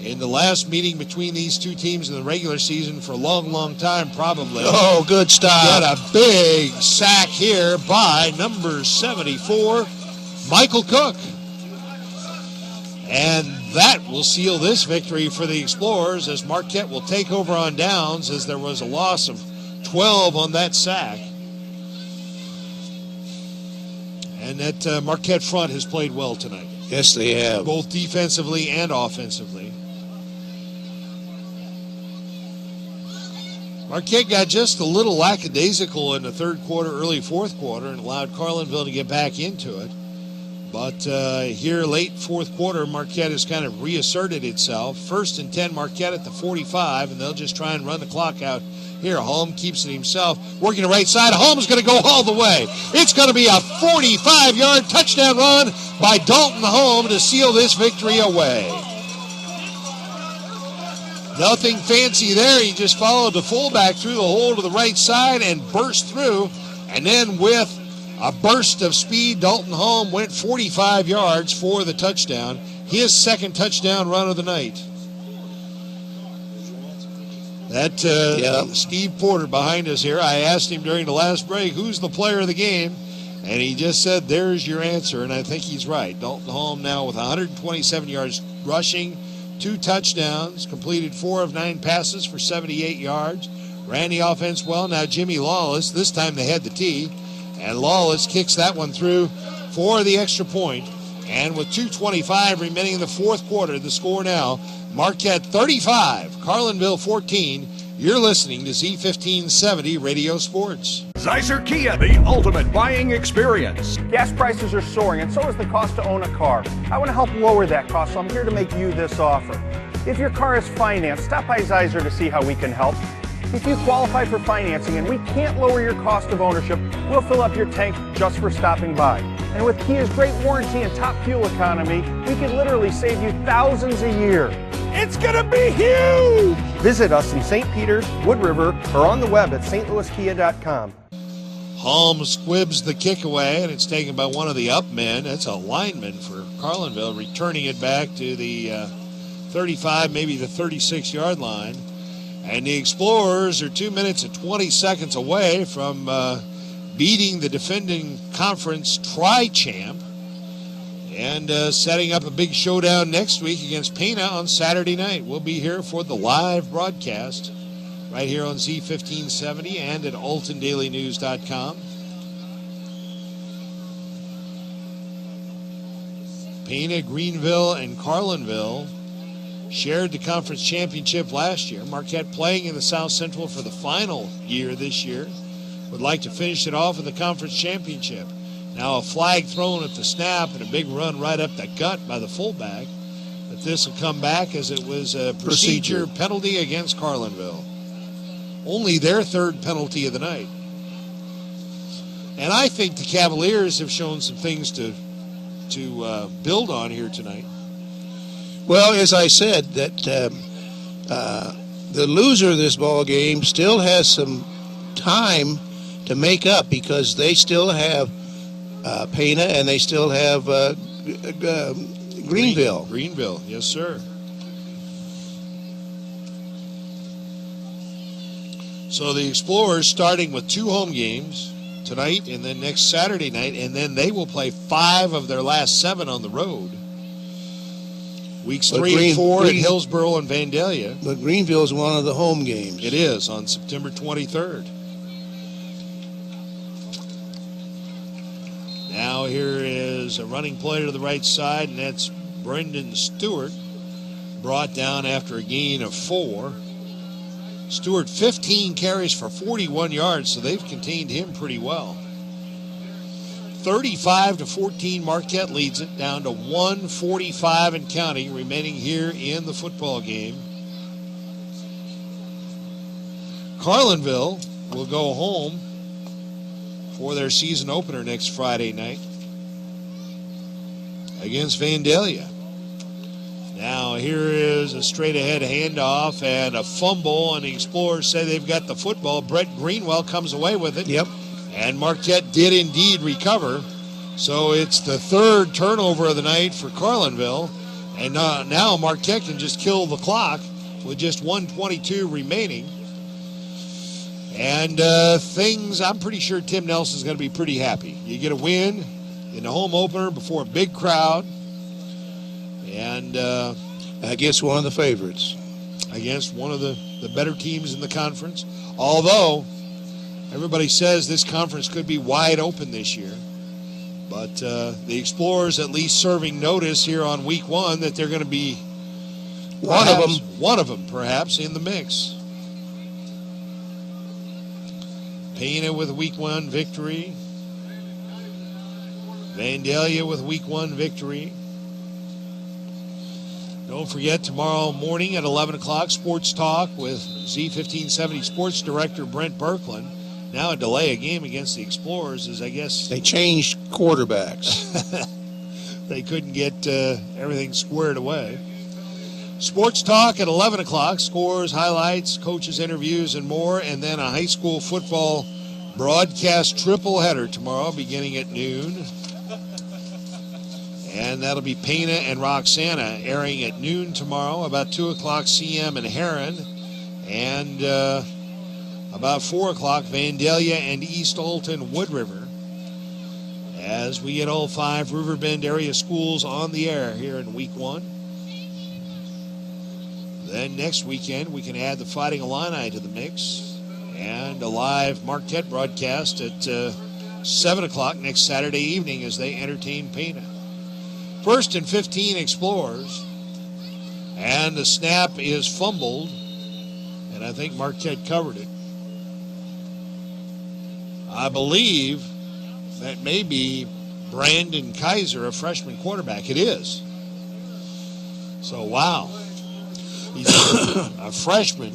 in the last meeting between these two teams in the regular season for a long, long time, probably. Oh, good stop. Got a big sack here by number 74, Michael Cook. And that will seal this victory for the Explorers, as Marquette will take over on downs, as there was a loss of 12 on that sack. And that Marquette front has played well tonight. Yes, they have. Both defensively and offensively. Marquette got just a little lackadaisical in the third quarter, early fourth quarter, and allowed Carlinville to get back into it. But here late fourth quarter, Marquette has kind of reasserted itself. 1st and 10 Marquette at the 45, and they'll just try and run the clock out here. Holm keeps it himself, working the right side. Holm's going to go all the way. It's going to be a 45-yard touchdown run by Dalton Holm to seal this victory away. Nothing fancy there. He just followed the fullback through the hole to the right side and burst through. And then with a burst of speed, Dalton Holm went 45 yards for the touchdown. His second touchdown run of the night. That Steve Porter behind us here, I asked him during the last break, who's the player of the game? And he just said, there's your answer, and I think he's right. Dalton Holm now with 127 yards rushing, 2 touchdowns, completed 4 of 9 passes for 78 yards, ran the offense well. Now Jimmy Lawless, this time they had the tee, and Lawless kicks that one through for the extra point. And with 2:25 remaining in the fourth quarter, the score now, Marquette 35, Carlinville 14. You're listening to Z1570 Radio Sports. Zeiser Kia, the ultimate buying experience. Gas prices are soaring, and so is the cost to own a car. I want to help lower that cost, so I'm here to make you this offer. If your car is financed, stop by Zeiser to see how we can help. If you qualify for financing and we can't lower your cost of ownership, we'll fill up your tank just for stopping by. And with Kia's great warranty and top fuel economy, we could literally save you thousands a year. It's gonna be huge! Visit us in St. Peters, Wood River, or on the web at stlouiskia.com. Holm squibs the kick away, and it's taken by one of the up men. That's a lineman for Carlinville, returning it back to the 35, maybe the 36-yard line. And the Explorers are 2 minutes and 20 seconds away from beating the defending conference tri-champ and setting up a big showdown next week against Pana on Saturday night. We'll be here for the live broadcast right here on Z1570 and at AltonDailyNews.com. Pana, Greenville, and Carlinville shared the conference championship last year. Marquette playing in the South Central for the final year this year. Would like to finish it off with the conference championship. Now a flag thrown at the snap and a big run right up the gut by the fullback. But this will come back as it was a procedure penalty against Carlinville. Only their third penalty of the night. And I think the Cavaliers have shown some things to build on here tonight. Well, as I said, that the loser of this ball game still has some time to make up because they still have Pana and they still have Greenville. Greenville, yes, sir. So the Explorers starting with 2 home games tonight and then next Saturday night, and then they will play 5 of their last 7 on the road. Weeks 3 and 4 at Hillsboro and Vandalia. But Greenville is one of the home games. It is on September 23rd. Now here is a running play to the right side, and that's Brendan Stewart, brought down after a gain of 4. Stewart 15 carries for 41 yards, so they've contained him pretty well. 35-14, Marquette leads it, down to 1:45 and counting remaining here in the football game. Carlinville will go home for their season opener next Friday night against Vandalia. Now here is a straight-ahead handoff and a fumble, and the Explorers say they've got the football. Brett Greenwell comes away with it. Yep. And Marquette did indeed recover. So it's the third turnover of the night for Carlinville. And now Marquette can just kill the clock with just 1:22 remaining. And I'm pretty sure Tim Nelson's going to be pretty happy. You get a win in the home opener before a big crowd. And against one of the favorites. Against one of the better teams in the conference. Although everybody says this conference could be wide open this year. But the Explorers at least serving notice here on week 1 that they're going to be one of them perhaps in the mix. Pana with a week 1 victory. Vandalia with a week 1 victory. Don't forget, tomorrow morning at 11 o'clock, Sports Talk with Z1570 Sports Director Brent Birkland. Now a delay a game against the Explorers is, I guess... They changed quarterbacks. They couldn't get everything squared away. Sports Talk at 11 o'clock, scores, highlights, coaches' interviews, and more. And then a high school football broadcast triple header tomorrow beginning at noon. And that'll be Pana and Roxana airing at noon tomorrow. About 2 o'clock, CM and Heron. And about 4 o'clock, Vandalia and East Alton Wood River. As we get all 5 Riverbend area schools on the air here in week 1. Then next weekend, we can add the Fighting Illini to the mix. And a live Marquette broadcast at 7 o'clock next Saturday evening as they entertain Pana. 1st and 15 Explorers. And the snap is fumbled. And I think Marquette covered it. I believe that may be Brandon Kaiser, a freshman quarterback. It is. So, wow. He's a freshman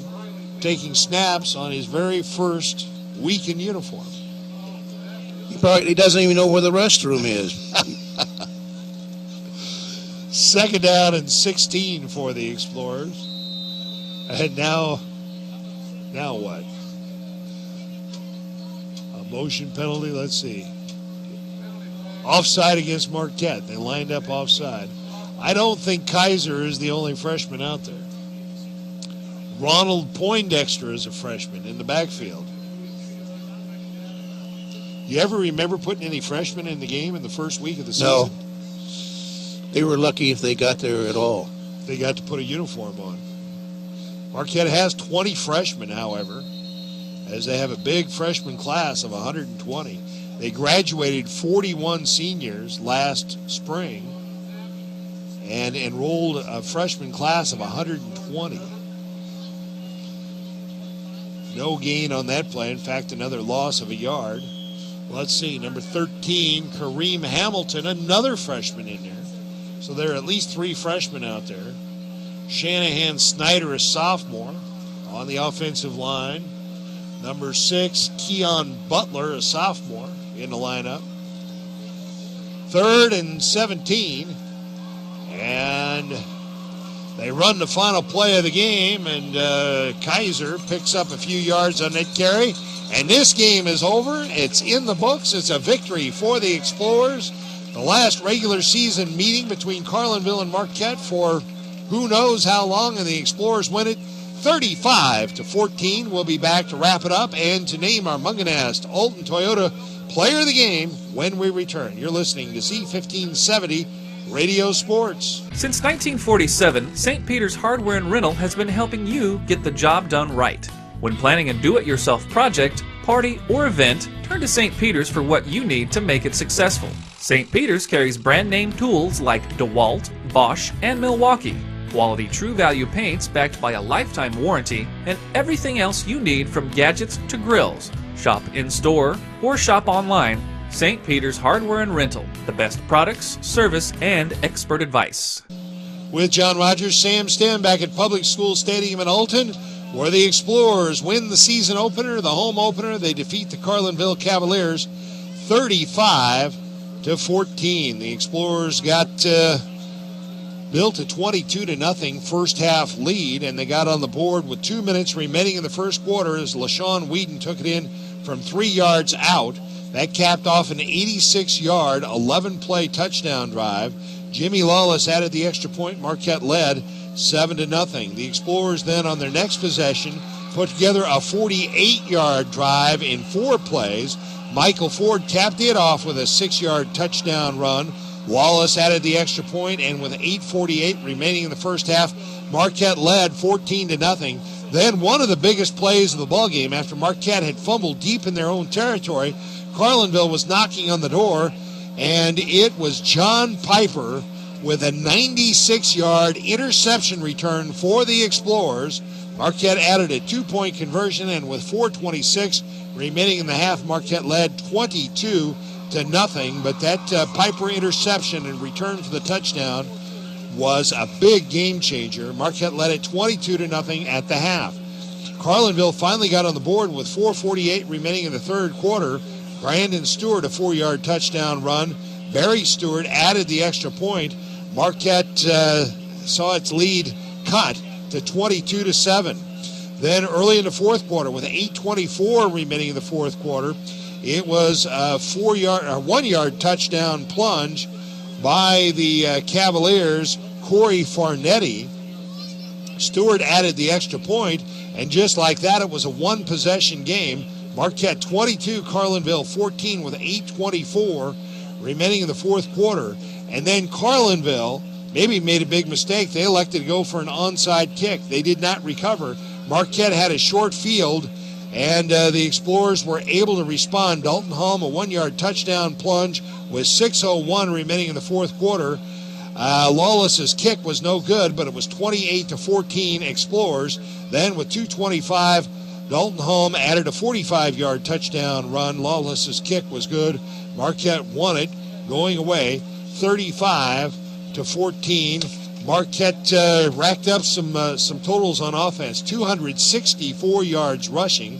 taking snaps on his very first week in uniform. He doesn't even know where the restroom is. Second down and 16 for the Explorers. And now what? A motion penalty, let's see. Offside against Marquette. They lined up offside. I don't think Kaiser is the only freshman out there. Ronald Poindexter is a freshman in the backfield. You ever remember putting any freshmen in the game in the first week of the season? No. They were lucky if they got there at all. They got to put a uniform on. Marquette has 20 freshmen, however, as they have a big freshman class of 120. They graduated 41 seniors last spring and enrolled a freshman class of 120. No gain on that play. In fact, another loss of a yard. Let's see, number 13, Kareem Hamilton, another freshman in there. So there are at least 3 freshmen out there. Shanahan Snyder, a sophomore, on the offensive line. Number 6, Keon Butler, a sophomore, in the lineup. 3rd and 17. And they run the final play of the game, and Kaiser picks up a few yards on that carry. And this game is over. It's in the books. It's a victory for the Explorers. The last regular season meeting between Carlinville and Marquette for who knows how long, and the Explorers win it 35-14. We'll be back to wrap it up and to name our Munganast Alton Toyota Player of the Game when we return. You're listening to C1570 Radio Sports. Since 1947, St. Peter's Hardware and Rental has been helping you get the job done right. When planning a do-it-yourself project, party, or event, turn to St. Peter's for what you need to make it successful. St. Peter's carries brand-name tools like DeWalt, Bosch, and Milwaukee, quality True Value paints backed by a lifetime warranty, and everything else you need from gadgets to grills. Shop in-store or shop online. St. Peter's Hardware and Rental, the best products, service, and expert advice. With John Rogers, Sam Stem back at Public School Stadium in Alton, where the Explorers win the season opener, the home opener. They defeat the Carlinville Cavaliers 35-14. The Explorers got built a 22-0 first half lead, and they got on the board with 2 minutes remaining in the first quarter as LaShawn Whedon took it in from 3 yards out. That capped off an 86-yard, 11-play touchdown drive. Jimmy Lawless added the extra point. Marquette led 7-0. The Explorers then on their next possession put together a 48-yard drive in 4 plays. Michael Ford capped it off with a 6-yard touchdown run. Wallace added the extra point, and with 8:48 remaining in the first half, Marquette led 14-0. Then one of the biggest plays of the ballgame, after Marquette had fumbled deep in their own territory, Carlinville was knocking on the door, and it was John Piper with a 96-yard interception return for the Explorers. Marquette added a 2-point conversion, and with 4:26 remaining in the half, Marquette led 22-0. But that Piper interception and return for the touchdown was a big game changer. Marquette led it 22-0 at the half. Carlinville finally got on the board with 4:48 remaining in the third quarter. Brandon Stewart, a 4-yard touchdown run. Barry Stewart added the extra point. Marquette saw its lead cut to 22-7. Then early in the fourth quarter, with 8:24 remaining in the fourth quarter, it was a 1-yard touchdown plunge by the Cavaliers, Corey Farnetti. Stewart added the extra point, and just like that, it was a one-possession game. Marquette 22, Carlinville 14 with 8:24 remaining in the fourth quarter. And then Carlinville maybe made a big mistake. They elected to go for an onside kick. They did not recover. Marquette had a short field, and the Explorers were able to respond. Dalton Holm, a 1-yard touchdown plunge with 6:01 remaining in the fourth quarter. Lawless's kick was no good, but it was 28-14 Explorers. Then with 2:25, Dalton Holm added a 45-yard touchdown run. Lawless's kick was good. Marquette won it, going away 35-14. Marquette racked up some totals on offense. 264 yards rushing,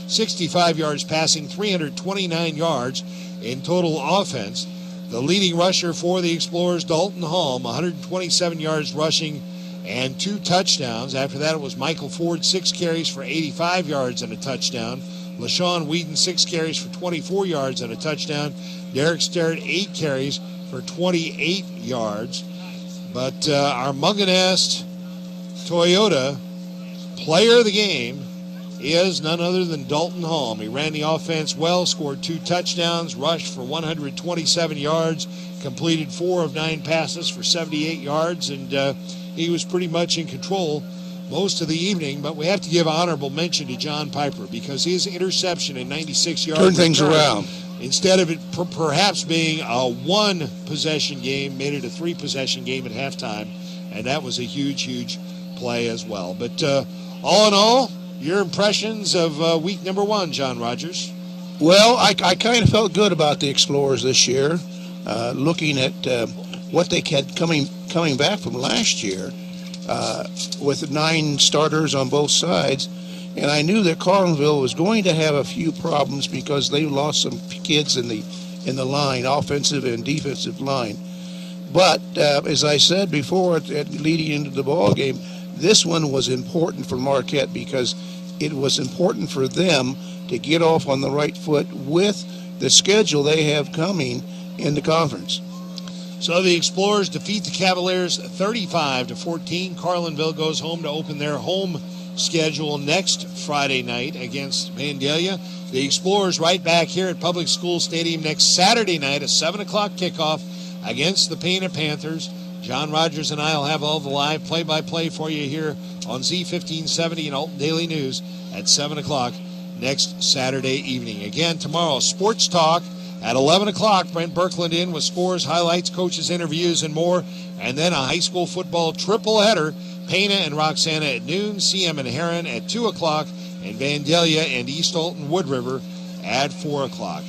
65 yards passing, 329 yards in total offense. The leading rusher for the Explorers, Dalton Halm, 127 yards rushing and 2 touchdowns. After that, it was Michael Ford, 6 carries for 85 yards and a touchdown. LaShawn Whedon, 6 carries for 24 yards and a touchdown. Derek Sterrett, 8 carries for 28 yards. But our Munganast Toyota player of the game is none other than Dalton Halm. He ran the offense well, scored 2 touchdowns, rushed for 127 yards, completed 4 of 9 passes for 78 yards, and he was pretty much in control most of the evening. But we have to give honorable mention to John Piper because his interception in 96 yards turned things around. Instead of it perhaps being a 1-possession game, made it a 3-possession game at halftime, and that was a huge, huge play as well. But all in all, your impressions of week number 1, John Rogers? Well, I kind of felt good about the Explorers this year, looking at what they had coming back from last year with 9 starters on both sides. And I knew that Carlinville was going to have a few problems because they lost some kids in the line, offensive and defensive line. But as I said before, leading into the ball game, this one was important for Marquette because it was important for them to get off on the right foot with the schedule they have coming in the conference. So the Explorers defeat the Cavaliers 35-14. Carlinville goes home to open their home schedule next Friday night against Vandalia. The Explorers right back here at Public School Stadium next Saturday night, a 7 o'clock kickoff against the Painted Panthers. John Rogers and I will have all the live play-by-play for you here on Z1570 and Alton Daily News at 7 o'clock next Saturday evening. Again, tomorrow, Sports Talk at 11 o'clock. Brent Birkeland in with scores, highlights, coaches, interviews, and more. And then a high school football triple header. Pana and Roxana at noon, CM and Heron at 2 o'clock, and Vandalia and East Alton Wood River at 4 o'clock.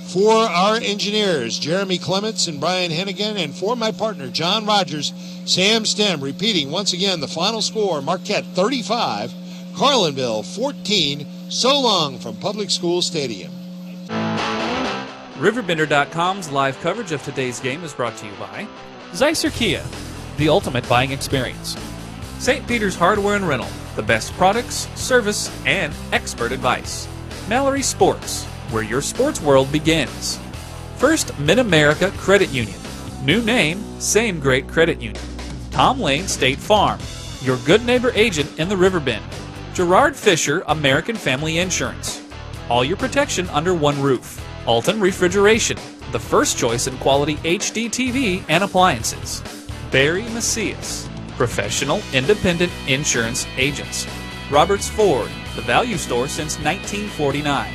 For our engineers, Jeremy Clements and Brian Hennigan, and for my partner, John Rogers, Sam Stem, repeating once again the final score, Marquette 35, Carlinville 14. So long from Public School Stadium. RiverBender.com's live coverage of today's game is brought to you by Zeiser Kia, the ultimate buying experience. St. Peter's Hardware and Rental, the best products, service, and expert advice. Mallory Sports, where your sports world begins. First Mid-America Credit Union. New name, same great credit union. Tom Lane State Farm, your good neighbor agent in the Riverbend. Gerard Fisher American Family Insurance. All your protection under one roof. Alton Refrigeration, the first choice in quality HD TV and appliances. Barry Macias, professional independent insurance agents. Roberts Ford, the value store since 1949.